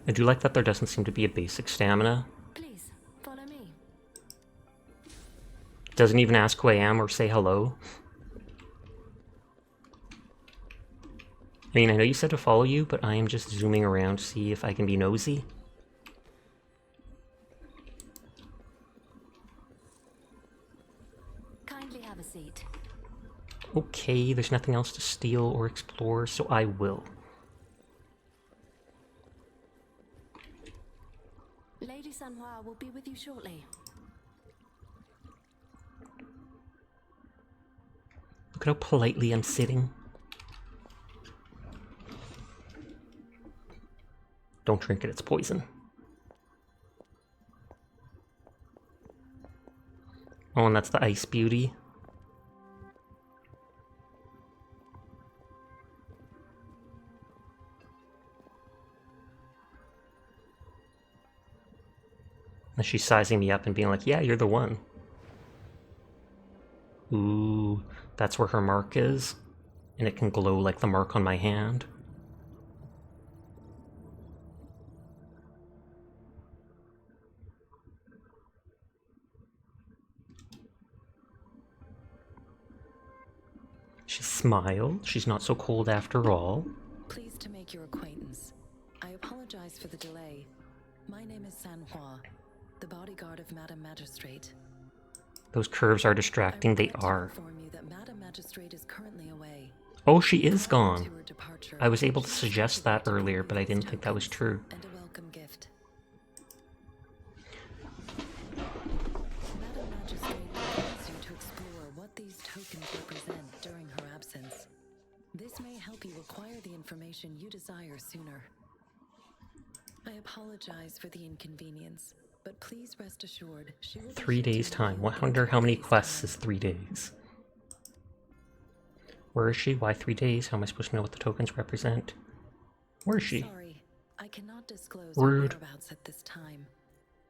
I do like that there doesn't seem to be a basic stamina. Please, follow me. Doesn't even ask who I am or say hello. I mean, I know you said to follow you, but I am just zooming around to see if I can be nosy. Kindly have a seat. Okay, there's nothing else to steal or explore, so I will. Lady Sanhua will be with you shortly. Look at how politely I'm sitting. Don't drink it, it's poison. Oh, and that's the Ice Beauty. And she's sizing me up and being like, yeah, you're the one. Ooh, that's where her mark is. And it can glow like the mark on my hand. She smiled. She's not so cold after all. Pleased to make your acquaintance. I apologize for the delay. My name is Sanhua, the bodyguard of Madam Magistrate. Those curves are distracting, I they regret to are. inform you that Madam Magistrate is currently away. Oh, she is Prior gone. to her departure, I was able to she suggest that presented earlier, but I didn't think that was tokens true. And a welcome gift. Madam Magistrate wants you to explore what these tokens represent during her absence. This may help you acquire the information you desire sooner. I apologize for the inconvenience, but please rest assured she will be 3 here to days meet time. you I in wonder 3 how many days' quests time. is 3 days. Where is she? Why 3 days? How am I supposed to know what the tokens represent? Where is she? Sorry, I cannot disclose Rude. her whereabouts at this time.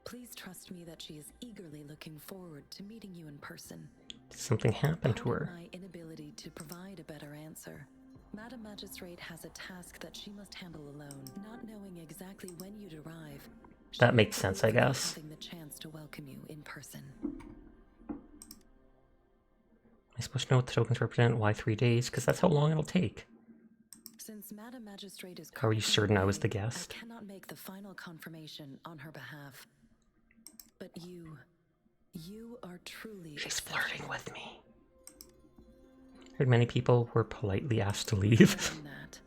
Please trust me that she is eagerly looking forward to meeting you in person. Did something happen to Pardon her? my inability to provide a better answer. Madam Magistrate has a task that she must handle alone. Not knowing exactly when you'd arrive, she That will makes sense, I preclude guess. having the chance to welcome you in person. Am I supposed to know what the tokens represent? Why 3 days? Because that's how long it'll take. Since Madam Magistrate is How are you currently certain I was away, the guest? I cannot make the final confirmation on her behalf. But you are truly She's exceptional. flirting with me. Heard many people were politely asked to leave. More than that.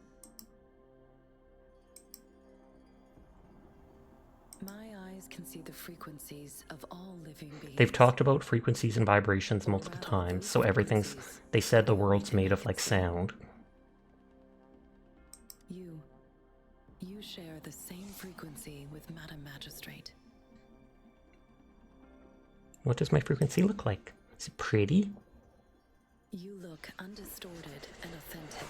My eyes can see the frequencies of all living beings. They've talked about frequencies and vibrations multiple times, so everything's... They said the world's made of, like, sound. You share the same frequency with Madam Magistrate. What does my frequency look like? Is it pretty? You look undistorted and authentic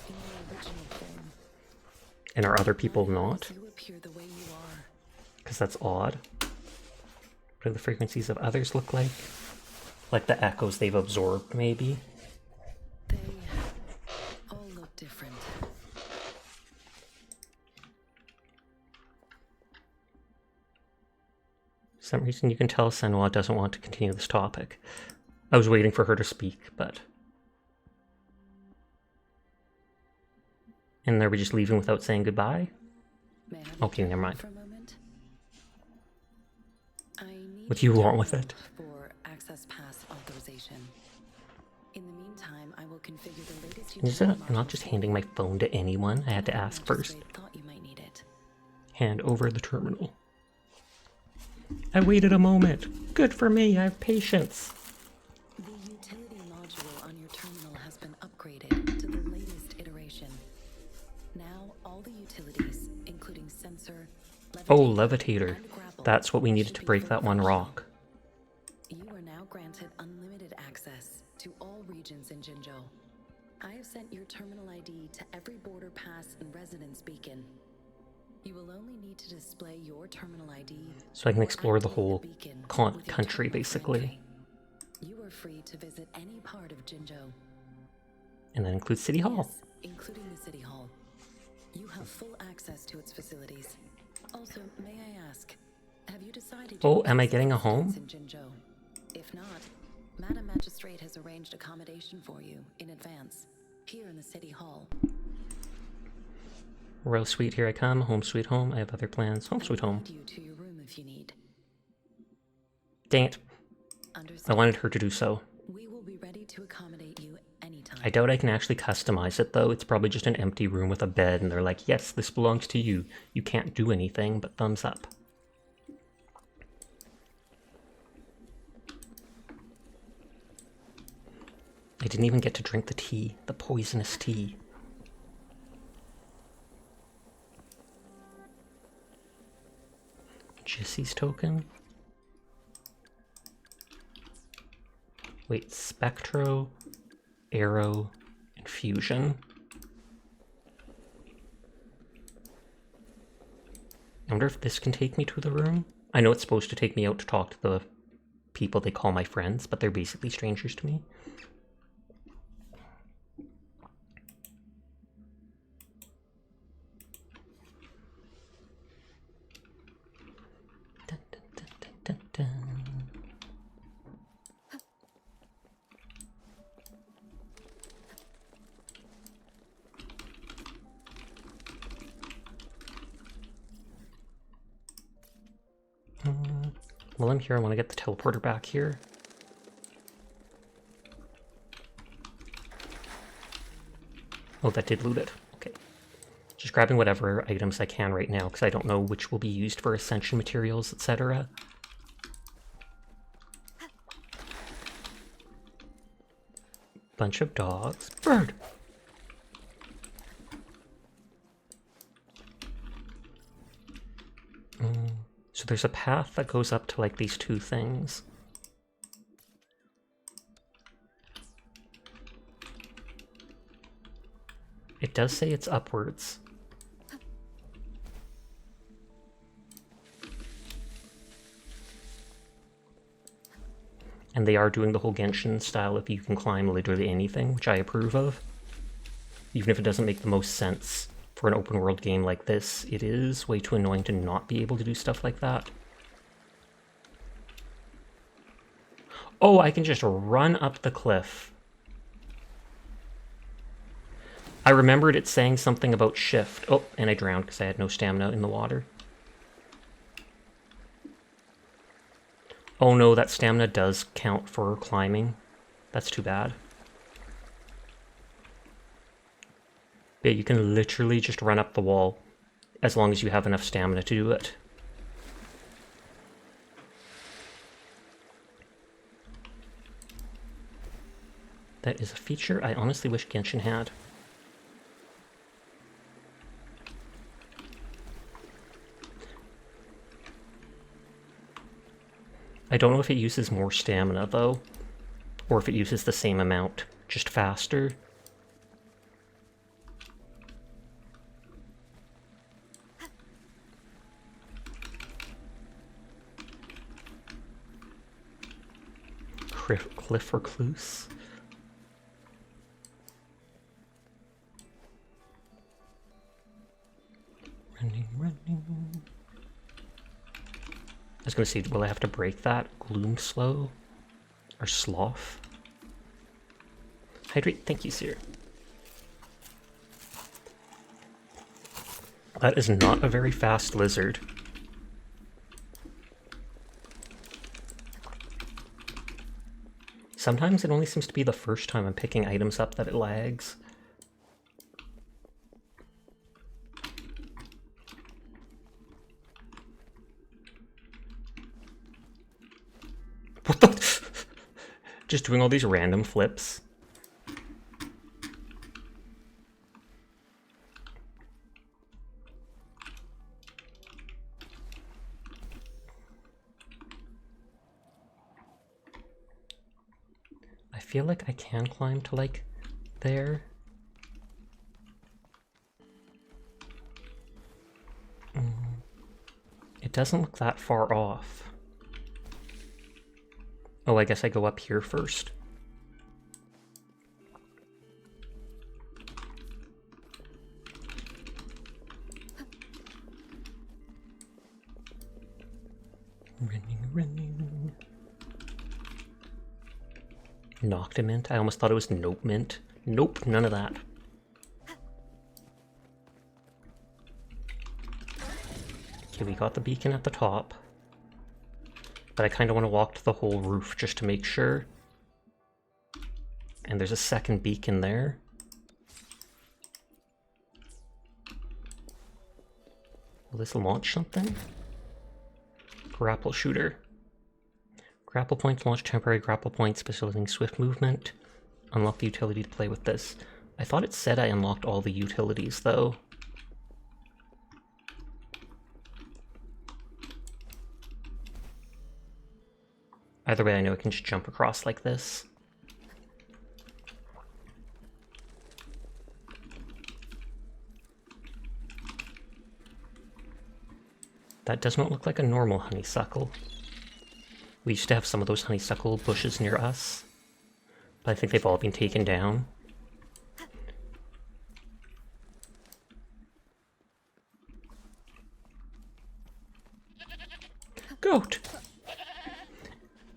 in your original form. And are other people My eyes, not? You appear the way you are. Because that's odd. What do the frequencies of others look like? Like the echoes they've absorbed, maybe? They all look different. For some reason you can tell Senwa doesn't want to continue this topic. I was waiting for her to speak, but... And are we just leaving without saying goodbye? May I have Okay, your never time mind. for a moment? I What do you want with it? For access pass authorization. In the meantime, I will configure the latest Is utility it? I'm not modules just for handing you. my phone to anyone. I had to ask first. Magistrate thought you might need it. Hand over the terminal. I waited a moment. Good for me, I have patience. The utility module on your terminal has been upgraded to the latest iteration. Now, all the utilities, including sensor, Oh, levitator, levitator. and grapple, That's what we needed should to be break fully that one functional. rock. You are now granted unlimited access to all regions in Jinzhou. I have sent your terminal ID to every border pass and residence beacon. You will only need to display your terminal ID So I can or explore the activate whole beacon with your country, terminal for basically. entry. You are free to visit any part of Jinzhou. And that includes City Hall. Yes, including the City Hall. You have full access to its facilities. Also, may I ask, have you decided Oh, your am I next getting a residence home? in Jinzhou? If not, Madam Magistrate has arranged accommodation for you in advance, here in the City Hall. Royal Suite, here I come. Home sweet home. I have other plans. Home sweet I will home. lead you to your room if you need. Dang it. I Understand? wanted her to do so. We will be ready to accommodate you anytime. I doubt I can actually customize it, though. It's probably just an empty room with a bed, and they're like, yes, this belongs to you. You can't do anything, but thumbs up. I didn't even get to drink the tea, the poisonous tea. Jesse's token? Wait, Spectro, Arrow, and Fusion. I wonder if this can take me to the room? I know it's supposed to take me out to talk to the people they call my friends, but they're basically strangers to me. Dun, dun, dun, dun, dun, dun. While I'm here, I want to get the teleporter back here. Oh, that did loot it. Okay. Just grabbing whatever items I can right now, because I don't know which will be used for ascension materials, etc. Bunch of dogs. Bird! So there's a path that goes up to like these two things. It does say it's upwards. And they are doing the whole Genshin style if you can climb literally anything, which I approve of. Even if it doesn't make the most sense for an open world game like this, it is way too annoying to not be able to do stuff like that. Oh, I can just run up the cliff. I remembered it saying something about shift. Oh, and I drowned because I had no stamina in the water. Oh no, that stamina does count for climbing. That's too bad. Yeah, you can literally just run up the wall as long as you have enough stamina to do it. That is a feature I honestly wish Genshin had. I don't know if it uses more stamina though, or if it uses the same amount, just faster. Cliff recluse. Running. I was gonna say, will I have to break that? Gloom slow? Or sloth? Hydrate, thank you, sir. That is not a very fast lizard. Sometimes it only seems to be the first time I'm picking items up that it lags. What the? Just doing all these random flips. I feel like I can climb to, like, there. It doesn't look that far off. Oh, I guess I go up here first. Running. Noctimint? I almost thought it was Nope Mint. Nope, none of that. Okay, we got the beacon at the top. But I kind of want to walk to the whole roof just to make sure. And there's a second beacon there. Will this launch something? Grapple shooter. Grapple points launch temporary grapple points facilitating swift movement. Unlock the utility to play with this. I thought it said I unlocked all the utilities though. Either way, I know I can just jump across like this. That does not look like a normal honeysuckle. We used to have some of those honeysuckle bushes near us, but I think they've all been taken down. Goat!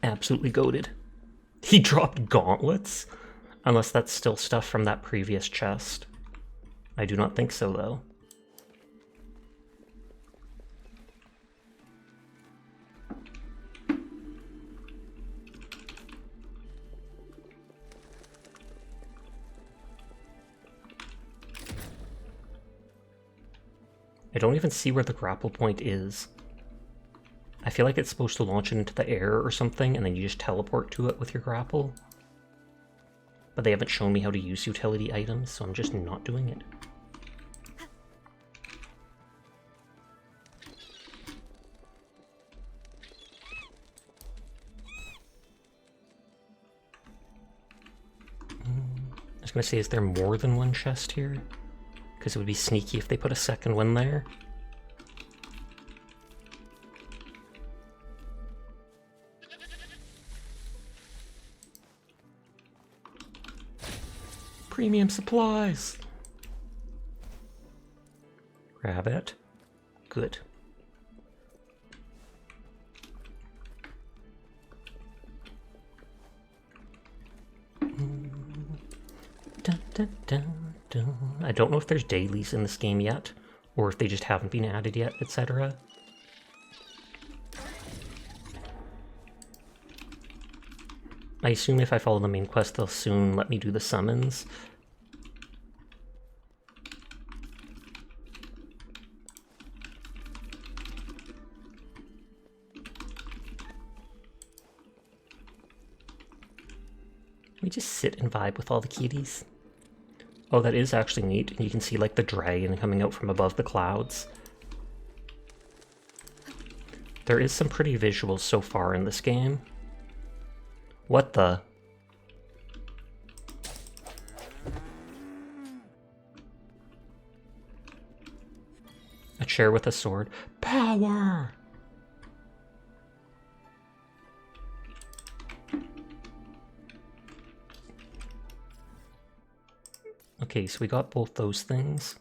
Absolutely goated. He dropped gauntlets? Unless that's still stuff from that previous chest. I do not think so, though. I don't even see where the grapple point is. I feel like it's supposed to launch it into the air or something, and then you just teleport to it with your grapple. But they haven't shown me how to use utility items, so I'm just not doing it. I was gonna say, is there more than one chest here? Because it would be sneaky if they put a second one there. Premium supplies! Grab it. Good. Dun, dun, dun, dun. I don't know if there's dailies in this game yet, or if they just haven't been added yet, etc. I assume if I follow the main quest, they'll soon let me do the summons. We just sit and vibe with all the kitties. Oh, that is actually neat. And you can see like the dragon coming out from above the clouds. There is some pretty visuals so far in this game. What the? A chair with a sword. Power! Okay, so we got both those things.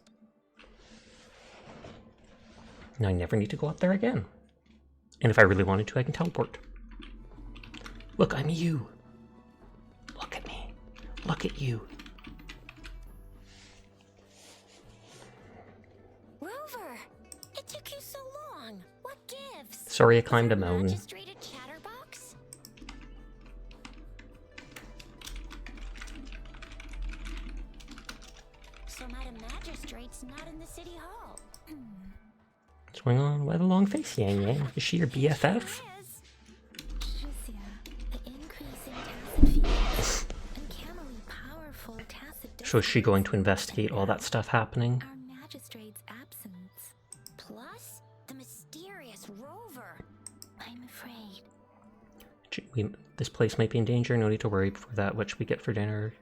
Now I never need to go up there again. And if I really wanted to, I can teleport. Look, I'm you. Look at me. Look at you. Rover, it took you so long. What gives? Sorry I climbed a mountain. Magistrated chatterbox? So Madam Magistrate's not in the city hall. What's going on? Why the long face, Yang Yang? Is she your BFF? Is. Tricia, the increasing tacit fields, uncannily powerful tacit So is she going to investigate all that stuff happening? our magistrate's absence. Plus, the mysterious rover. I'm afraid. This place might be in danger. No need to worry. Before that, what should we get for dinner?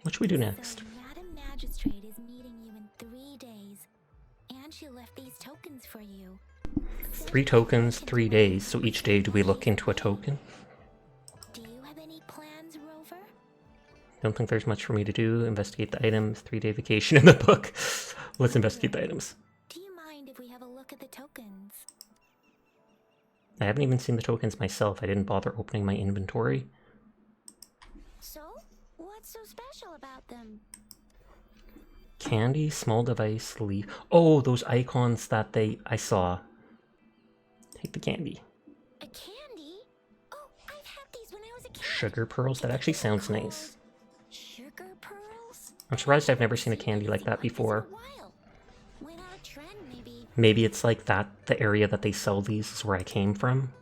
What should we do next? So Madam Magistrate is meeting you in 3 days, and she left these tokens for you. 3 tokens, 3 days. So each day do we look into a token? Do you have any plans, Rover? Don't think there's much for me to do. Investigate the items. 3-day vacation in the book. Let's investigate the items. Do you mind if we have a look at the tokens? I haven't even seen the tokens myself. I didn't bother opening my inventory. So, what's so special about them? Candy, small device, leaf. Oh, those icons that I saw. Take the candy. A candy? Oh, I've had these when I was a kid. Sugar pearls. That actually sounds nice. Sugar pearls? I'm surprised I've never seen a candy like that before. Went out of trend, maybe. Maybe it's like that, the area that they sell these is where I came from.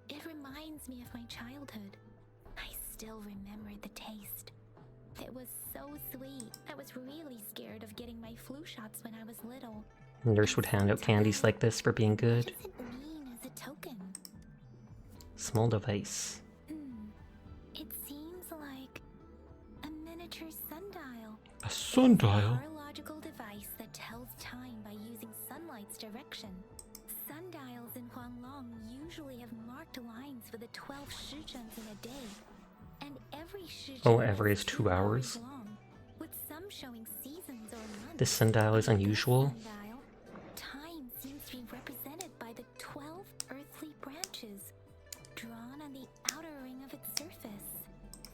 It reminds me of my childhood. I still remember the taste. It was so sweet. I was really scared of getting my flu shots when I was little. Nurse would hand out candies like this for being What good. does it mean as a token? Small device. It seems like a miniature sundial. A sundial? A horological device that tells time by using sunlight's direction. Sundials in Huanglong usually have marked lines for the 12 shizhens in a day. And every shizhen Oh, every is 2 2 hours. long, with some showing seasons or months. This sundial is unusual. Sundial, time seems to be represented by the 12 earthly branches, drawn on the outer ring of its surface.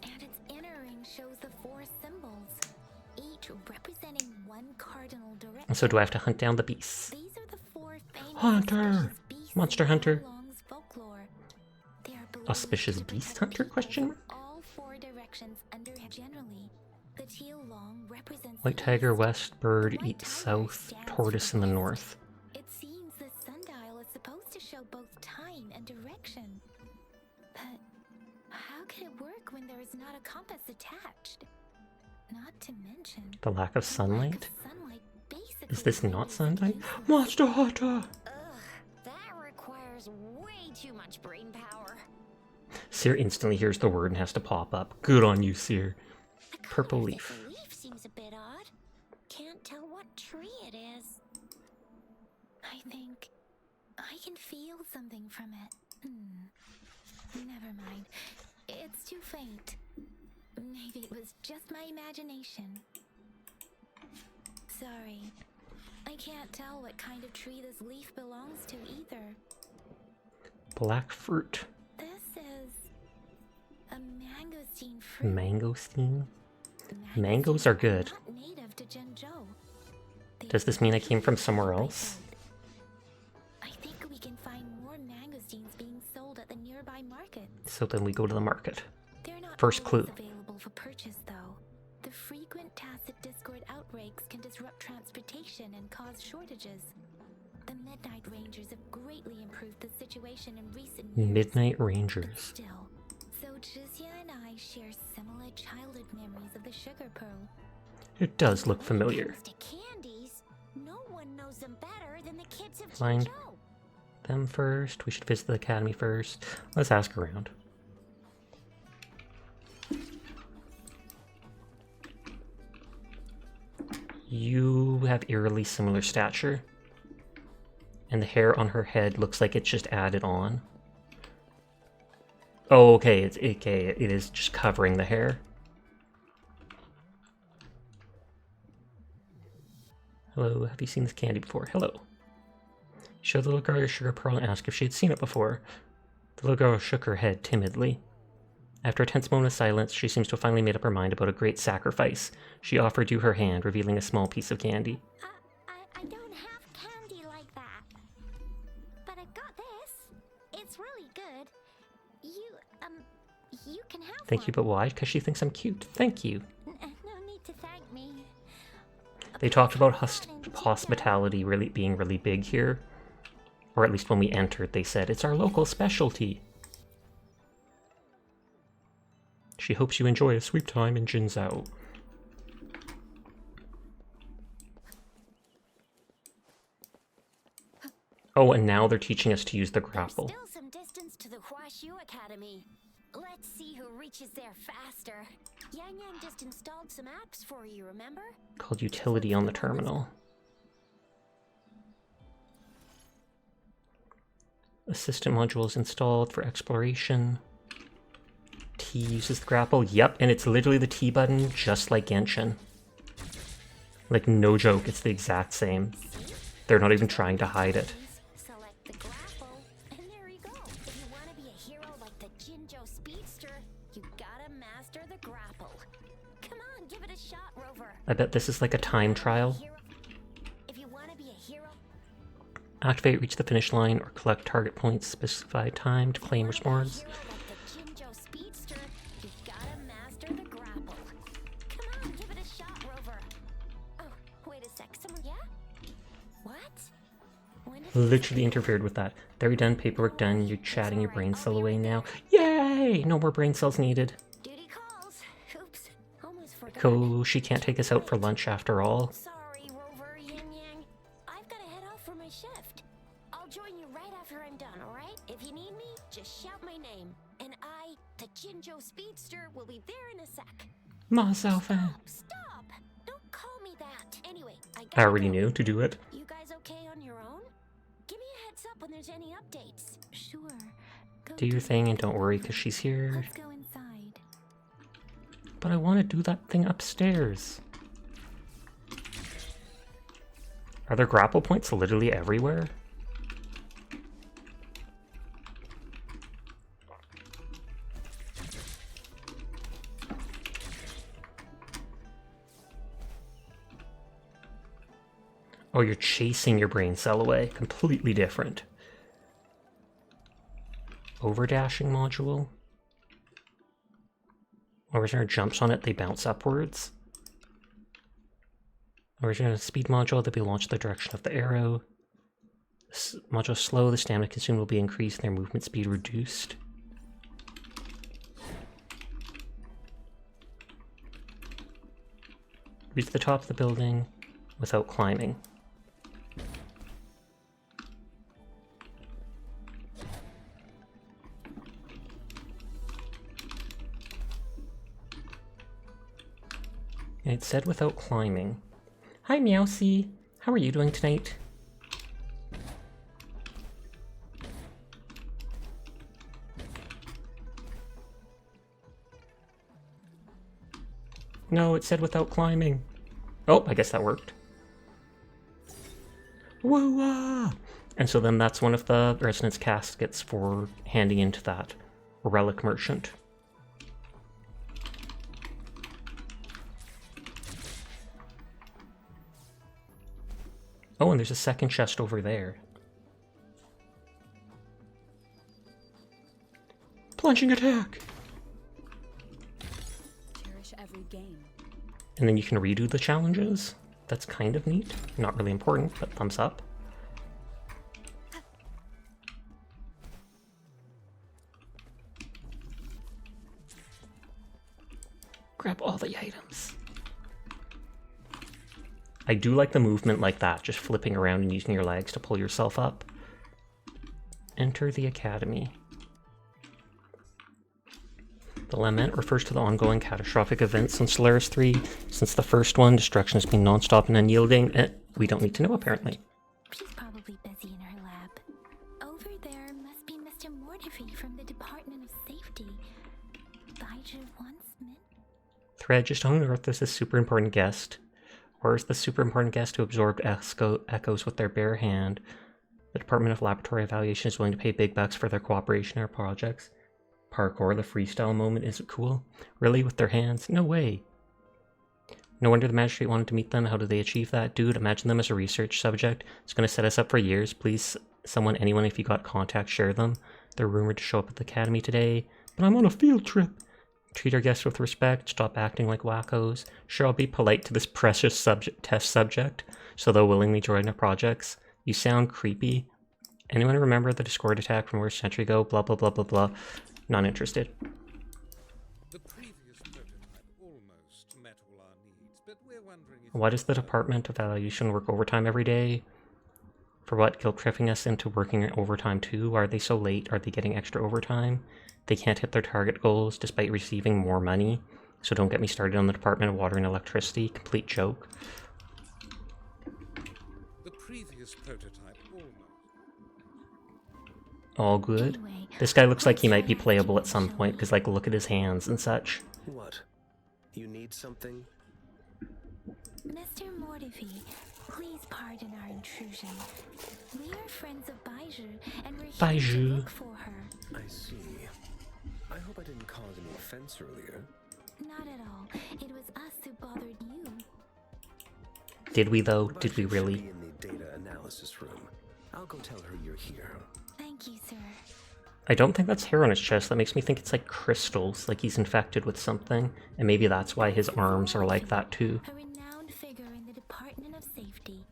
And its inner ring shows the 4 symbols, each representing one cardinal direction. So do I have to hunt down the beasts? These are the 4 famous Hunter! auspicious beasts Monster in hunter. Huanglong's folklore. They are believed Auspicious to beast protect hunter, people question mark? from all 4 directions under generally. The teal long represents White the tiger, east. west, bird, The white east, tiger south, stands tortoise for in the west. north. It seems the sundial is supposed to show both time and direction. But how can it work when there is not a compass attached? Not to mention The lack of the lack of sunlight? sunlight basically Is this not renders it sunlight? useless. Monster hunter! Ugh, that requires way too much brain power. Seer instantly hears the word and has to pop up. Good on you, Seer. The color Purple of leaf. this leaf seems a bit odd. Can't tell what tree it is. I think I can feel something from it. Never mind. It's too faint. Maybe it was just my imagination. Sorry. I can't tell what kind of tree this leaf belongs to either. Black fruit. This is a mangosteen fruit. Mangosteen? Mangosteens Mangoes are good. Not native to Zhengzhou. They Does this mean I came from somewhere by else? boat. I think we can find more mangosteens being sold at the nearby market. So then we go to the market. They're not First always clue. available for purchase, though. The frequent tacit discord outbreaks can disrupt transportation and cause shortages. The Midnight Rangers have greatly improved the situation in recent years. Midnight But Rangers. still, so Jizya and I share similar childhood memories of the Sugar Pearl. It does look When it familiar. comes to candies, no one knows them better than the kids of Fine. Zhengzhou. Them first. We should visit the academy first. Let's ask around. You have eerily similar stature. And the hair on her head looks like it's just added on. Oh, okay, it is just covering the hair. Hello, have you seen this candy before? Hello. Show the little girl your sugar pearl and ask if she had seen it before. The little girl shook her head timidly. After a tense moment of silence, she seems to have finally made up her mind about a great sacrifice. She offered you her hand, revealing a small piece of candy. I don't have candy like that. But I've got this. It's really good. You can have Thank you, one. but why? Because she thinks I'm cute. Thank you. No need to thank me. They talked about hospitality really being really big here. Or at least when we entered, they said, it's our local specialty. She hopes you enjoy a sweet time in Jinzhou. Oh, and now they're teaching us to use the grapple. There's still some distance to the Huashu Academy. Let's see who reaches there faster. Yang Yang just installed some apps for you, remember? Called utility on the terminal. Assistant module is installed for exploration. T uses the grapple. Yep, and it's literally the T button, just like Genshin. Like, no joke, it's the exact same. They're not even trying to hide it. Select the grapple, and there you go. If you want to be a hero like the Jinzhou Speedster, you gotta master the grapple. Come on, give it a shot, Rover. I bet this is like a time trial. If you want to be a hero, Activate, reach the finish line, or collect target points specified time to claim rewards. hero like the Jinzhou Speedster, you gotta master the grapple. Come on, give it a shot, Rover. Oh, wait a sec. Someone, yeah? What? When did Literally interfered with that. There you done, paperwork done, you're chatting your brain cell away now. Yay! No more brain cells needed. duty calls? Oops, almost forgot. Cool, she can't take us out for lunch after all. Sorry, Rover, Yin Yang. I've gotta head off for my shift. I'll join you right after I'm done, alright? If you need me, just shout my name. And I, the Jinzhou Speedster, will be there in a sec. Myself, Stop! Don't call me that. Anyway, I already knew to do it. You guys okay on your own? Give me a heads up when there's any updates. Sure. Go Do your thing and don't worry, because she's here. Let's go inside. But I want to do that thing upstairs. Are there grapple points literally everywhere? Oh, you're chasing your brain cell away. Completely different. Overdashing module. Original jumps on it, they bounce upwards. Original speed module, they'll be launched in the direction of the arrow. Module slow, the stamina consumed will be increased and their movement speed reduced. Reach the top of the building without climbing. And it said without climbing. Hi Meowsy, how are you doing tonight? No, it said without climbing. Oh, I guess that worked. Woo-ah! And so then that's one of the resonance caskets for handing into that relic merchant. Oh, and there's a second chest over there. Plunging attack! Cherish every game. And then you can redo the challenges. That's kind of neat. Not really important, but thumbs up. Grab all the items. I do like the movement like that, just flipping around and using your legs to pull yourself up. Enter the academy. The lament refers to the ongoing catastrophic events on Solaris 3. Since the first one, destruction has been non-stop and unyielding. We don't need to know, apparently. She's probably busy in her lab. Over there must be Mr. Mortefi from the Department of Safety. I should have once met. Thread just unearthed this super important guest. Where's the super important guest who absorbed echoes with their bare hand? The Department of Laboratory Evaluation is willing to pay big bucks for their cooperation in our projects. Parkour, the freestyle moment, isn't cool. Really? With their hands? No way. No wonder the magistrate wanted to meet them. How did they achieve that? Dude, imagine them as a research subject. It's going to set us up for years. Please, someone, anyone, if you got contacts, share them. They're rumored to show up at the academy today. But I'm on a field trip. Treat our guests with respect. Stop acting like wackos. Sure, I'll be polite to this precious test subject, so they'll willingly join our projects. You sound creepy. Anyone remember the Discord attack from over a century ago? Blah, blah, blah, blah, blah. Not interested. The previous prototype almost met all our needs, but we're wondering if... Why does the Department of Evaluation work overtime every day? For what? Guilt tripping us into working overtime too? Why are they so late? Are they getting extra overtime? They can't hit their target goals despite receiving more money. So don't get me started on the Department of Water and Electricity. Complete joke. The previous prototype almost... All good. Anyway, This guy looks like he might be playable at some point, because like look at his hands and such. What? You need something? Mr. Mortivy, please pardon our intrusion. We are friends of Baiju, and we're here to Baiju. look for her. I see. I hope I didn't cause any offense earlier. Not at all. It was us who bothered you. Did we though? Did we Should really? be in the data analysis room. I'll go tell her you're here. Thank you, sir. I don't think that's hair on his chest. That makes me think it's like crystals, like he's infected with something. And maybe that's why his arms are like that too. A renowned figure in the Department of Safety.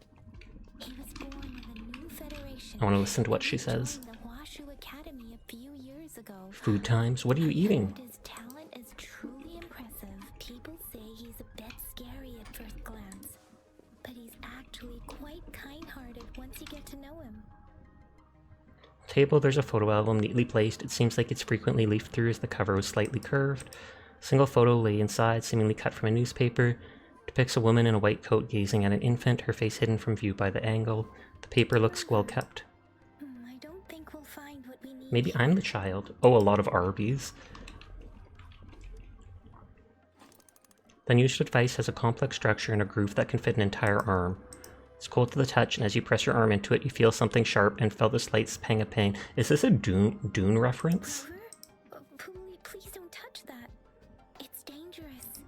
He was born with a new federation. I want to listen to what she and he says. joined the Washu Academy a few years ago. Food times? What are you eating? And his talent is truly impressive. People say he's a bit scary at first glance, but he's actually quite kind-hearted once you get to know him. Table, there's a photo album neatly placed. It seems like it's frequently leafed through as the cover was slightly curved. Single photo lay inside, seemingly cut from a newspaper. Depicts a woman in a white coat gazing at an infant, her face hidden from view by the angle. The paper looks well kept. I don't think we'll find what we need. Maybe I'm the child. Oh, a lot of Arby's. The unusual device has a complex structure and a groove that can fit an entire arm. It's cold to the touch, and as you press your arm into it, you feel something sharp and feel the slight pang of pain. Is this a Dune reference? Grover? Please don't touch that. It's dangerous.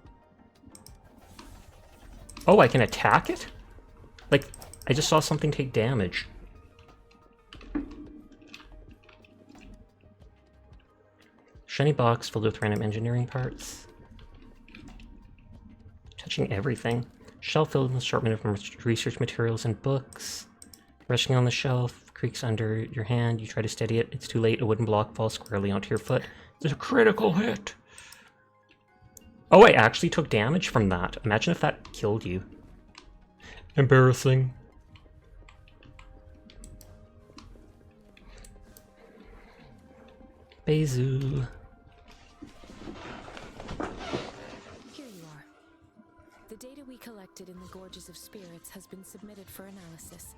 Oh, I can attack it? Like, I just saw something take damage. Shiny box filled with random engineering parts. Touching everything. Shelf filled with assortment of research materials and books. Resting on the shelf, creaks under your hand. You try to steady it. It's too late. A wooden block falls squarely onto your foot. It's a critical hit. Oh, I actually took damage from that. Imagine if that killed you. Embarrassing. Bezu. Here you are. The data we collected in the Gorges of Spirits has been submitted for analysis,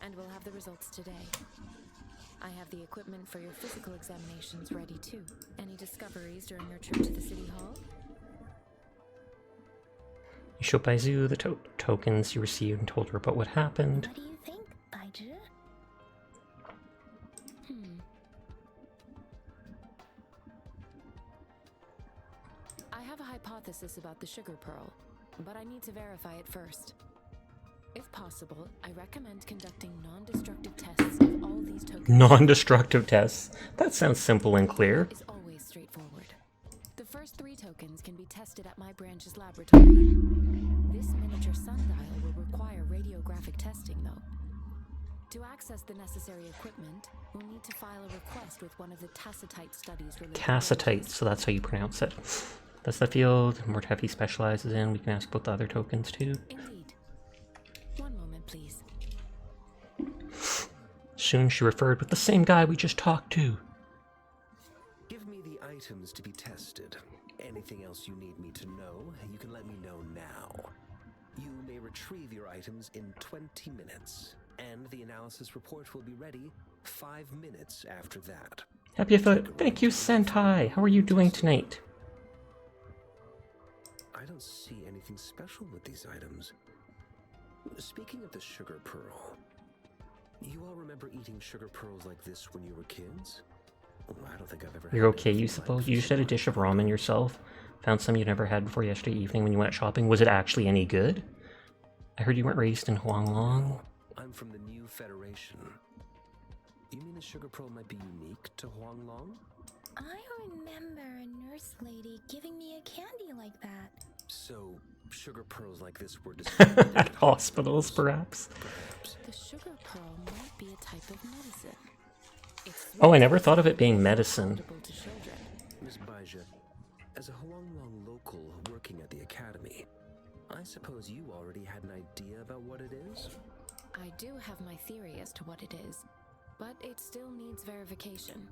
and we'll have the results today. I have the equipment for your physical examinations ready too. Any discoveries during your trip to the City Hall? You show Baizu the tokens you received and told her about what happened. What do you think, Baiju? I have a hypothesis about the sugar pearl, but I need to verify it first. If possible, I recommend conducting non-destructive tests of all these tokens. Non-destructive tests. That sounds simple and clear. Is always straightforward. The first 3 tokens can be tested at my branch's laboratory. This miniature sundial will require radiographic testing, though. To access the necessary equipment, we'll need to file a request with one of the tacitite studies related. Tacitite, so that's how you pronounce it. That's the field Mortefi specializes in. We can ask about the other tokens too. Indeed. One moment, please. Soon she referred with the same guy we just talked to. Give me the items to be tested. Anything else you need me to know, you can let me know now. You may retrieve your items in 20 minutes, and the analysis report will be ready 5 minutes after that. Happy foot. Thank you, Sentai. How are you doing tonight? I don't see anything special with these items. Speaking of the sugar pearl, you all remember eating sugar pearls like this when you were kids? I don't think I've ever. You're okay, you suppose? You just had a dish of ramen yourself? Found some you never had before yesterday evening when you went shopping? Was it actually any good? I heard you weren't raised in Huanglong. I'm from the New Federation. You mean the sugar pearl might be unique to Huanglong? I remember a nurse lady giving me a candy like that. So, sugar pearls like this were distributed At hospitals, perhaps. Perhaps. The sugar pearl might be a type of medicine. It's Oh, I never thought of it being medicine. suitable to children. Miss Baija, as a Huanglong local working at the academy, I suppose you already had an idea about what it is? I do have my theory as to what it is, but it still needs verification.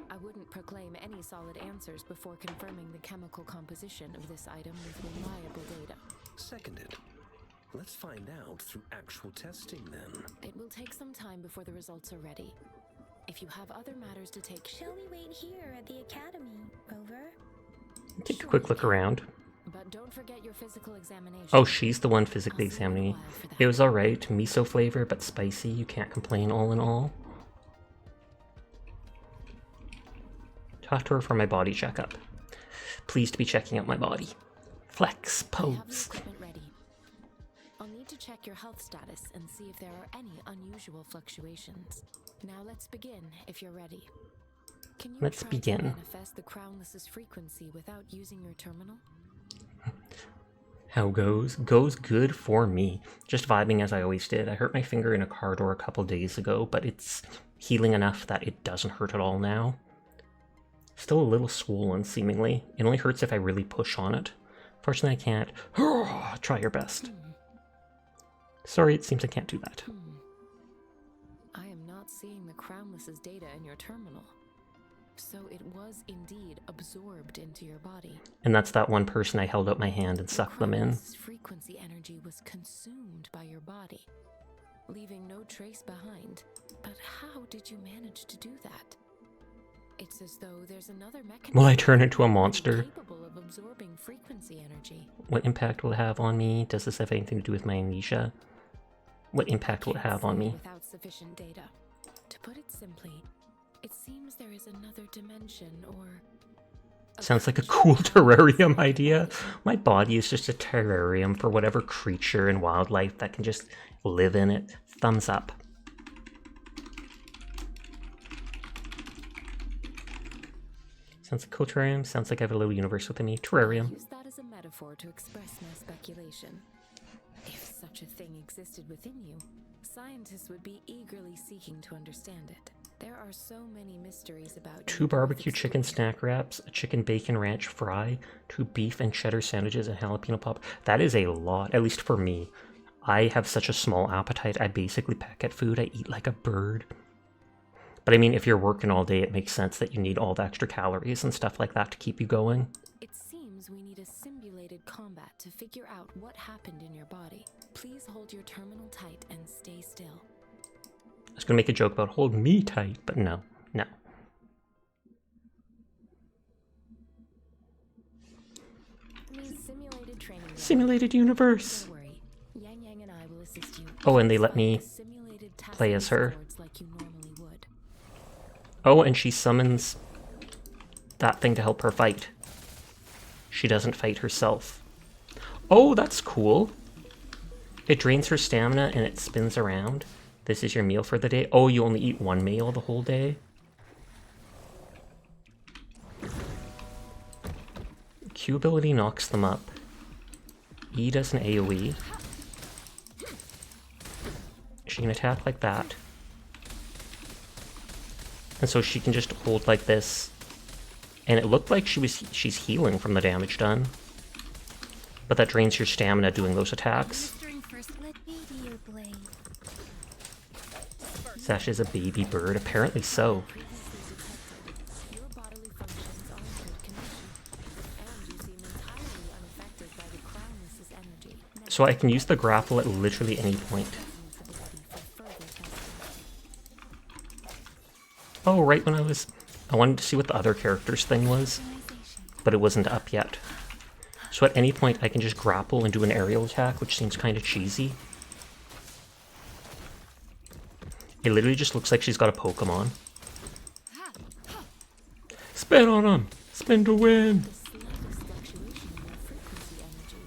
I wouldn't proclaim any solid answers before confirming the chemical composition of this item with reliable data. Seconded. Let's find out through actual testing then. It will take some time before the results are ready. If you have other matters to take, Shall we wait here at the academy? Over? Take a quick look around. but don't forget your physical examination. Oh, she's the one physically I'll see you in a examining me. while for that. It was alright. Miso flavor, but spicy. You can't complain all in all. Talk to her for my body checkup. Pleased to be checking out my body. Flex, I have the pose. equipment ready. I'll need to check your health status and see if there are any unusual fluctuations. Now let's begin, if you're ready. Can you Let's try begin. to manifest the crownless's frequency without using your terminal? How goes? Goes good for me. Just vibing as I always did. I hurt my finger in a car door a couple days ago, but it's healing enough that it doesn't hurt at all now. Still a little swollen, seemingly. It only hurts if I really push on it. Fortunately, I can't. Try your best. Sorry, it seems I can't do that. I am not seeing the crownless's data in your terminal. So it was indeed absorbed into your body. And that's that one person I held out my hand and sucked them in. Crownless's frequency energy was consumed by your body, leaving no trace behind. But how did you manage to do that? It's as though there's another mechanism. Will I turn into a monster? Capable of absorbing frequency energy. What impact will it have on me? Does this have anything to do with my amnesia? What impact will it have on me? Without sufficient data. To put it simply, it seems there is another dimension or... Sounds like a cool terrarium idea. My body is just a terrarium for whatever creature and wildlife that can just live in it. Thumbs up. Sounds like a cool terrarium. Sounds like I have a little universe within me. Terrarium. Use that as a metaphor to express my speculation. If such a thing existed within you, scientists would be eagerly seeking to understand it. There are so many mysteries about you 2 barbecue worth chicken exploring. snack wraps, a chicken bacon ranch fry, 2 beef and cheddar sandwiches, and jalapeno pop. That is a lot, at least for me. I have such a small appetite. I basically peck at food. I eat like a bird. But I mean, if you're working all day, it makes sense that you need all the extra calories and stuff like that to keep you going. It seems we need a simulated combat to figure out what happened in your body. Please hold your terminal tight and stay still. I was gonna make a joke about hold me tight, but no, no. Simulated training. Simulated universe. Don't worry. Yang Yang and I will assist you. Oh, and they let Find me the simulated task play as her. boards like you normally would. Oh, and she summons that thing to help her fight. She doesn't fight herself. Oh, that's cool. It drains her stamina and it spins around. This is your meal for the day. Oh, you only eat 1 meal the whole day? Q ability knocks them up. E does an AoE. She can attack like that. And so she can just hold like this. And it looked like she's healing from the damage done. But that drains your stamina doing those attacks. Let me be your blade. Sash is a baby bird, apparently so. Your bodily functions are in good condition, and you seem entirely unaffected by the crownless's energy. So I can use the grapple at literally any point. Oh, right when I wanted to see what the other character's thing was, but it wasn't up yet. So at any point I can just grapple and do an aerial attack, which seems kind of cheesy. It literally just looks like she's got a Pokemon. Spin on him! Spin to win! The slightest fluctuation in your frequency energy.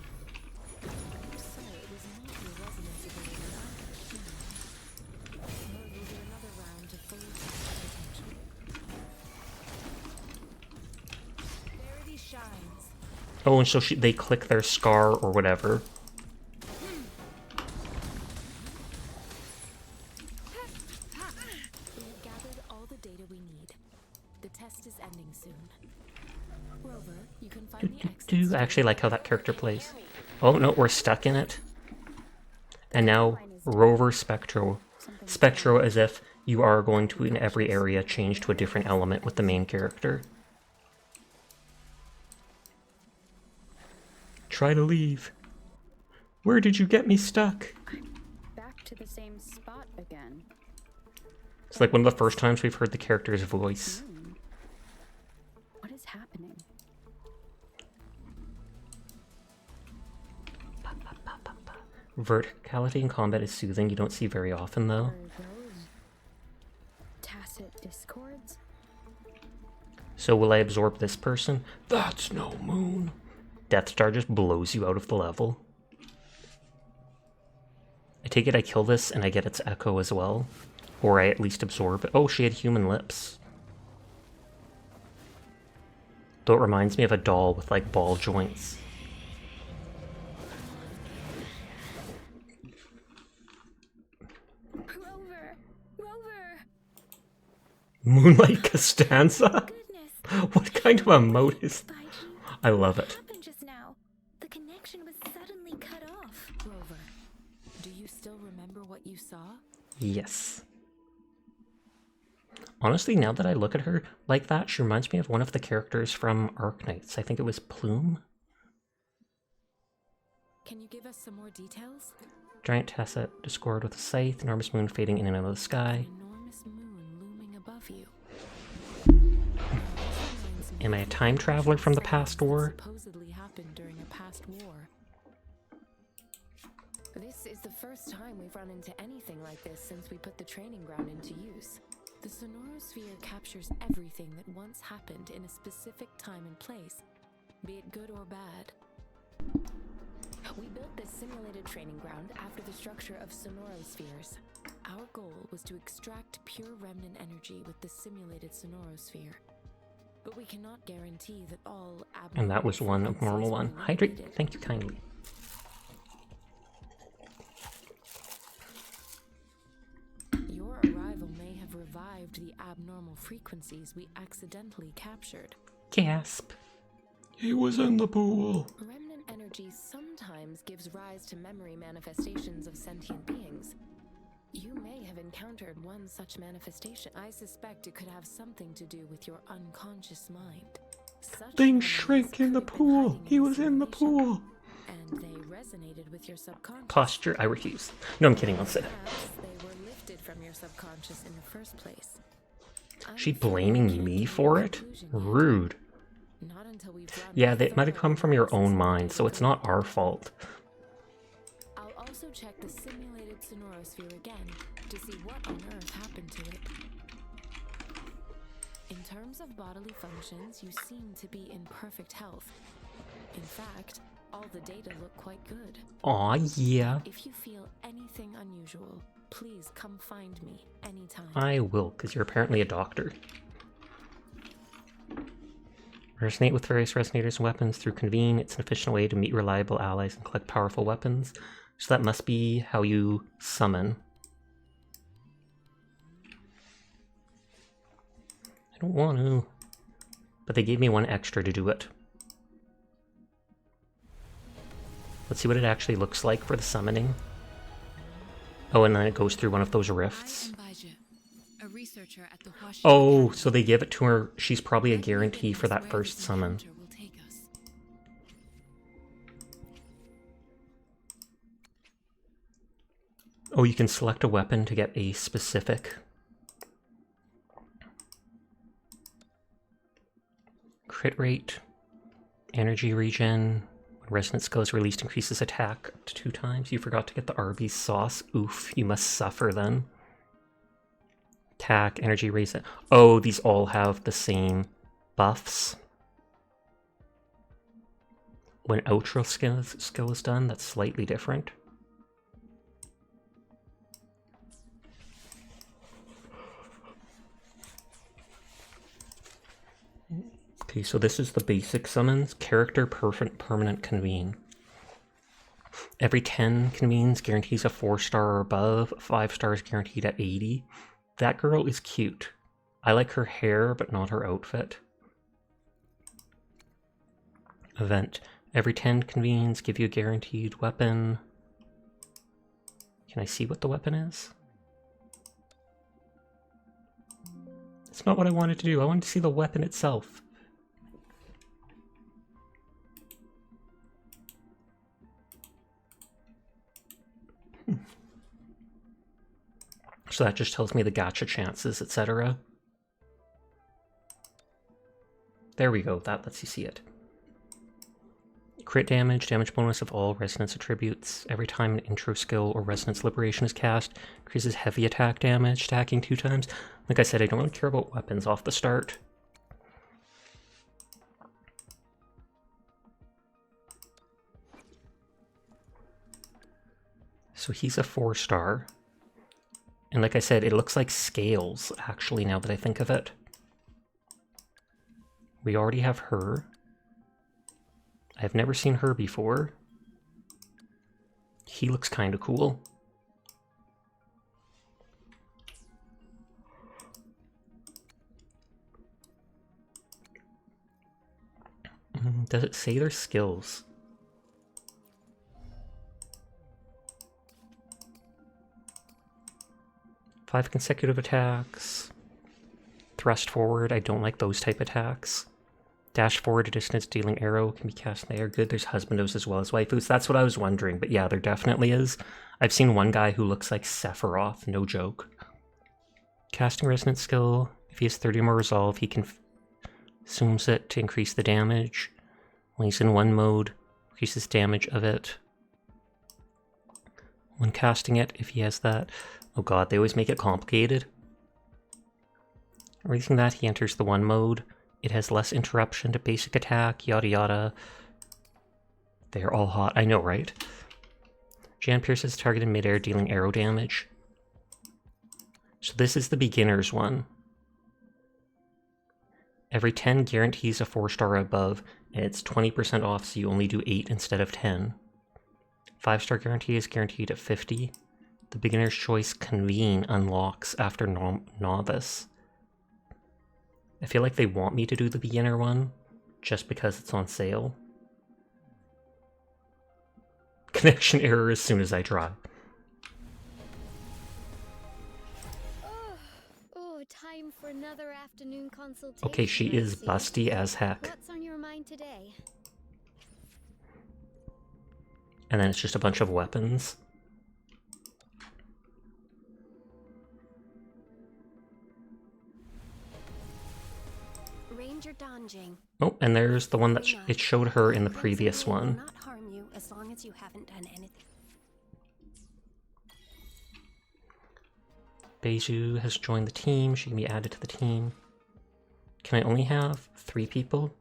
So it was not your resonance ability either. We'll do another round to fully test your potential. Oh, and so they click their scar or whatever. We have gathered all the data we need. The test is ending soon. Rover, you can find the exits. I actually like how that character plays. Oh no, we're stuck in it. And now Rover Spectro. Spectro as if you are going to, in every area, change to a different element with the main character. Try to leave. Where did you get me stuck? Back to the same spot again. It's like one of the first times we've heard the character's voice. What is happening? Verticality in combat is soothing. You don't see very often, though. Are those tacit discords? So will I absorb this person? That's no moon. Death Star just blows you out of the level. I take it I kill this and I get its echo as well. Or I at least absorb it. Oh, she had human lips. Though it reminds me of a doll with like ball joints. Rover! Moonlight Costanza? Goodness! What kind of a emote is... I love What it. happened just now? The connection was suddenly cut off. Rover, do you still remember what you saw? Yes. Honestly, now that I look at her like that, she reminds me of one of the characters from Arknights. I think it was Plume. Can you give us some more details? Giant tacit discord with a scythe, enormous moon fading in and out of the sky. An enormous moon looming above you. Am I a time traveler from the past war? Supposedly happened during a past war. This is the first time we've run into anything like this since we put the training ground into use. The sonorosphere captures everything that once happened in a specific time and place, be it good or bad. We built this simulated training ground after the structure of sonorospheres. Our goal was to extract pure remnant energy with the simulated sonorosphere. But we cannot guarantee that all abnormal And that was one frequencies abnormal were one. eliminated. Hydrate, thank you kindly. Your arrival may have revived the abnormal frequencies we accidentally captured. Gasp. He was in the pool. Remnant energy sometimes gives rise to memory manifestations of sentient beings. You may have encountered one such manifestation. I suspect it could have something to do with your unconscious mind. Such Things anomalies shrank in could the have been pool. hiding He in was in the simulation, pool. and they resonated with your subconscious. Posture, I refuse. No, I'm kidding, I'll sit. Perhaps they were lifted from your subconscious in the first place. She I'm afraid blaming we can't me give you for a it? conclusion yet. Rude. Not until we've run Yeah, a they might have thorough come from your own analysis of the mind, so data it's not our collected. fault. I'll also check the simulated sonorosphere again to see what on earth happened to it. In terms of bodily functions, you seem to be in perfect health. In fact, all the data look quite good. Aw, yeah. If you feel anything unusual, please come find me anytime. I will, because you're apparently a doctor. Resonate with various resonators and weapons through Convene. It's an efficient way to meet reliable allies and collect powerful weapons. So that must be how you summon. I don't want to. But they gave me one extra to do it. Let's see what it actually looks like for the summoning. Oh, and then it goes through one of those rifts. A researcher at the Oh, so they give it to her. She's probably a guarantee for that first summon. Oh, you can select a weapon to get a specific. Crit rate, energy regen. When resonance skill is released, increases attack up to 2 times. You forgot to get the Arby's sauce. Oof, you must suffer then. Attack, energy raise. Oh, these all have the same buffs. When outro skill is done, that's slightly different. Okay, Okay, so this is the basic summons. Character permanent convene. Every 10 convenes guarantees a 4-star or above. 5 stars guaranteed at 80. That girl is cute. I like her hair, but not her outfit. Event. Every 10 convenes, give you a guaranteed weapon. Can I see what the weapon is? It's not what I wanted to do. I wanted to see the weapon itself. So that just tells me the gacha chances, etc. There we go. That lets you see it. Crit damage, damage bonus of all resonance attributes. Every time an intro skill or resonance liberation is cast, increases heavy attack damage, stacking 2 times. Like I said, I don't really care about weapons off the start. So he's a 4-star. And like I said, it looks like scales, actually, now that I think of it. We already have her. I've never seen her before. He looks kind of cool. Does it say their skills? Five consecutive attacks. Thrust forward, I don't like those type attacks. Dash forward to distance, dealing arrow can be cast in the air. Good, there's husbandos as well as waifus. That's what I was wondering, but yeah, there definitely is. I've seen one guy who looks like Sephiroth, no joke. Casting resonance skill, if he has 30 more resolve, he consumes it to increase the damage. When he's in one mode, increases damage of it. When casting it, if he has that. Oh god, they always make it complicated. Raising that, he enters the one mode. It has less interruption to basic attack, yada yada. They're all hot, I know, right? Jan pierces target in midair, dealing arrow damage. So this is the beginner's one. Every 10 guarantees a 4-star or above, and it's 20% off, so you only do 8 instead of 10. 5-star guarantee is guaranteed at 50. The beginner's choice convene unlocks after novice. I feel like they want me to do the beginner one, just because it's on sale. Connection error as soon as I try. Oh, time for another afternoon consultation. Okay, she is busty as heck. What's on your mind today? And then it's just a bunch of weapons. Ranger Donjing. Oh, and there's the one that it showed her in the previous Will one. not harm you as long as you haven't done anything. Beiju has joined the team. She can be added to the team. Can I only have 3 people?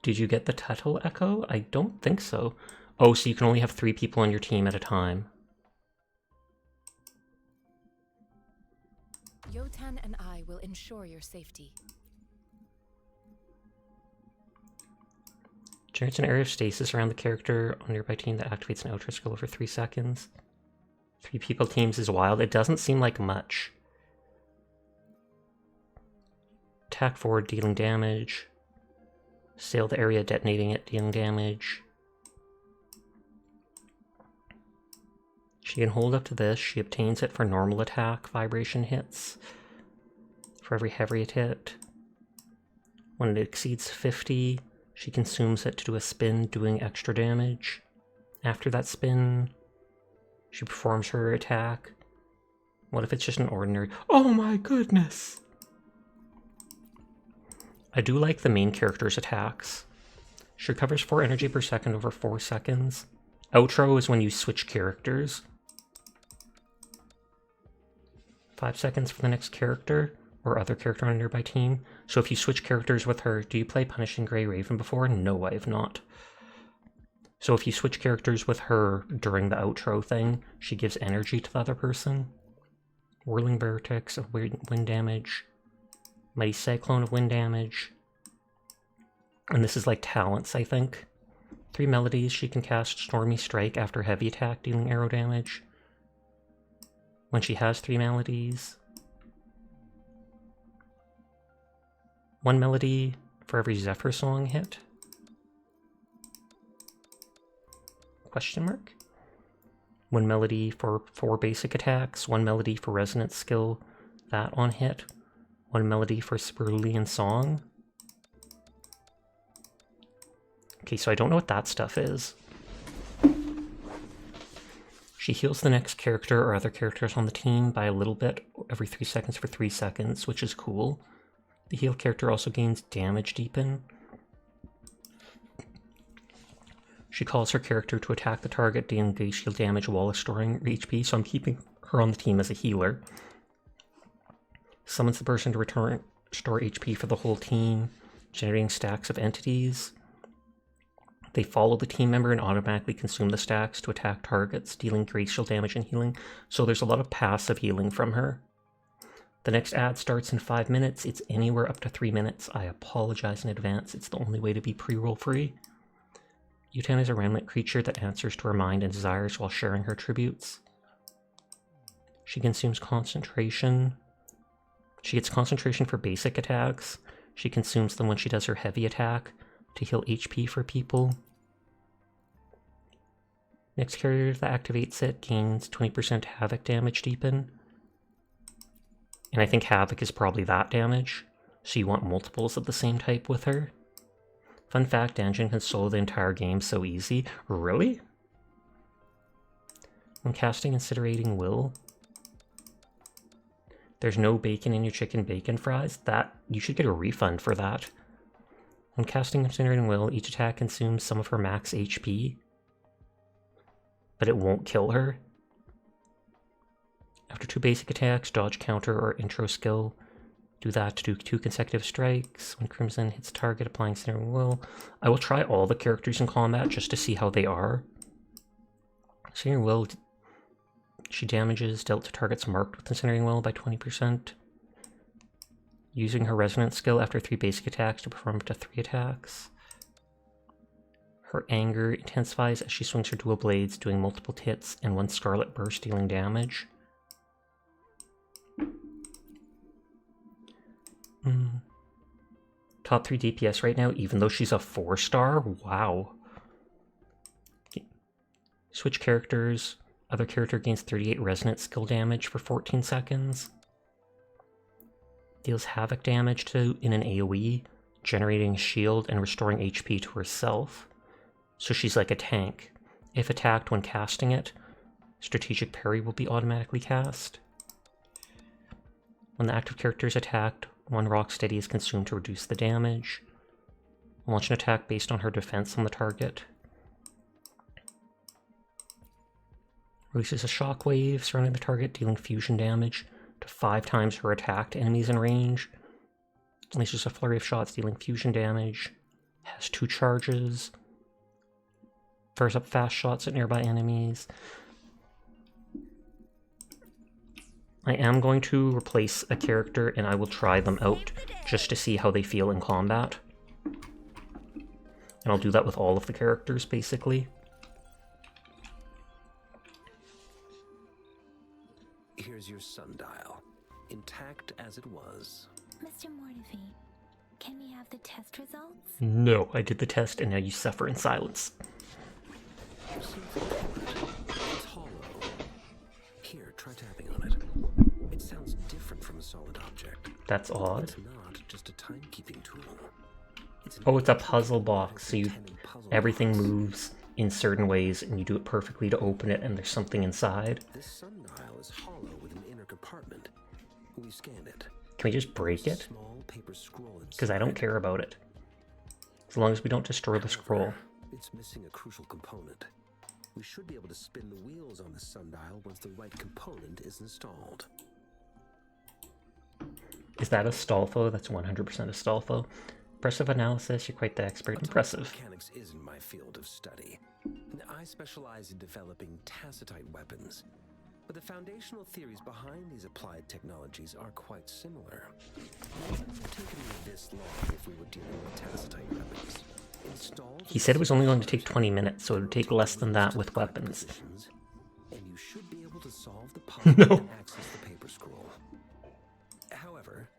Did you get the Tuttle Echo? I don't think so. Oh, so you can only have 3 people on your team at a time. Yotan and I will ensure your safety. Generates an area of stasis around the character on a nearby team that activates an outro skill over 3 seconds. 3 people teams is wild. It doesn't seem like much. Attack forward, dealing damage. Sail the area, detonating it, dealing damage. She can hold up to this. She obtains it for normal attack vibration hits. For every heavy hit. When it exceeds 50, she consumes it to do a spin, doing extra damage. After that spin, she performs her attack. What if it's just an ordinary... Oh my goodness! I do like the main character's attacks. She recovers 4 energy per second over 4 seconds. Outro is when you switch characters. 5 seconds for the next character, or other character on a nearby team. So if you switch characters with her, do you play Punishing Grey Raven before? No, I have not. So if you switch characters with her during the outro thing, she gives energy to the other person. Whirling Vertex of wind damage. Mighty Cyclone of wind damage. And this is like talents, I think. 3 melodies. She can cast Stormy Strike after heavy attack, dealing arrow damage. When she has 3 melodies. 1 melody for every Zephyr Song hit. Question mark? 1 melody for 4 basic attacks. 1 melody for Resonance Skill, that on hit. 1 melody for Cerulean Song. Okay, so I don't know what that stuff is. She heals the next character or other characters on the team by a little bit every 3 seconds for 3 seconds, which is cool. The heal character also gains damage deepen. She calls her character to attack the target, dealing base shield damage while storing her HP, so I'm keeping her on the team as a healer. Summons the person to restore HP for the whole team, generating stacks of entities. They follow the team member and automatically consume the stacks to attack targets, dealing grace shield damage and healing. So there's a lot of passive healing from her. The next ad starts in 5 minutes. It's anywhere up to 3 minutes. I apologize in advance. It's the only way to be pre-roll free. Utan is a remnant creature that answers to her mind and desires while sharing her attributes. She consumes concentration. She gets concentration for basic attacks. She consumes them when she does her heavy attack to heal HP for people. Next character that activates it gains 20% Havoc damage deepen. And I think Havoc is probably that damage, so you want multiples of the same type with her. Fun fact, Engine can solo the entire game so easy. Really? When casting Incinerating Will, there's no bacon in your chicken bacon fries. That you should get a refund for that. When casting Incinerating Will, each attack consumes some of her max HP, but it won't kill her. After 2 basic attacks, dodge, counter, or intro skill, do that to do 2 consecutive strikes. When Crimson hits target, applying Incinerating Will. I will try all the characters in combat just to see how they are. Incinerating Will, she damages dealt to targets marked with Incinerating Will by 20%. Using her Resonance skill after 3 basic attacks to perform up to 3 attacks. Her anger intensifies as she swings her dual blades, doing multiple hits and 1 Scarlet Burst, dealing damage. Top 3 DPS right now, even though she's a 4-star? Wow. Okay. Switch characters. Other character gains 38 Resonance skill damage for 14 seconds. Deals Havoc damage in an AoE, generating a shield and restoring HP to herself. So she's like a tank. If attacked when casting it, Strategic Parry will be automatically cast. When the active character is attacked, 1 Rocksteady is consumed to reduce the damage. Launch an attack based on her defense on the target. Releases a shockwave surrounding the target, dealing fusion damage to 5 times her attack to enemies in range. Unleashes a flurry of shots, dealing fusion damage. Has 2 charges. Fires up fast shots at nearby enemies. I am going to replace a character and I will try them out just to see how they feel in combat. And I'll do that with all of the characters, basically. Here's your sundial, intact as it was. Mr. Mortefi, can we have the test results? No, I did the test and now you suffer in silence. It's hollow. Here, try tapping on it. It sounds different from a solid object. That's odd. It's not just a timekeeping tool. It's a puzzle box, so everything moves in certain ways and you do it perfectly to open it and there's something inside. This sundial is hollow with an inner compartment. When you scan it, can we just break it? Small paper scroll because I don't care about it. As long as we don't destroy the scroll. It's missing a crucial component. We should be able to spin the wheels on the sundial once the right component is installed. Is that a Stolfo? That's 100% a Stolfo. Impressive analysis, you're quite the expert. Impressive. Mechanics isn't my field of study. I specialize in developing tacitite weapons. but the foundational theories behind these applied technologies are quite similar. It wouldn't have taken me this long if we were dealing with tacitite weapons. He said it was only going to take 20 minutes, so it would take less than that with weapons. And you should be able to solve the puzzle and access the paper scroll. However,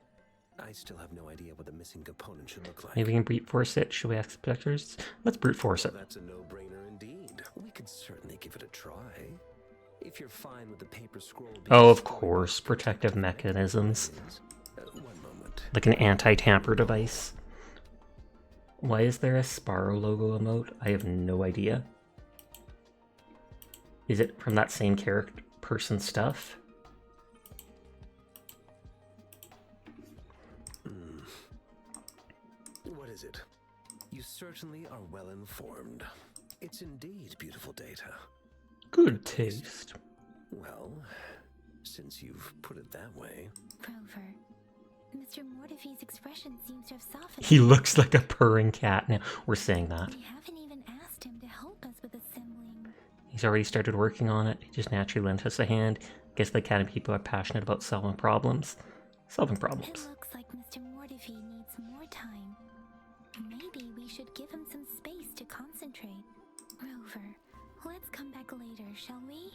I still have no idea what the missing component should look like. Maybe we can brute force it. Should we ask specters? Let's brute force it. That's a no-brainer indeed. We could certainly give it a try. If you're fine with the paper scroll being Oh, of course. Protective mechanisms. One moment. Like an anti-tamper device. Why is there a Sparrow logo emote? I have no idea. Is it from that same character person stuff? What is it? You certainly are well informed. It's indeed beautiful data. Good taste. Well, since you've put it that way. Rover, Mr. Mortifee's expression seems to have softened. He looks like a purring cat now. We're saying that. We haven't even asked him to help us with assembling. He's already started working on it. He just naturally lent us a hand. Guess the Academy people are passionate about solving problems. Solving problems. It looks like Mr. Mortifee needs more time. Maybe we should give him some space to concentrate. Rover, let's come back later, shall we?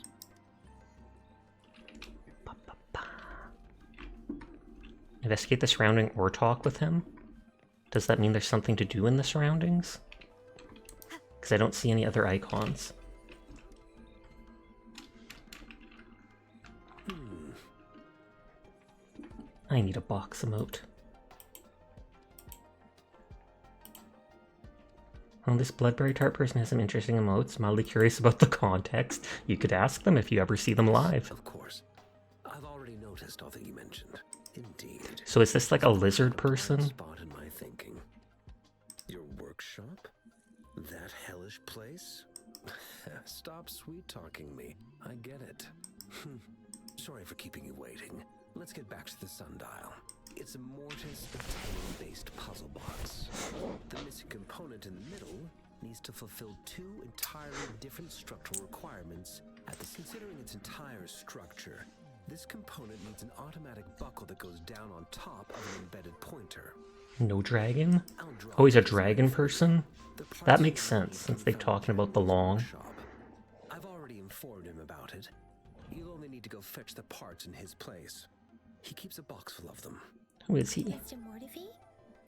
Investigate the surrounding or talk with him? Does that mean there's something to do in the surroundings? Because I don't see any other icons. I need a box emote. Well, this Bloodberry Tart person has some interesting emotes. Mildly curious about the context. You could ask them if you ever see them live. Of course. I've already noticed all that you mentioned. Indeed. So is this like a lizard person? Spot in my thinking. Your workshop? That hellish place? Stop sweet-talking me. I get it. Sorry for keeping you waiting. Let's get back to the sundial. It's a mortis obtained-based puzzle box. The missing component in the middle needs to fulfill two entirely different structural requirements. Considering its entire structure, this component needs an automatic buckle that goes down on top of an embedded pointer. No dragon? Oh, he's a dragon person? That makes sense, since they're talking about the long. I've already informed him about it. You'll only need to go fetch the parts in his place. He keeps a box full of them. Who is he? Mr. Mortifee?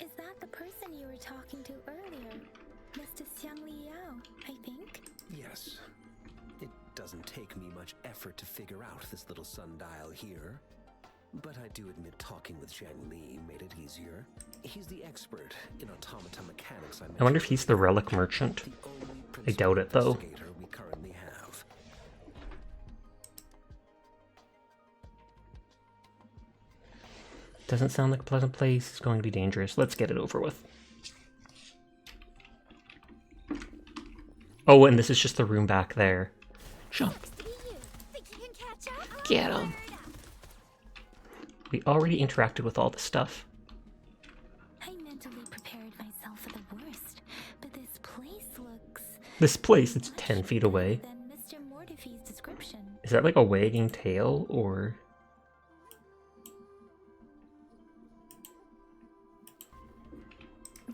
Is that the person you were talking to earlier? Mr. Xiang Liao, I think? Yes. It doesn't take me much effort to figure out this little sundial here. But I do admit talking with Zhang Li made it easier. He's the expert in automata mechanics. I wonder if he's the relic merchant. I doubt it, though. We currently have. Doesn't sound like a pleasant place. It's going to be dangerous. Let's get it over with. Oh, and this is just the room back there. Jump. Get him. We already interacted with all the stuff. I mentally prepared myself for the worst, but this place looks... This place, it's 10 feet away. ...than Mr. Mortifee's description. Is that like a wagging tail, or...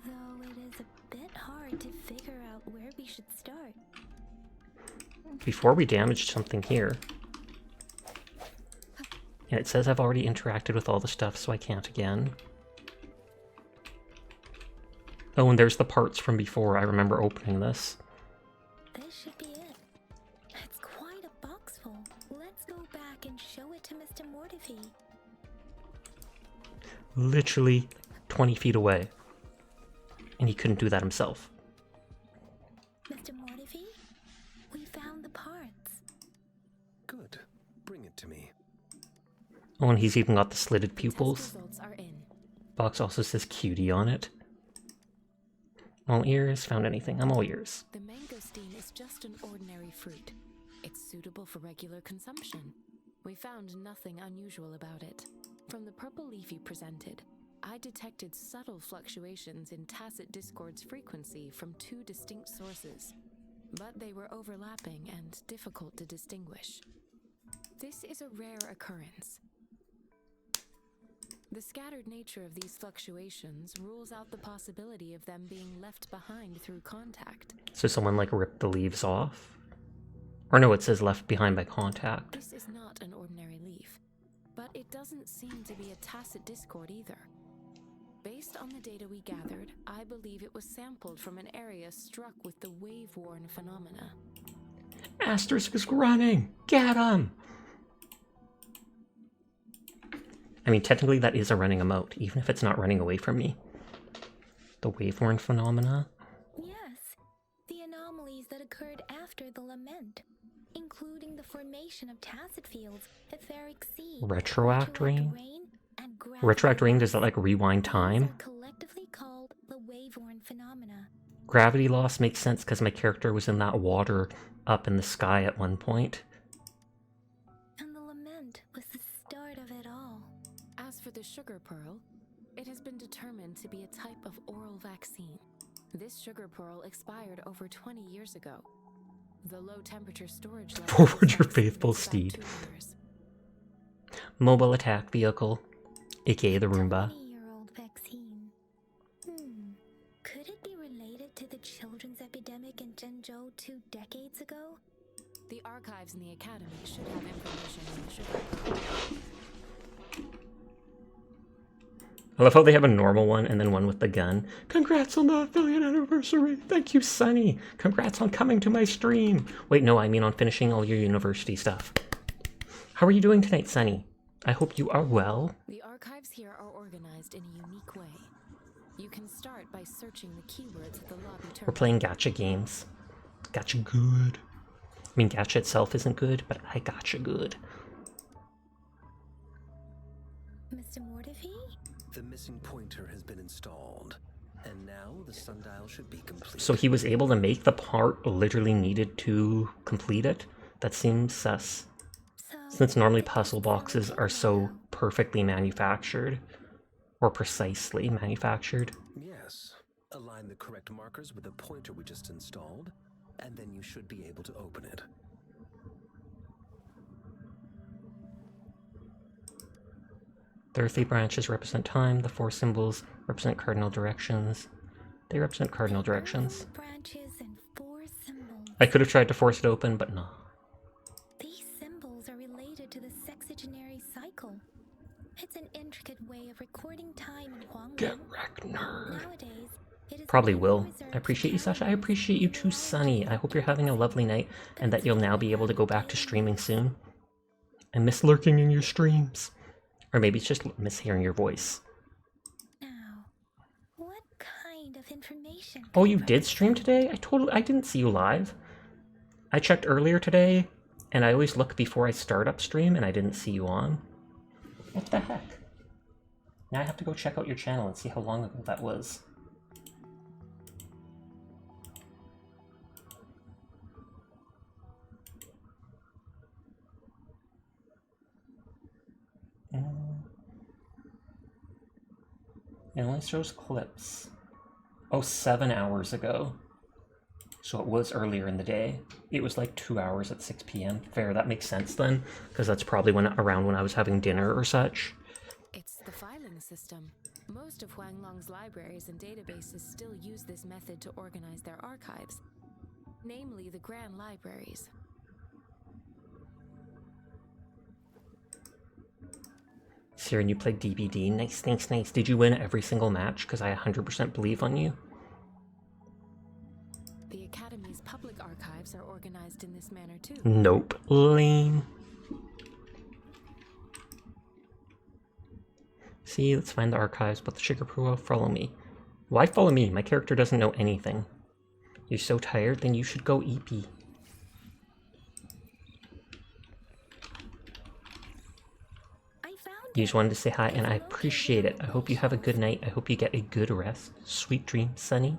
Though it is a bit hard to figure out where we should start. Before we damaged something here. And it says I've already interacted with all the stuff, so I can't again. Oh, and there's the parts from before. I remember opening this. This should be it. It's quite a box full. Let's go back and show it to Mr. Mortifee. Literally 20 feet away. And he couldn't do that himself. Mr. Mortifee, we found the parts. Good. Bring it to me. Oh, and he's even got the slitted pupils. Results are in. Box also says cutie on it. All ears, found anything. I'm all ears. The mangosteen is just an ordinary fruit. It's suitable for regular consumption. We found nothing unusual about it. From the purple leaf you presented, I detected subtle fluctuations in tacit discord's frequency from two distinct sources, but they were overlapping and difficult to distinguish. This is a rare occurrence. The scattered nature of these fluctuations rules out the possibility of them being left behind through contact. So someone like ripped the leaves off? Or no, it says left behind by contact. This is not an ordinary leaf, but it doesn't seem to be a tacit discord either. Based on the data we gathered, I believe it was sampled from an area struck with the wave-worn phenomena. Asterisk is running! Get him! I mean, technically that is a running emote, even if it's not running away from me. The wave-worn phenomena? Yes, the anomalies that occurred after the lament, including the formation of tacit fields, etheric sea, Retroact rain? and Retroact rain, does that like rewind time? are collectively called the wave-worn phenomena. Gravity loss makes sense because my character was in that water up in the sky at one point. And the lament was the start of it all. As for the sugar pearl, it has been determined to be a type of oral vaccine. This sugar pearl expired over 20 years ago. The low temperature storage level Forward your faithful steed. Mobile attack vehicle, aka the Roomba. 20-year-old vaccine. Could it be related to the children's epidemic in Zhengzhou 2 decades ago? The archives in the academy should have information on the sugar pearl. I love how they have a normal one and then one with the gun. Congrats on the affiliate anniversary. Thank you, Sunny. Congrats on coming to my stream. Wait, no, I mean on finishing all your university stuff. How are you doing tonight, Sunny? I hope you are well. The archives here are organized in a unique way. You can start by searching the keywords at the lobby terminal. We're playing gacha games. Gacha good. I mean, gacha itself isn't good, but I gacha good. Mr. Mortifi? The missing pointer has been installed, and now the sundial should be complete. So he was able to make the part literally needed to complete it? That seems sus. Since normally puzzle boxes are so perfectly manufactured, or precisely manufactured. Yes. Align the correct markers with the pointer we just installed, and then you should be able to open it. The earthly branches represent time, the 4 symbols represent cardinal directions. They represent cardinal directions. Branches and 4 symbols. I could have tried to force it open, but no. These symbols are related to the sexagenary cycle. It's an intricate way of recording time in Huanglong. Get wrecked, nerd. Nowadays, it is Probably only will. reserved I appreciate you, to Sasha. I appreciate you too, Sunny. I hope you're having a lovely night and that you'll now be able to go back to streaming soon. I miss lurking in your streams. Or maybe it's just miss hearing your voice. Now, what kind of information? Oh, you did stream today? I didn't see you live. I checked earlier today, and I always look before I start up stream, and I didn't see you on. What the heck? Now I have to go check out your channel and see how long ago that was. It only shows clips. Oh, 7 hours ago. So it was earlier in the day. It was like 2 hours at 6 p.m. Fair, that makes sense then, because that's probably around when I was having dinner or such. It's the filing system. Most of Huanglong's libraries and databases still use this method to organize their archives, namely the Grand Libraries. Siren, you played DBD. Nice, thanks, nice. Did you win every single match? Because I 100% believe on you. The Academy's public archives are organized in this manner too. Nope. Lame. See, let's find the archives, but the sugar pearl, follow me. Why follow me? My character doesn't know anything. You're so tired, then you should go EP. You just wanted to say hi, and I appreciate it. I hope you have a good night. I hope you get a good rest. Sweet dreams, Sunny.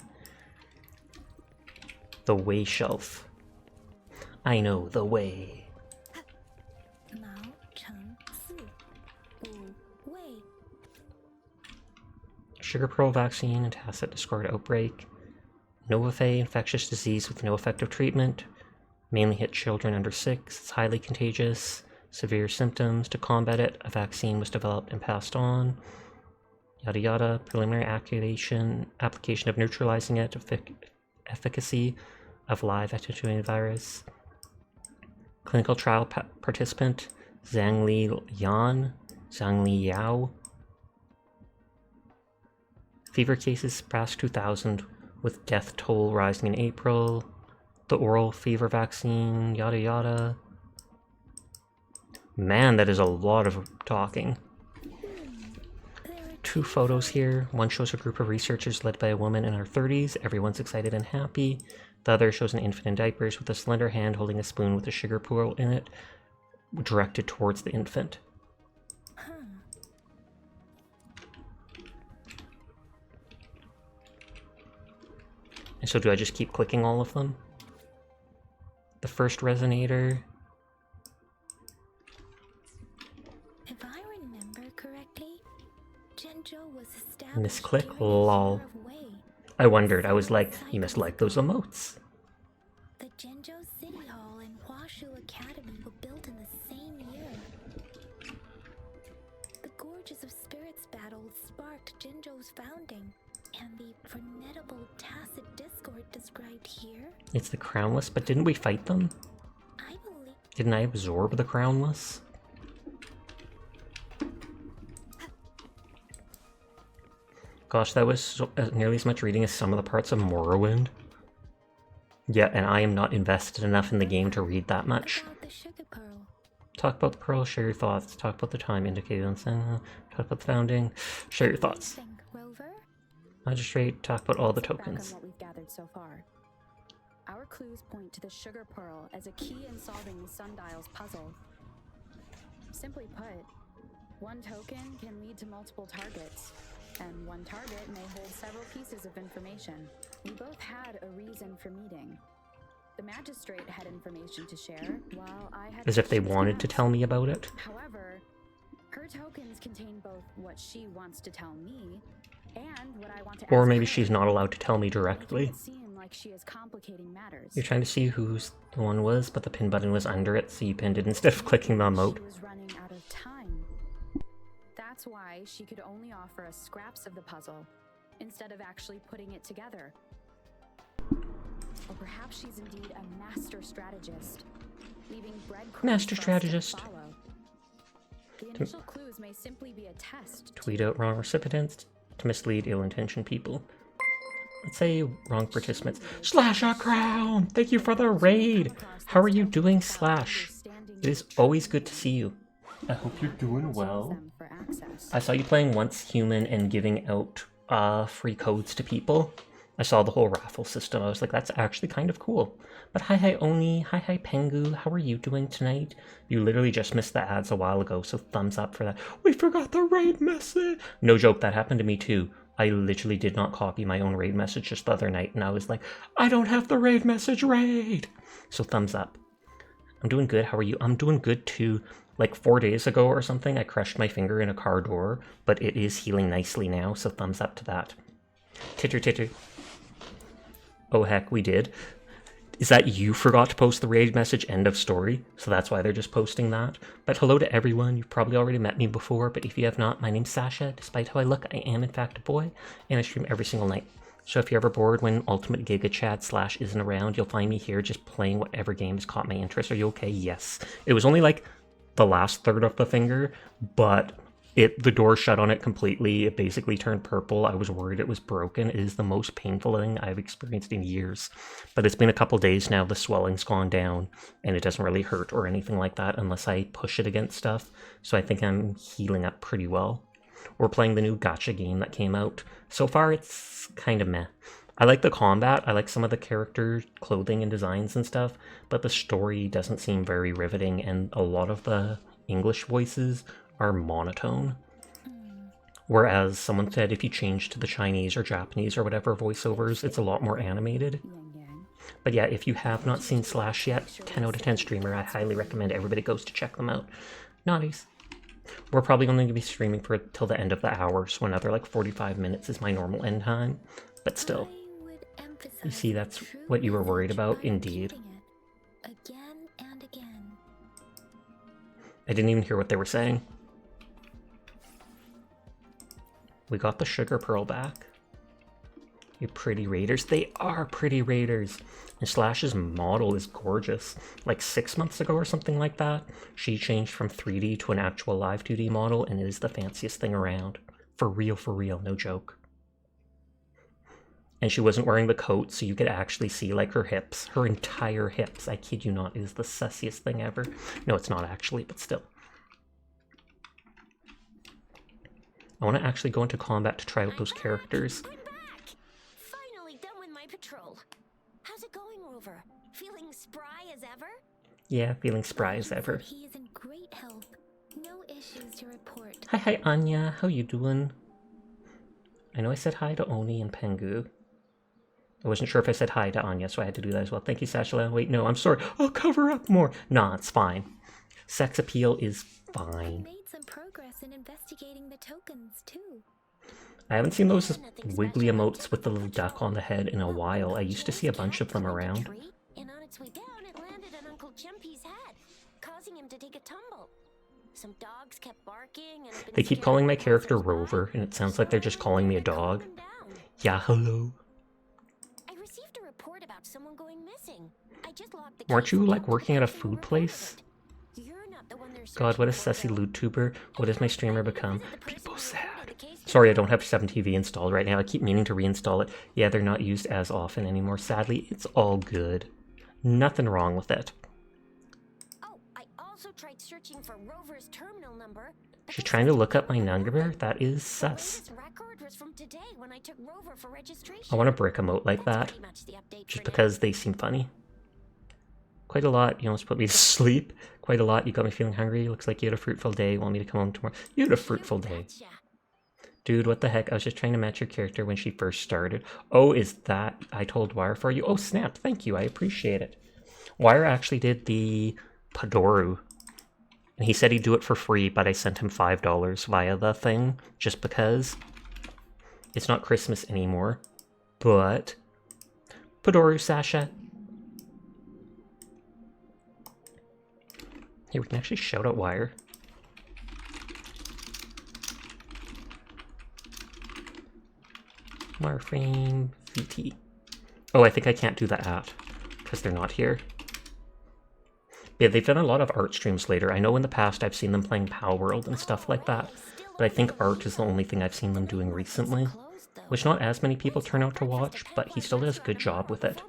The way shelf. I know the way. Sugar pearl vaccine and tacit discord outbreak. Novafay, infectious disease with no effective treatment. Mainly hit children under 6. It's highly contagious. severe symptoms. To combat it, a vaccine was developed and passed on. Yada yada. Preliminary application of neutralizing it, efficacy of live attenuated virus. Clinical trial participant Zhangli Yao. Fever cases surpassed 2,000, with death toll rising in April. The oral fever vaccine, yada yada. Man, that is a lot of talking. 2 photos here. One shows a group of researchers led by a woman in her 30s. Everyone's excited and happy. The other shows an infant in diapers with a slender hand holding a spoon with a sugar pearl in it, directed towards the infant. And so do I just keep clicking all of them? The first resonator. If I remember correctly, Jinzhou was established Misclick? during Lol. the War of Wei. I wondered. I was like, you must like those emotes. The Jinzhou City Hall and Huashu Academy were built in the same year. The Gorges of Spirits battle sparked Jinzhou's founding, and the formidable tacit discord described here. It's the Crownless, but didn't we fight them? I believe. Didn't I absorb the Crownless? Gosh, that was nearly as much reading as some of the parts of Morrowind. Yeah, and I am not invested enough in the game to read that much. About the sugar pearl. Talk about the pearl, share your thoughts. Talk about the time indicated on Senna. Talk about the founding, share your thoughts. Think, Rover? Magistrate, talk about all the Back on tokens. what we've gathered so far. Our clues point to the sugar pearl as a key in solving the sundial's puzzle. Simply put, one token can lead to multiple targets, and one target may hold several pieces of information. We both had a reason for meeting. The magistrate had information to share, while I had As if they questions wanted to ask. tell me about it. However, her tokens contain both what she wants to tell me and what I want to Or ask maybe her. she's not allowed to tell me Making directly. it seem like she is complicating matters. You're trying to see who's the one was, but the pin button was under it, so you pinned it instead of clicking the emote. She was running out of time. That's why she could only offer us scraps of the puzzle, instead of actually putting it together. Or perhaps she's indeed a master strategist, leaving breadcrumbs Master for us to strategist. follow. The initial clues may simply be a test. Tweet out wrong recipients to mislead ill-intentioned people. Let's say wrong participants. Slash a crown! Thank you for the raid! How are you doing, Slash? It is always good to see you. I hope you're doing well. Them for access. I saw you playing Once Human and giving out free codes to people. I saw the whole raffle system. I was like, that's actually kind of cool. But hi Oni, hi Pengu, how are you doing tonight? You literally just missed the ads a while ago, so thumbs up for that. We forgot the raid message! No joke, that happened to me too. I literally did not copy my own raid message just the other night, and I was like, I don't have the raid message raid! So thumbs up. I'm doing good, how are you? I'm doing good too. Like 4 days ago or something, I crushed my finger in a car door, but it is healing nicely now, so thumbs up to that. Titter titter. Oh heck, we did. Is that you forgot to post the raid message, end of story? So that's why they're just posting that. But hello to everyone, you've probably already met me before, but if you have not, my name's Sasha. Despite how I look, I am in fact a boy, and I stream every single night. So if you're ever bored when Ultimate Giga Chad / isn't around, you'll find me here just playing whatever game has caught my interest. Are you okay? Yes. It was only like the last third of the finger, but the door shut on it completely. It basically turned purple. I was worried it was broken. It is the most painful thing I've experienced in years. But it's been a couple days now. The swelling's gone down, and it doesn't really hurt or anything like that unless I push it against stuff. So I think I'm healing up pretty well. We're playing the new gacha game that came out. So far, it's kind of meh. I like the combat. I like some of the character clothing and designs and stuff, but the story doesn't seem very riveting, and a lot of the English voices are monotone. Whereas someone said if you change to the Chinese or Japanese or whatever voiceovers, it's a lot more animated. But yeah, if you have not seen Slash yet, 10 out of 10 streamer, I highly recommend everybody goes to check them out. Naughties. We're probably only going to be streaming for till the end of the hour, so another like 45 minutes is my normal end time. But still, you see, that's what you were worried about, indeed. Again and again. I didn't even hear what they were saying. We got the sugar pearl back. You pretty raiders. They are pretty raiders. And Slash's model is gorgeous. Like 6 months ago or something like that, she changed from 3D to an actual live 2D model, and it is the fanciest thing around. For real, no joke. And she wasn't wearing the coat, so you could actually see like her hips. Her entire hips. I kid you not, it is the sussiest thing ever. No, it's not actually, but still. I want to actually go into combat to try out those characters. I'm back! Finally done with my patrol. How's it going, Rover? Feeling spry as ever? Yeah, feeling spry as ever. He is in great health. No issues to report. Hi, Anya. How you doing? I know I said hi to Oni and Pengu. I wasn't sure if I said hi to Anya, so I had to do that as well. Thank you, Sashala. Wait, no, I'm sorry. I'll cover up more. Nah, it's fine. Sex appeal is fine. Made some progress in investigating the tokens too. I haven't seen those wiggly emotes with the little duck on the head in a while. I used to see a bunch of them around. And on its way down, it landed on Uncle Chempy's head, causing him to take a tumble. Some dogs kept barking, and They keep calling my character Rover, and it sounds like they're just calling me a dog. Yeah, hello. I received a report about someone going missing. I just locked the Weren't case you and like looked working at a and food reported place? it. You're not the one they're God, what a searching sussy for, though. LootTuber. What has my streamer become? Visit the person People who sad. reported the case Sorry, I don't have 7TV installed right now. I keep meaning to reinstall it. Yeah, they're not used as often anymore. Sadly, it's all good. Nothing wrong with it. Oh, I also tried searching for Rover's terminal number. but She's this trying to is look up my not number? That is The sus. latest record was from today when I took Rover for registration. I want a brick emote like That's that. pretty much the update Just for now. because they seem funny. Quite a lot. You almost put me to sleep. Quite a lot. You got me feeling hungry. Looks like you had a fruitful day. Want me to come home tomorrow? You had a fruitful day. Gotcha. Dude, what the heck? I was just trying to match your character when she first started. Oh, is that... I told Wire for you? Oh, snap. Thank you. I appreciate it. Wire actually did the Padoru. And he said he'd do it for free, but I sent him $5 via the thing. Just because. It's not Christmas anymore. But... Padoru, Sasha. Here, we can actually shout out Wire. Wireframe VT. Oh, I think I can't do the at because they're not here. Yeah, they've done a lot of art streams later. I know in the past I've seen them playing Pow World and stuff like that, but I think art is the only thing I've seen them doing recently, which not as many people turn out to watch, but he still does a good job with it.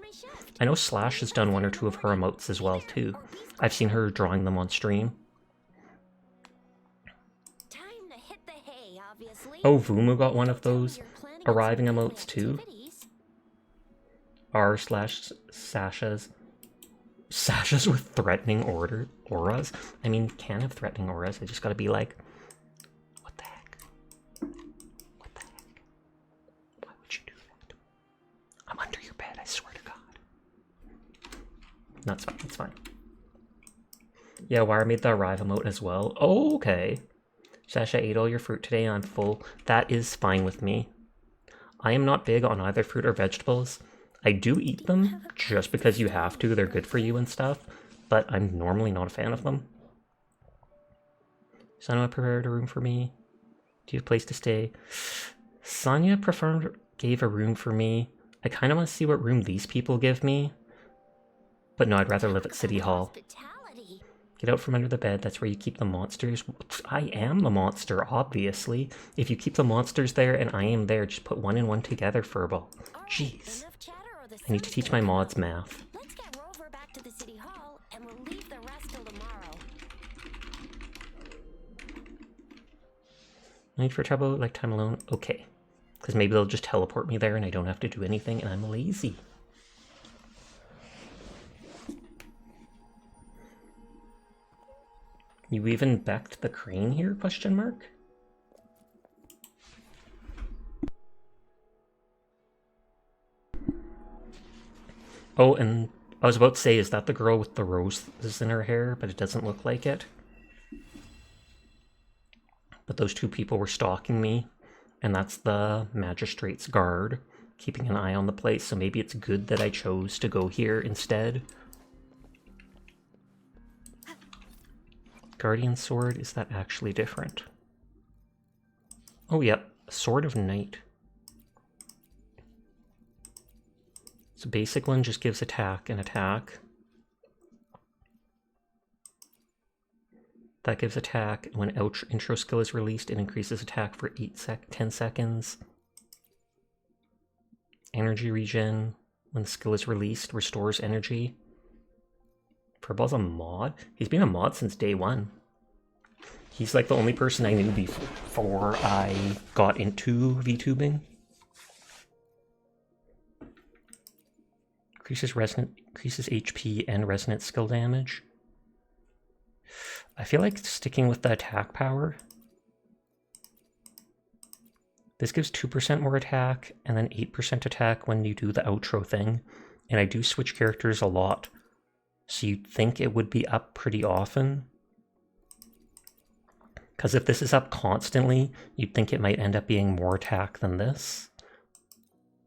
I know Slash has done one or two of her emotes as well too. I've seen her drawing them on stream. Time to hit the hay, obviously. Oh, Vumu got one of those arriving emotes too. R slash Sasha's. Sasha's with threatening auras? I mean, can have threatening auras. I just gotta be like, what the heck? What the heck? Why would you do that? I'm under your bed, I swear to God. No, it's fine, it's fine. Yeah, Wire made the arrive emote as well. Oh, okay. Sasha ate all your fruit today, I'm full. That is fine with me. I am not big on either fruit or vegetables. I do eat them just because you have to. They're good for you and stuff, but I'm normally not a fan of them. Sonia prepared a room for me. Do you have a place to stay? Sonia gave a room for me. I kind of want to see what room these people give me. But no, I'd rather live at City Hall. Get out from under the bed, that's where you keep the monsters. I am the monster, obviously. If you keep the monsters there and I am there, just put one and one together, Furball. Jeez. I need to teach my mods math. Let's get Rover back to the City Hall, and we'll leave the rest till tomorrow. Need for trouble, like time alone? Okay. Because maybe they'll just teleport me there and I don't have to do anything and I'm lazy. You even backed the crane here, question mark? Oh, and I was about to say, is that the girl with the roses in her hair? But it doesn't look like it. But those two people were stalking me, and that's the magistrate's guard, keeping an eye on the place, so maybe it's good that I chose to go here instead. Guardian Sword, is that actually different? Oh, yep. Sword of Night. So basic one just gives attack and attack. That gives attack. When intro skill is released, it increases attack for 10 seconds. Energy regen. When the skill is released, restores energy. Purple's a mod? He's been a mod since day one. He's like the only person I knew before I got into VTubing. Increases HP and resonant skill damage. I feel like sticking with the attack power. This gives 2% more attack and then 8% attack when you do the outro thing. And I do switch characters a lot. So you'd think it would be up pretty often. Because if this is up constantly, you'd think it might end up being more attack than this.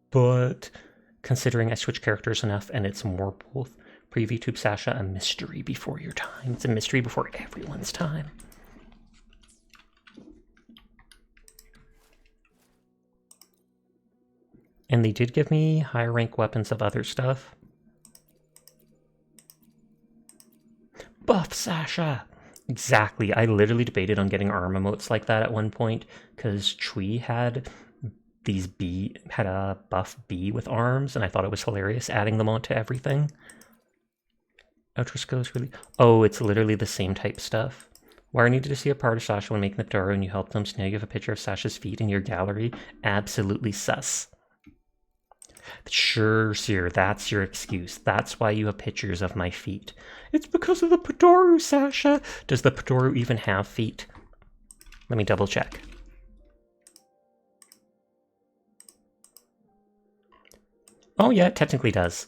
But considering I switch characters enough and it's more both, pre-VTube Sasha, a mystery before your time. It's a mystery before everyone's time. And they did give me higher rank weapons of other stuff. Buff Sasha! Exactly, I literally debated on getting arm emotes like that at one point, because Chui had a buff bee with arms, and I thought it was hilarious adding them onto everything. Outro skill is really... Oh, it's literally the same type stuff. Wire needed to see a part of Sasha when making the Doro and you helped them, so now you have a picture of Sasha's feet in your gallery. Absolutely sus. Sure, sir, that's your excuse. That's why you have pictures of my feet. It's because of the Padoru, Sasha. Does the Padoru even have feet? Let me double check. Oh yeah, it technically does.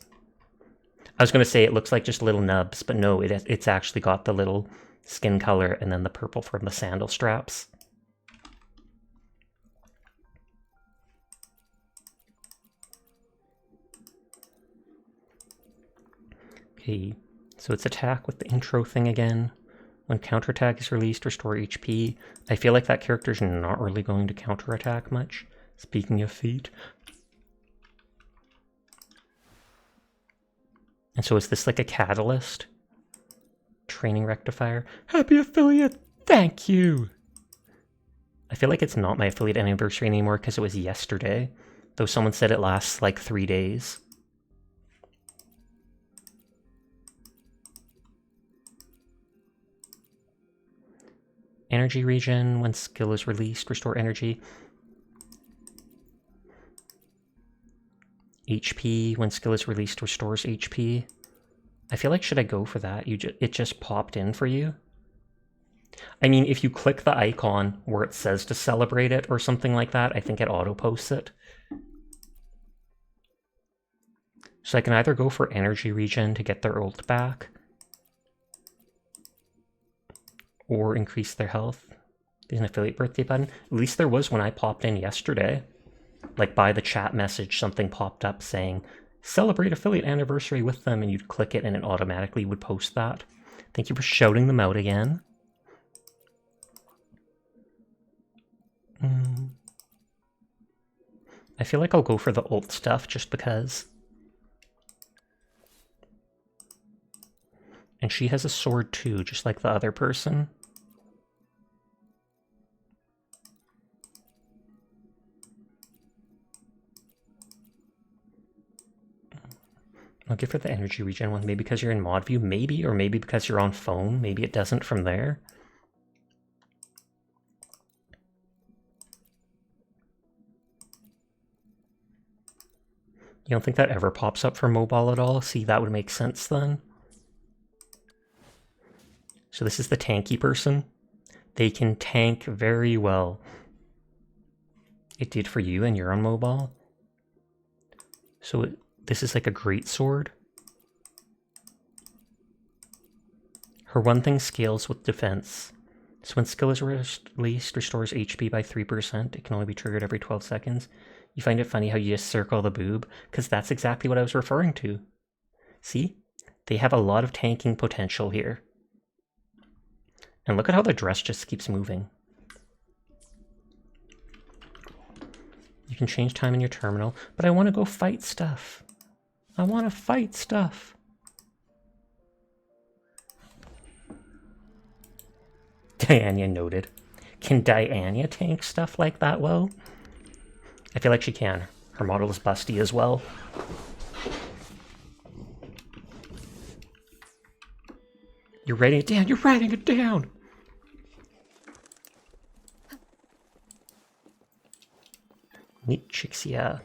I was going to say it looks like just little nubs, but no, it's actually got the little skin color and then the purple from the sandal straps. Okay, so it's attack with the intro thing again. When counterattack is released, restore HP. I feel like that character's not really going to counterattack much. Speaking of feet. And so is this like a catalyst? Training rectifier. Happy affiliate! Thank you! I feel like it's not my affiliate anniversary anymore because it was yesterday. Though someone said it lasts like 3 days. Energy regen. When skill is released, restore energy. HP, when skill is released, restores HP. I feel like, should I go for that? It just popped in for you? I mean, if you click the icon where it says to celebrate it or something like that, I think it auto-posts it. So I can either go for energy regen to get their ult back, or increase their health. There's an affiliate birthday button. At least there was when I popped in yesterday. Like by the chat message, something popped up saying, celebrate affiliate anniversary with them, and you'd click it and it automatically would post that. Thank you for shouting them out again. I feel like I'll go for the ult stuff just because. And she has a sword too, just like the other person. I'll give her the energy regen one, maybe because you're in mod view, maybe, or maybe because you're on phone, maybe it doesn't from there. You don't think that ever pops up for mobile at all? See, that would make sense then. So this is the tanky person. They can tank very well. It did for you and you're on mobile. So this is like a great sword. Her one thing scales with defense. So when skill is released, restores HP by 3%. It can only be triggered every 12 seconds. You find it funny how you just circle the boob? Because that's exactly what I was referring to. See? They have a lot of tanking potential here. And look at how the dress just keeps moving. You can change time in your terminal, but I want to go fight stuff. I want to fight stuff. Diana noted. Can Diana tank stuff like that well? I feel like she can. Her model is busty as well. You're writing it down. You're writing it down. Meet Chixia.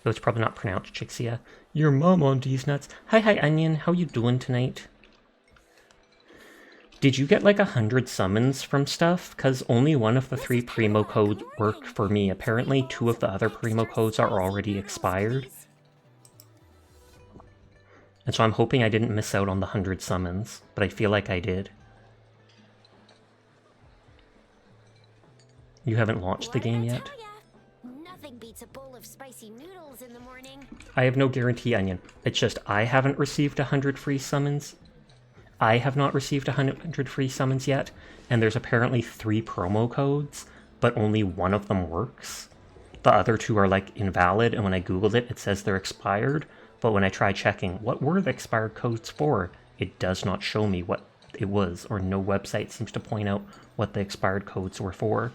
Oh, it's probably not pronounced Chixia. Your mom on these nuts. Hi, Onion. How you doing tonight? Did you get like 100 summons from stuff? Because only one of the 3 Primo codes worked for me. Apparently 2 of the other Primo codes are already expired. And so I'm hoping I didn't miss out on the 100 summons, but I feel like I did. You haven't launched the game yet? Nothing beats a bowl of spicy noodles in the morning. I have no guarantee, Onion. It's just I haven't received 100 free summons. I have not received 100 free summons yet, and there's apparently 3 promo codes, but only one of them works. The other 2 are like invalid, and when I googled it, it says they're expired, but when I try checking what were the expired codes for, it does not show me what it was, or no website seems to point out what the expired codes were for.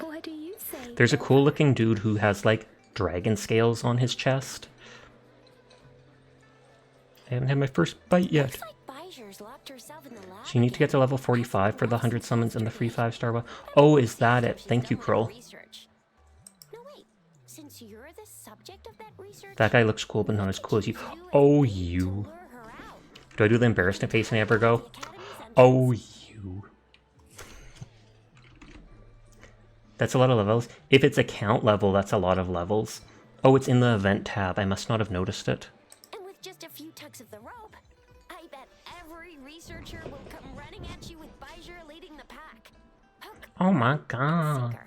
What do you say? There's a cool looking dude who has like dragon scales on his chest. I haven't had my first bite yet. So you need to get to level 45 for the 100 summons and the free 5-star one. Oh, is that it? Thank you, Kroll. That guy looks cool, but not as cool as you. Oh, you. Do I do the embarrassment face when I ever go? Oh, you. That's a lot of levels. If it's account level, that's a lot of levels. Oh, it's in the event tab. I must not have noticed it. Just a few tugs of the rope, I bet every researcher will come running at you with Bijur leading the pack. Oh my god.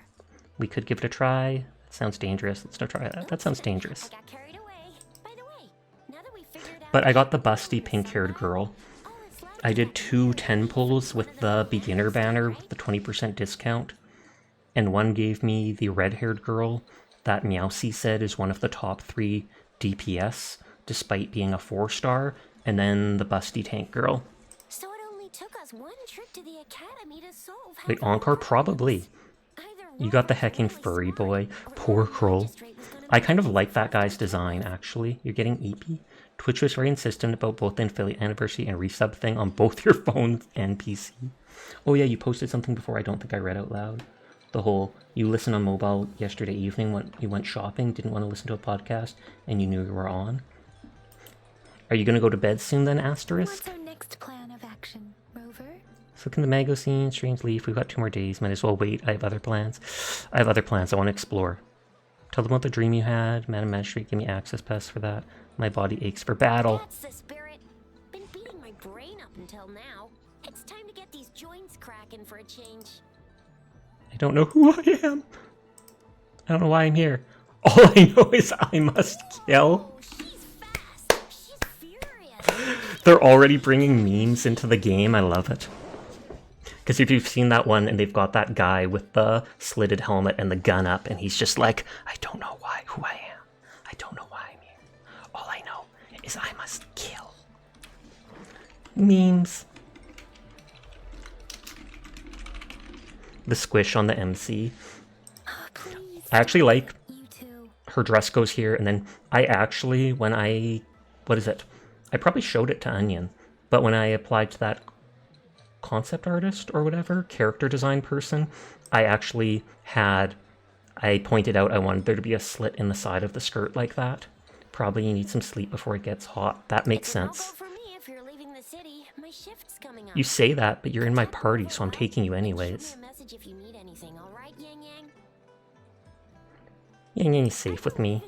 We could give it a try. That sounds dangerous. Let's not try that. That sounds dangerous. I got carried away. By the way, now that we figured out But I got the busty pink-haired girl. I did 2 10 pulls with the beginner banner with the 20% discount. And one gave me the red-haired girl that Meowsy said is one of the top 3 DPS. Despite being a 4-star, and then the busty tank girl. So it only took us 1 trip to the academy to solve. Wait, Encore? Probably. You got the hecking furry boy. Poor Kroll. I kind of like that guy's design, actually. You're getting EP. Twitch was very insistent about both the affiliate anniversary and resub thing on both your phones and PC. Oh yeah, you posted something before I don't think I read out loud. The whole, you listened on mobile yesterday evening when you went shopping, didn't want to listen to a podcast, and you knew you were on. Are you going to go to bed soon then, Asterisk? What's our next plan of action, Rover? Let's look in the magazine, Strange Leaf. We've got 2 more days. Might as well wait. I have other plans. I want to explore. Tell them about the dream you had. Madam Magistrate, give me access pass for that. My body aches for battle. That's the spirit. Been beating my brain up until now. It's time to get these joints cracking for a change. I don't know who I am. I don't know why I'm here. All I know is I must kill. They're already bringing memes into the game. I love it. Because if you've seen that one and they've got that guy with the slitted helmet and the gun up and he's just like, I don't know who I am. I don't know why I'm here. All I know is I must kill. Memes. The squish on the MC. I actually like her dress goes here, and then I actually, when I, what is it? I probably showed it to Onion, but when I applied to that concept artist or whatever, character design person, I actually I pointed out I wanted there to be a slit in the side of the skirt like that. Probably you need some sleep before it gets hot. That makes sense. You say that, but you're in my party, so I'm taking you anyways. Yang Yang's safe with me.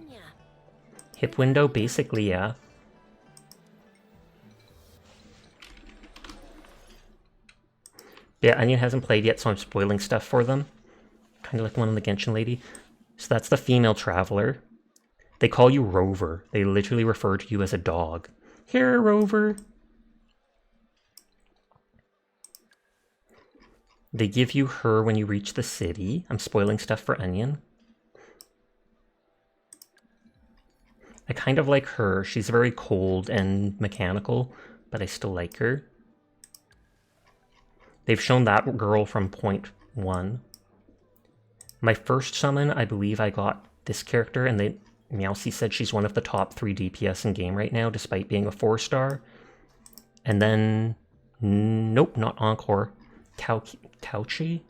Hip window, basically, yeah. Yeah, Onion hasn't played yet, so I'm spoiling stuff for them. Kind of like one of the Genshin lady. So that's the female traveler. They call you Rover. They literally refer to you as a dog. Here, Rover. They give you her when you reach the city. I'm spoiling stuff for Onion. I kind of like her. She's very cold and mechanical, but I still like her. They've shown that girl from point 1. My first summon, I believe I got this character, and Meowsy said she's one of the top 3 DPS in game right now, despite being a 4-star. And then, nope, not Encore. Couchy?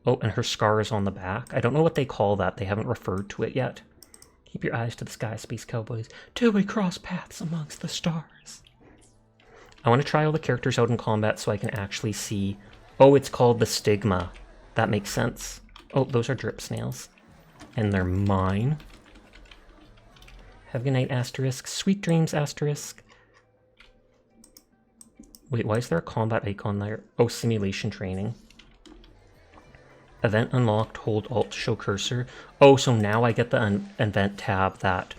Oh, and her scar is on the back. I don't know what they call that. They haven't referred to it yet. Keep your eyes to the sky, Space Cowboys, till we cross paths amongst the stars. I want to try all the characters out in combat so I can actually see. Oh, it's called the Stigma. That makes sense. Oh, those are drip snails. And they're mine. Have a good night, asterisk. Sweet dreams, asterisk. Wait, why is there a combat icon there? Oh, simulation training. Event unlocked, hold Alt to show cursor. Oh, so now I get the event tab that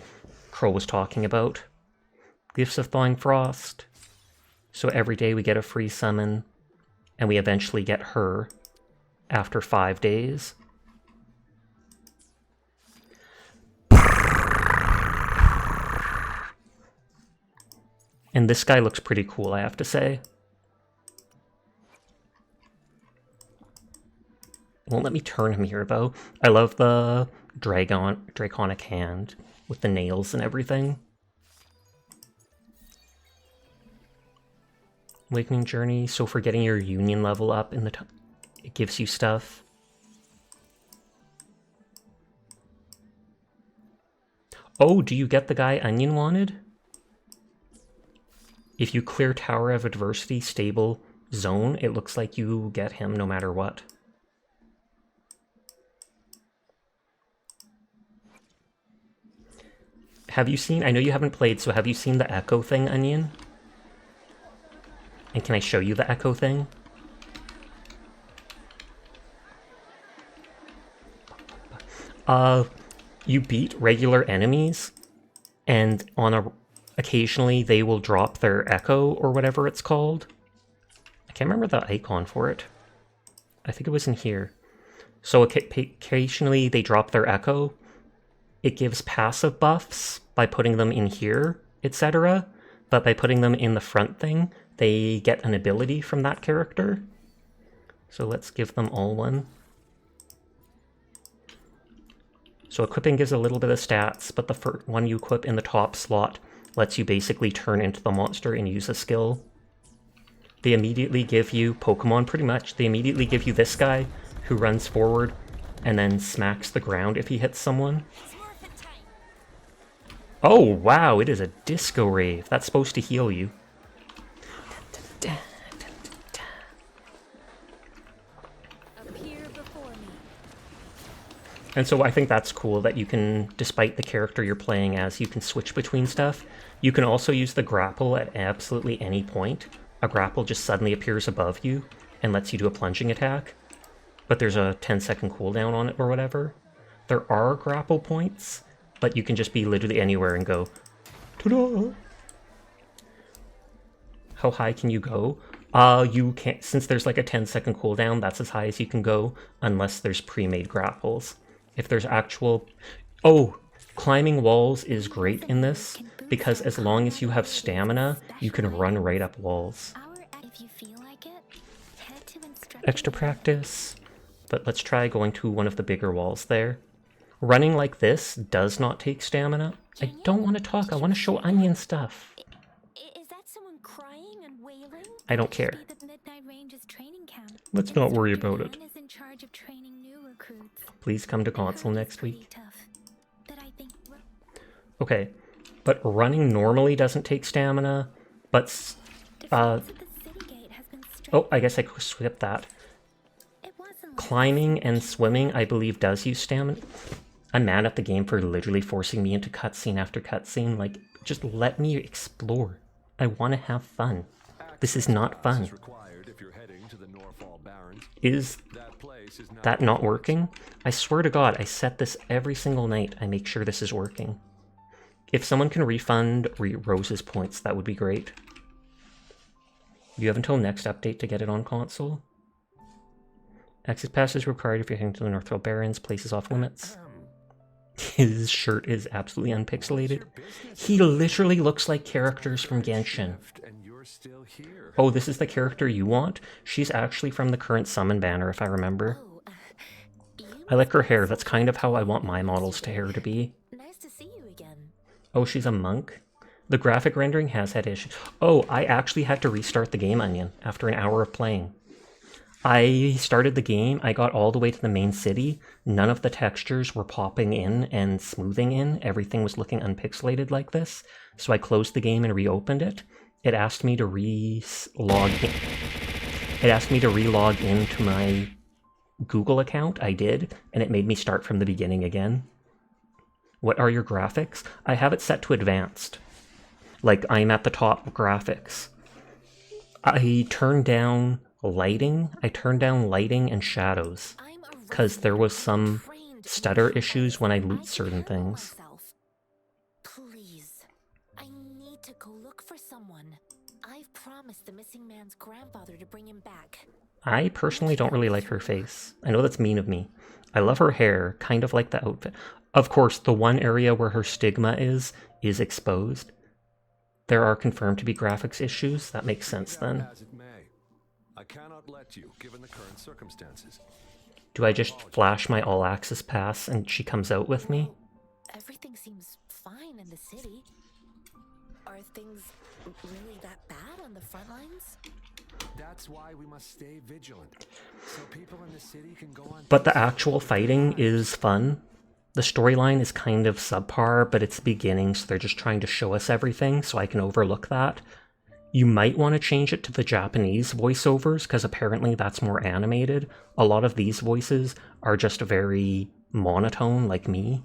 Crow was talking about. Gifts of Thawing Frost. So every day we get a free summon, and we eventually get her after 5 days. And this guy looks pretty cool, I have to say. Won't let me turn him here, though. I love the draconic hand with the nails and everything. Awakening Journey, so for getting your union level up in the it gives you stuff. Oh, do you get the guy Onion wanted? If you clear Tower of Adversity stable zone, it looks like you get him no matter what. Have you seen, I know you haven't played, so have you seen the Echo thing, Onion? And can I show you the Echo thing? You beat regular enemies, and occasionally they will drop their Echo, or whatever it's called. I can't remember the icon for it. I think it was in here. So occasionally they drop their Echo. It gives passive buffs by putting them in here, etc. But by putting them in the front thing, they get an ability from that character. So let's give them all one. So equipping gives a little bit of stats, but the first one you equip in the top slot lets you basically turn into the monster and use a skill. They immediately give you Pokemon, pretty much. They immediately give you this guy who runs forward and then smacks the ground if he hits someone. Oh, wow, it is a disco rave. That's supposed to heal you. And so I think that's cool that you can, despite the character you're playing as, you can switch between stuff. You can also use the grapple at absolutely any point. A grapple just suddenly appears above you and lets you do a plunging attack. But there's a 10-second cooldown on it or whatever. There are grapple points, but you can just be literally anywhere and go, ta-da! How high can you go? You can't, since there's like a 10-second cooldown, that's as high as you can go, unless there's pre-made grapples. If there's actual... Oh, climbing walls is great in this, because as long as you have stamina, you can run right up walls. Extra practice, but let's try going to one of the bigger walls there. Running like this does not take stamina. I don't want to talk, I want to show Onion stuff. Is that someone crying and wailing? I don't care. Let's not worry about it. Please come to console next week. Okay, but running normally doesn't take stamina, but oh, I guess I skipped that. Climbing and swimming, I believe, does use stamina. I'm mad at the game for literally forcing me into cutscene after cutscene. Like, just let me explore. I want to have fun. This is not fun. Is that not working? I swear to God, I set this every single night. I make sure this is working. If someone can refund Rose's points, that would be great. You have until next update to get it on console. Access pass is required if you're heading to the Northville Barrens. Place is off limits. His shirt is absolutely unpixelated. He literally looks like characters from Genshin. Oh, this is the character you want? She's actually from the current summon banner, if I remember. I like her hair. That's kind of how I want my models to hair to be. Nice to see you again. Oh, she's a monk? The graphic rendering has had issues. Oh, I actually had to restart the game, Onion, after an hour of playing. I started the game, I got all the way to the main city, none of the textures were popping in and smoothing in, everything was looking unpixelated like this, so I closed the game and reopened it. It asked me to relog into my Google account, I did, and it made me start from the beginning again. What are your graphics? I have it set to advanced. Like, I'm at the top graphics. I turned down lighting and shadows because there was some stutter issues when I loot certain things. Please, I need to go look for someone. I've promised the missing man's grandfather to bring him back. I personally don't really like her face. I know that's mean of me. I love her hair, kind of like the outfit. Of course, the one area where her stigma is exposed. There are confirmed to be graphics issues. That makes sense then. I cannot let you, given the current circumstances. Do I just flash my all-access pass and she comes out with me? Everything seems fine in the city. Are things really that bad on the front lines? That's why we must stay vigilant, so people in the city can go on. But the actual fighting is fun. The storyline is kind of subpar, but it's the beginning, so they're just trying to show us everything, so I can overlook that. You might want to change it to the Japanese voiceovers, because apparently that's more animated. A lot of these voices are just very monotone, like me.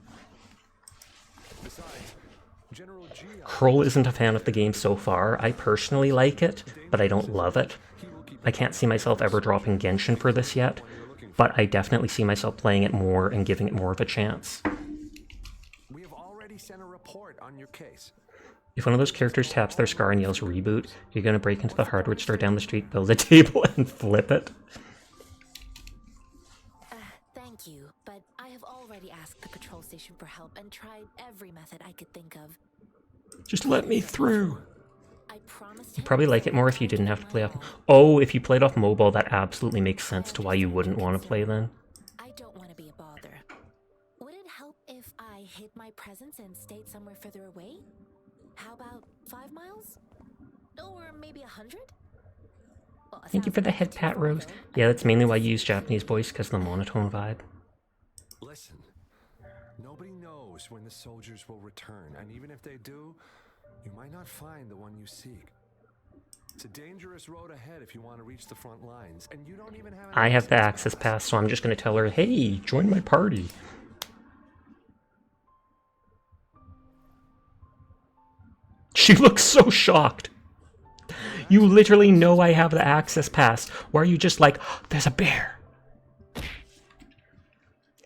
Kroll isn't a fan of the game so far. I personally like it, but I don't love it. I can't see myself ever dropping Genshin for this yet, but I definitely see myself playing it more and giving it more of a chance. We have already sent a report on your case. If one of those characters taps their scar and yells reboot, you're gonna break into the hardware store down the street, build a table, and flip it. Thank you, but I have already asked the patrol station for help and tried every method I could think of. Just let me through. I promised You'd probably like it more if you didn't have to play off... Oh, if you played off mobile, that absolutely makes sense to why you wouldn't want to play then. I don't want to be a bother. Would it help if I hid my presence and stayed somewhere further away? How about 5 miles? Or maybe 100? Well, Thank you for the head pat, Rose. Yeah, that's mainly why you use Japanese voice, because of the monotone vibe. Listen, nobody knows when the soldiers will return, and even if they do, you might not find the one you seek. It's a dangerous road ahead if you want to reach the front lines, and you don't even have... I have the access pass, so I'm just going to tell her, hey, join my party. She looks so shocked. You literally know I have the access pass. Why are you just like, oh, there's a bear?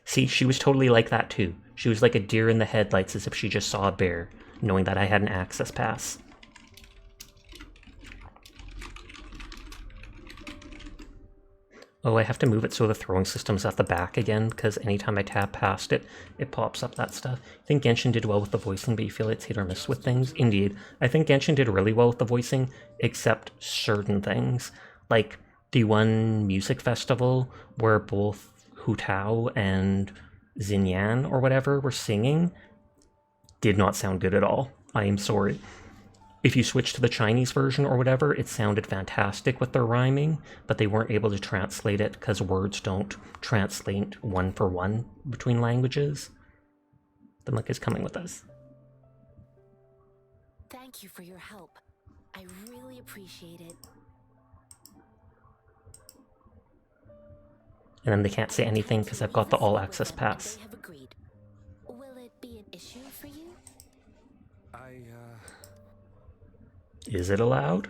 See, she was totally like that too. She was like a deer in the headlights as if she just saw a bear, knowing that I had an access pass. Oh, I have to move it so the throwing system's at the back again, because anytime I tap past it, it pops up that stuff. I think Genshin did well with the voicing, but you feel it's hit or miss with things. Indeed, I think Genshin did really well with the voicing, except certain things. Like the one music festival where both Hu Tao and Xinyan or whatever were singing did not sound good at all. I am sorry. If you switch to the Chinese version or whatever, it sounded fantastic with their rhyming, but they weren't able to translate it because words don't translate one for one between languages. The monk is coming with us. Thank you for your help. I really appreciate it. And then they can't say anything because I've got the all-access pass. They have agreed. Will it be an issue for you? Is it allowed?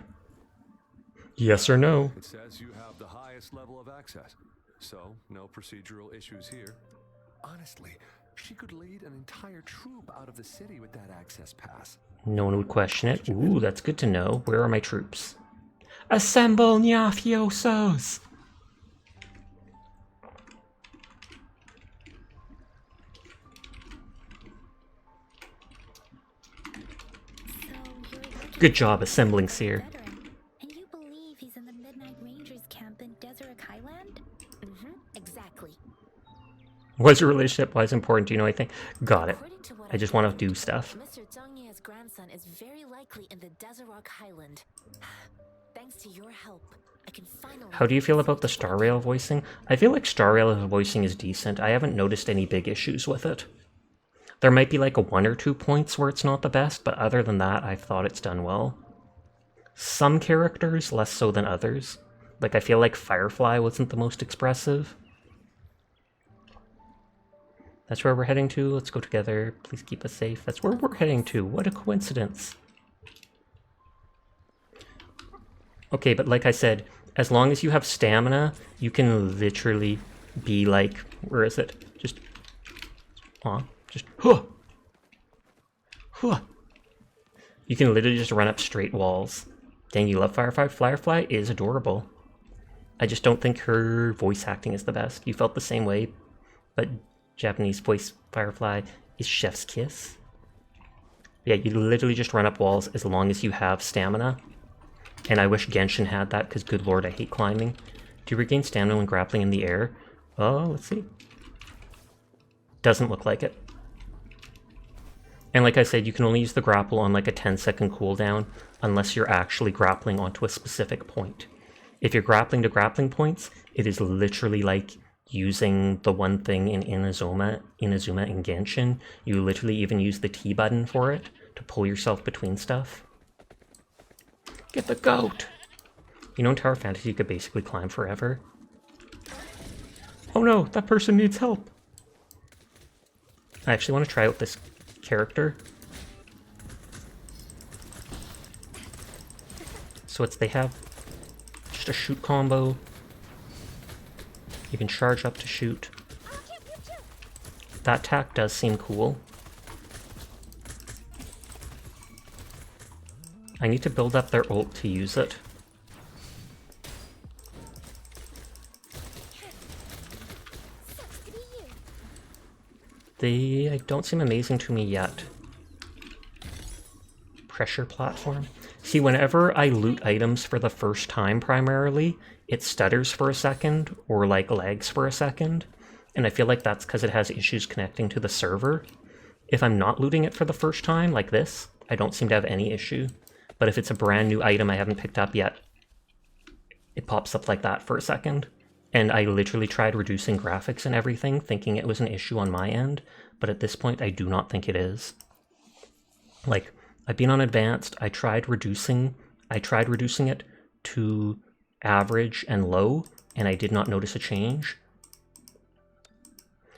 Yes or no? It says you have the highest level of access, so no procedural issues here. Honestly, she could lead an entire troop out of the city with that access pass. No one would question it. Ooh, that's good to know. Where are my troops? Assemble Nyafiosos! Good job assembling Seer. And you believe he's in the Midnight Rangers camp in Deseret Highland? Exactly. Was your relationship wise important? Do you know anything? Got it. I just want to do stuff. Mr. Zhangye's grandson is very likely in the Deseret Highland. Thanks to your help, I can finally... How do you feel about the Star Rail voicing? I feel like Star Rail voicing is decent. I haven't noticed any big issues with it. There might be like a 1 or 2 points where it's not the best, but other than that, I've thought it's done well. Some characters, less so than others. Like, I feel like Firefly wasn't the most expressive. That's where we're heading to. Let's go together. Please keep us safe. That's where we're heading to. What a coincidence. Okay, but like I said, as long as you have stamina, you can literally be like, where is it? Just, huh. You can literally just run up straight walls. Dang, you love Firefly. Firefly is adorable. I just don't think her voice acting is the best. You felt the same way, but Japanese voice Firefly is chef's kiss. Yeah, you literally just run up walls as long as you have stamina. And I wish Genshin had that, because good lord, I hate climbing. Do you regain stamina when grappling in the air? Oh, let's see. Doesn't look like it. And like I said, you can only use the grapple on like a 10-second cooldown, unless you're actually grappling onto a specific point. If you're grappling to grappling points, it is literally like using the one thing in Inazuma in Genshin. You literally even use the T button for it to pull yourself between stuff. Get the goat! You know, in Tower Fantasy you could basically climb forever. Oh no, that person needs help! I actually want to try out this character. So they have just a shoot combo. You can charge up to shoot. That tack does seem cool. I need to build up their ult to use it. They don't seem amazing to me yet. Pressure platform. See, whenever I loot items for the first time primarily, it stutters for a second, or like lags for a second, and I feel like that's because it has issues connecting to the server. If I'm not looting it for the first time, like this, I don't seem to have any issue. But if it's a brand new item I haven't picked up yet, it pops up like that for a second. And I literally tried reducing graphics and everything, thinking it was an issue on my end, but at this point I do not think it is. Like, I've been on advanced, I tried reducing it to average and low, and I did not notice a change.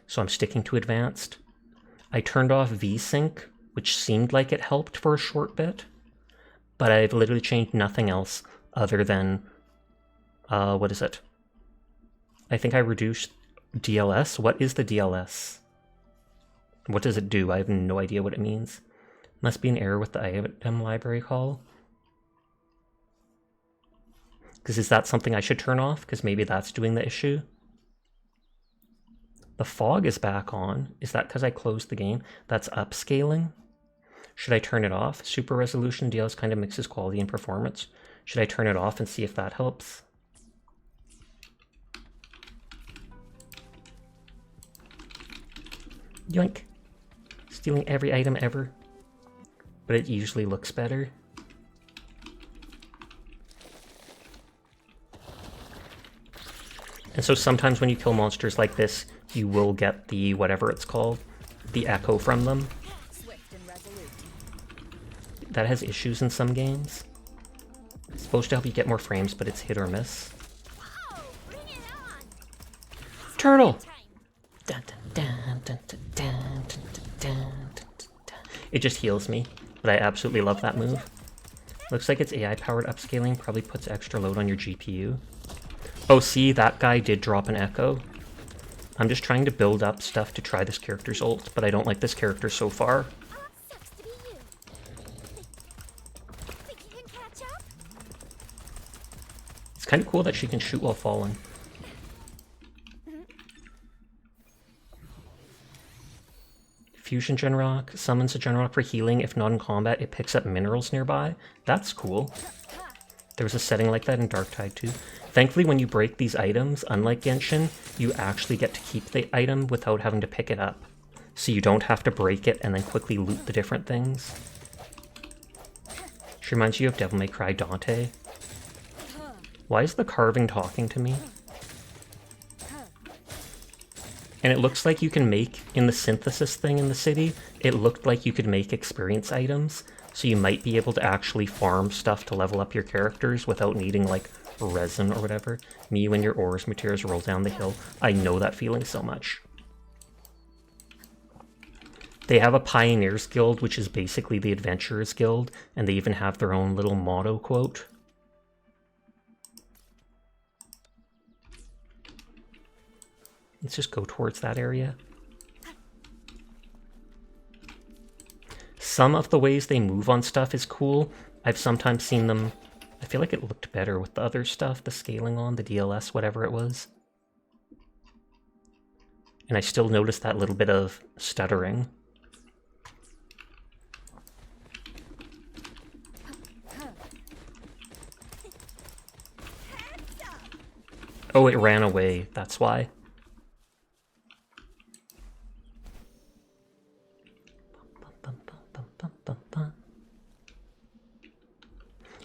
So I'm sticking to advanced. I turned off VSync, which seemed like it helped for a short bit, but I've literally changed nothing else other than, what is it? I think I reduced DLS. What is the DLS? What does it do? I have no idea what it means. Must be an error with the item library call. Because is that something I should turn off? Because maybe that's doing the issue. The fog is back on. Is that because I closed the game? That's upscaling. Should I turn it off? Super resolution DLS kind of mixes quality and performance. Should I turn it off and see if that helps? Yoink. Stealing every item ever. But it usually looks better. And so sometimes when you kill monsters like this, you will get the, whatever it's called, the echo from them. That has issues in some games. It's supposed to help you get more frames, but it's hit or miss. Turtle! It just heals me, but I absolutely love that move. Looks like it's AI-powered upscaling, probably puts extra load on your GPU. Oh, see, that guy did drop an echo. I'm just trying to build up stuff to try this character's ult, but I don't like this character so far. It's kind of cool that she can shoot while falling. Fusion Genrock summons a Genrock for healing. If not in combat, it picks up minerals nearby. That's cool. There was a setting like that in Darktide too. Thankfully, when you break these items, unlike Genshin, you actually get to keep the item without having to pick it up. So you don't have to break it and then quickly loot the different things. She reminds you of Devil May Cry Dante. Why is the carving talking to me? And it looks like you can make, in the synthesis thing in the city, it looked like you could make experience items, so you might be able to actually farm stuff to level up your characters without needing, like, resin or whatever. Me, when your ores materials roll down the hill, I know that feeling so much. They have a Pioneers Guild, which is basically the Adventurers Guild, and they even have their own little motto quote. Let's just go towards that area. Some of the ways they move on stuff is cool. I've sometimes seen them... I feel like it looked better with the other stuff, the scaling on, the DLS, whatever it was. And I still notice that little bit of stuttering. Oh, it ran away, that's why.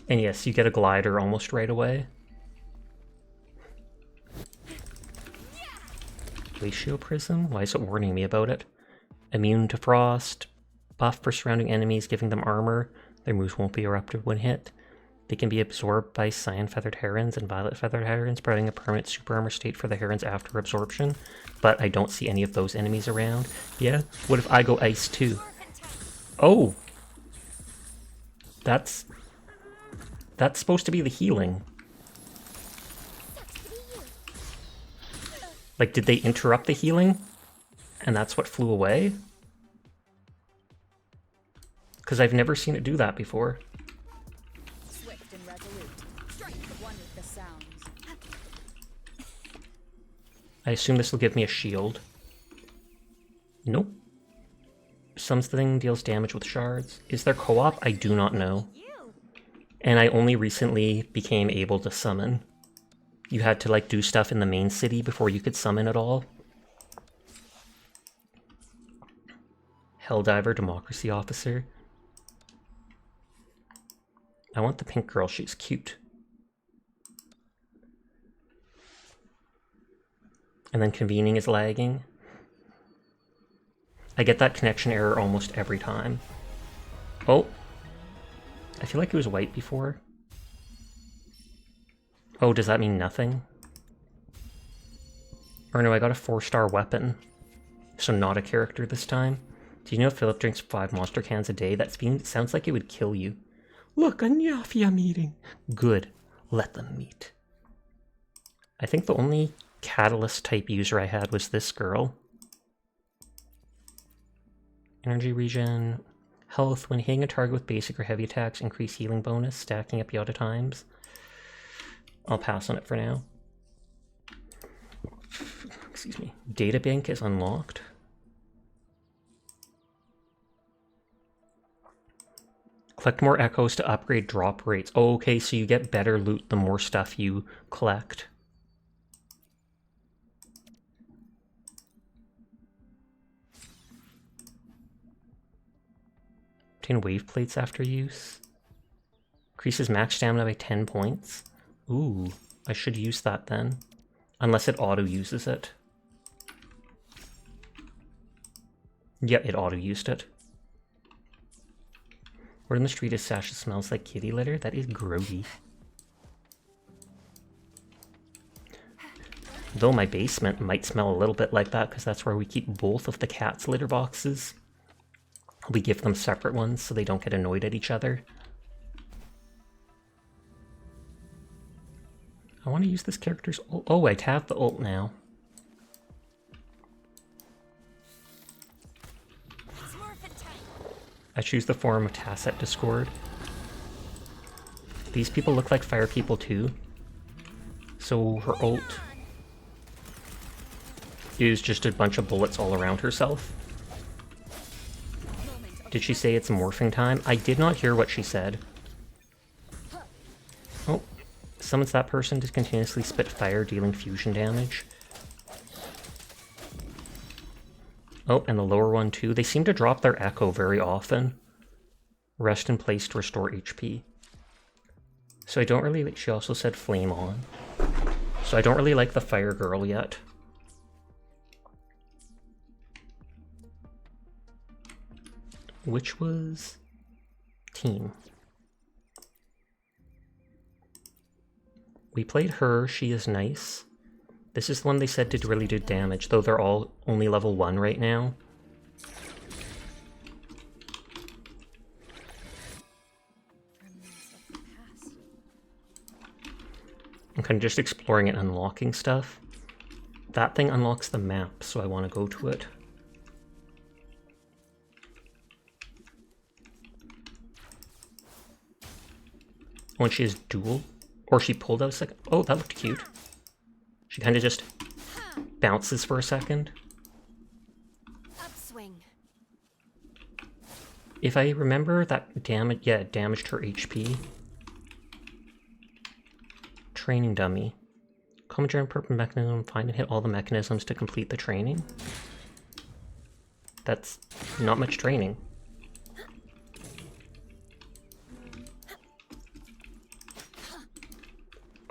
And yes, you get a glider almost right away. Glacial Prism? Why is it warning me about it? Immune to frost. Buff for surrounding enemies, giving them armor. Their moves won't be erupted when hit. They can be absorbed by cyan-feathered herons and violet-feathered herons, providing a permanent super armor state for the herons after absorption. But I don't see any of those enemies around. Yeah? What if I go ice too? Oh! That's supposed to be the healing. Like, did they interrupt the healing? And that's what flew away? Because I've never seen it do that before. Swift and resolute. Strike the one with the sounds. I assume this will give me a shield. Nope. Something deals damage with shards. Is there co-op? I do not know. And I only recently became able to summon. You had to, like, do stuff in the main city before you could summon at all. Helldiver, Democracy Officer. I want the pink girl, she's cute. And then convening is lagging. I get that connection error almost every time. Oh. I feel like it was white before. Oh, does that mean nothing? Or no, I got a 4-star weapon. So not a character this time. Do you know Philip drinks 5 monster cans a day? That sounds like it would kill you. Look, a Nyafia meeting. Good. Let them meet. I think the only catalyst type user I had was this girl. Energy regen. Health. When hitting a target with basic or heavy attacks, increase healing bonus, stacking up Yada times. I'll pass on it for now. Excuse me. Databank is unlocked. Collect more echoes to upgrade drop rates. Oh, okay, so you get better loot the more stuff you collect. Obtain wave plates after use. Increases max stamina by 10 points. Ooh, I should use that then. Unless it auto-uses it. Yep, it auto-used it. Word in the street is Sasha smells like kitty litter. That is grody. Though my basement might smell a little bit like that because that's where we keep both of the cats' litter boxes. We give them separate ones so they don't get annoyed at each other. I want to use this character's ult. Oh, I have the ult now. I choose the form of Tacet Discord. These people look like fire people too. So her ult is just a bunch of bullets all around herself. Did she say it's morphing time? I did not hear what she said. Oh, summons that person to continuously spit fire, dealing fusion damage. Oh, and the lower one too. They seem to drop their echo very often. Rest in place to restore HP. So I don't really... She also said flame on. So I don't really like the fire girl yet. Which was... team. We played her, she is nice. This is the one they said did really good damage, though they're all only level 1 right now. I'm kind of just exploring and unlocking stuff. That thing unlocks the map, so I want to go to it. When she is dual, or she pulled out a second. Oh, that looked cute. She kind of just bounces for a second. Upswing. If I remember that damage, yeah, it damaged her HP. Training dummy. Comment your purple mechanism, find and hit all the mechanisms to complete the training. That's not much training.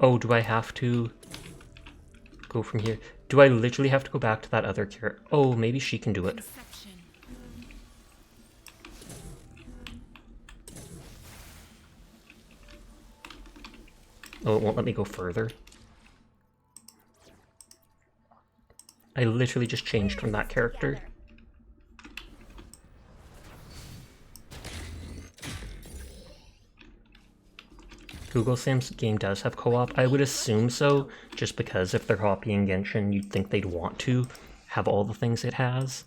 Oh, do I have to go from here? Do I literally have to go back to that other character? Oh, maybe she can do it. Oh, it won't let me go further. I literally just changed from that character. Google Sam's game does have co-op. I would assume so, just because if they're copying Genshin, you'd think they'd want to have all the things it has.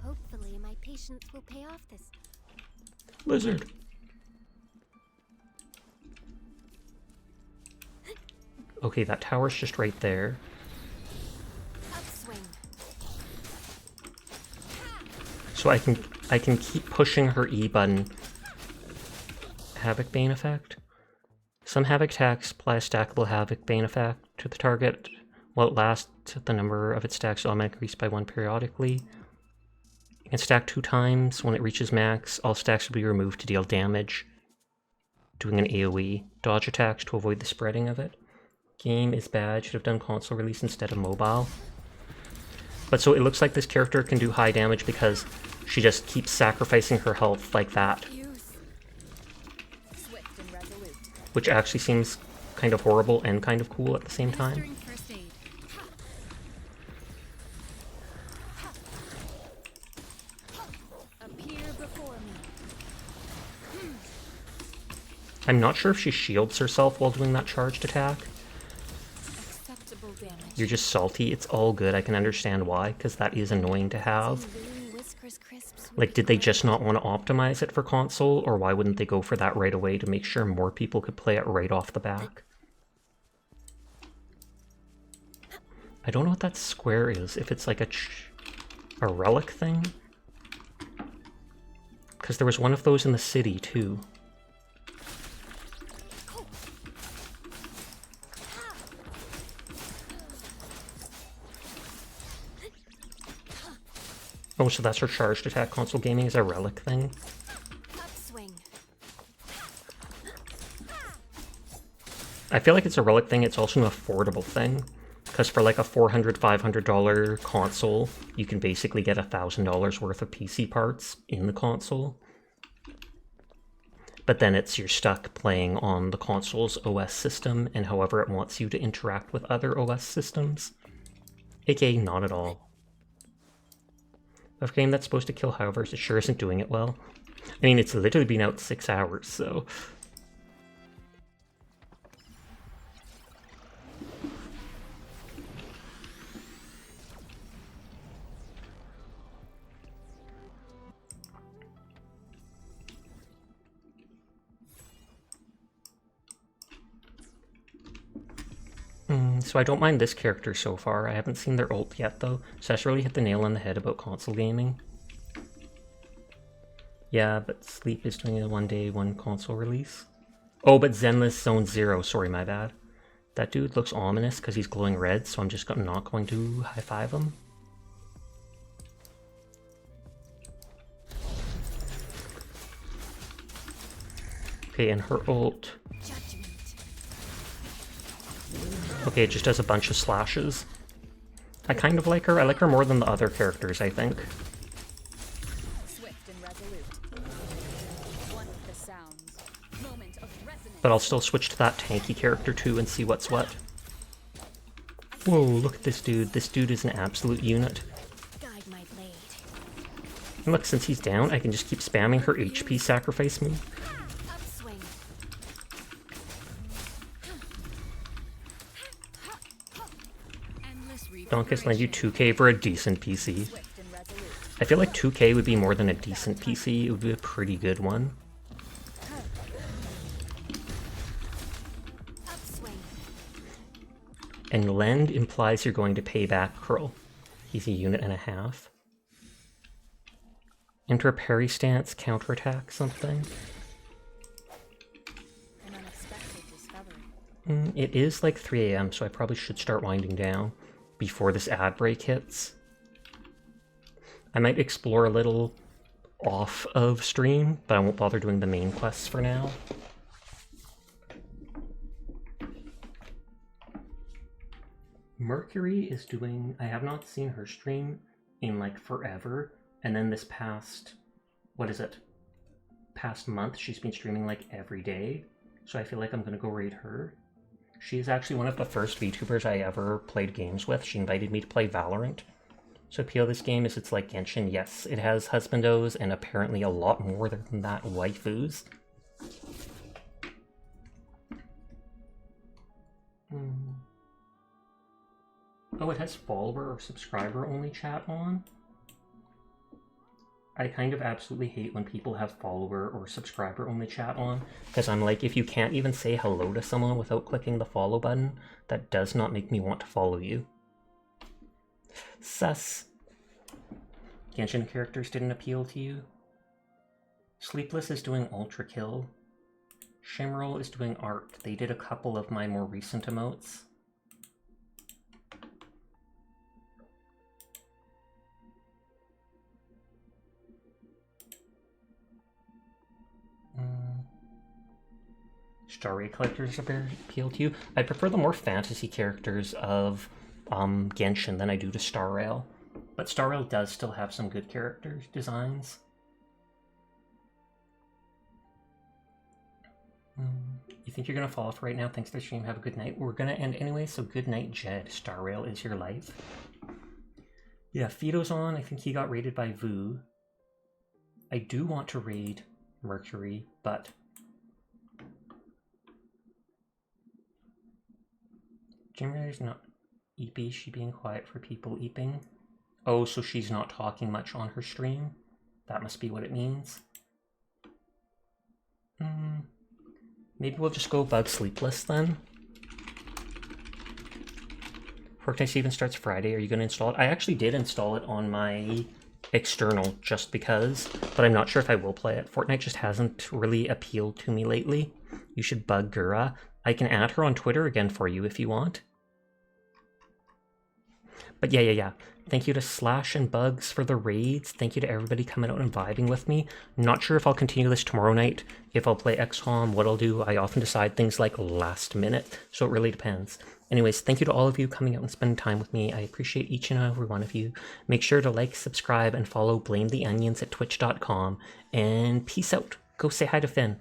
Hopefully my patience will pay off this time. Lizard. Okay, that tower's just right there. Upswing. So I can keep pushing her E button. Havoc Bane effect. Some Havoc attacks apply a stackable Havoc Bane effect to the target. While it lasts, the number of its stacks will automatically increase by 1 periodically. You can stack 2 times. When it reaches max, all stacks will be removed to deal damage. Doing an AoE. Dodge attacks to avoid the spreading of it. Game is bad, should have done console release instead of mobile. But so it looks like this character can do high damage because she just keeps sacrificing her health like that. Which actually seems kind of horrible and kind of cool at the same time. I'm not sure if she shields herself while doing that charged attack. You're just salty. It's all good. I can understand why, because that is annoying to have. Like, did they just not want to optimize it for console, or why wouldn't they go for that right away to make sure more people could play it right off the back? I don't know what that square is, if it's like a relic thing? Because there was one of those in the city, too. Oh, so that's her charged attack. Console gaming is a relic thing. Upswing. I feel like it's a relic thing. It's also an affordable thing. Because for like a $400, $500 console, you can basically get $1,000 worth of PC parts in the console. But then you're stuck playing on the console's OS system and however it wants you to interact with other OS systems. AKA not at all. A game that's supposed to kill Howlers, it sure isn't doing it well. I mean, it's literally been out 6 hours, so... So I don't mind this character so far. I haven't seen their ult yet though, so that's really hit the nail on the head about console gaming. Yeah, but Sleep is doing a 1 day, 1 console release. Oh, but Zenless Zone 0, sorry, my bad. That dude looks ominous because he's glowing red, so I'm just not going to high-five him. Okay, and her ult. Okay, it just does a bunch of slashes. I kind of like her. I like her more than the other characters, I think. Swift and resolute. One with the sounds. Moment of resonance. But I'll still switch to that tanky character too and see what's what. Whoa, look at this dude. This dude is an absolute unit. Guide my blade. And look, since he's down, I can just keep spamming her HP sacrifice move. Upswing. Donkus lend you 2k for a decent PC. I feel like 2k would be more than a decent PC, it would be a pretty good one. Upswing. And lend implies you're going to pay back Curl. He's a unit and a half. Enter a parry stance, counterattack, something. An unexpected discovery. It is like 3 AM, so I probably should start winding down before this ad break hits. I might explore a little off of stream, but I won't bother doing the main quests for now. Mercury is doing... I have not seen her stream in like forever, and then this past... what is it? Past month, she's been streaming like every day, so I feel like I'm gonna go raid her. She is actually one of the first VTubers I ever played games with. She invited me to play Valorant. So appeal of this game is it's like Genshin. Yes, it has husbandos and apparently a lot more than that waifus. Oh, it has follower or subscriber only chat on? I kind of absolutely hate when people have follower or subscriber only chat on, because I'm like, if you can't even say hello to someone without clicking the follow button, that does not make me want to follow you. Sus. Genshin characters didn't appeal to you? Sleepless is doing Ultra Kill. Shimmerl is doing art. They did a couple of my more recent emotes. Starry Collectors appeal to you? I prefer the more fantasy characters of Genshin than I do to Star Rail. But Star Rail does still have some good character designs. You think you're going to fall off right now? Thanks for the stream. Have a good night. We're going to end anyway, so good night, Jed. Star Rail is your life. Yeah, Fido's on. I think he got raided by Vu. I do want to raid Mercury, but... Jimmer's not eepy, she being quiet for people eeping. Oh, so she's not talking much on her stream? That must be what it means. Maybe we'll just go bug Sleepless then. Fortnite even starts Friday. Are you going to install it? I actually did install it on my external just because, but I'm not sure if I will play it. Fortnite just hasn't really appealed to me lately. You should bug Gura. I can add her on Twitter again for you if you want. But yeah. Thank you to Slash and Bugs for the raids. Thank you to everybody coming out and vibing with me. I'm not sure if I'll continue this tomorrow night, if I'll play XCOM, what I'll do. I often decide things like last minute, so it really depends. Anyways, thank you to all of you coming out and spending time with me. I appreciate each and every one of you. Make sure to like, subscribe, and follow Blame the Onions at twitch.com. And peace out. Go say hi to Finn.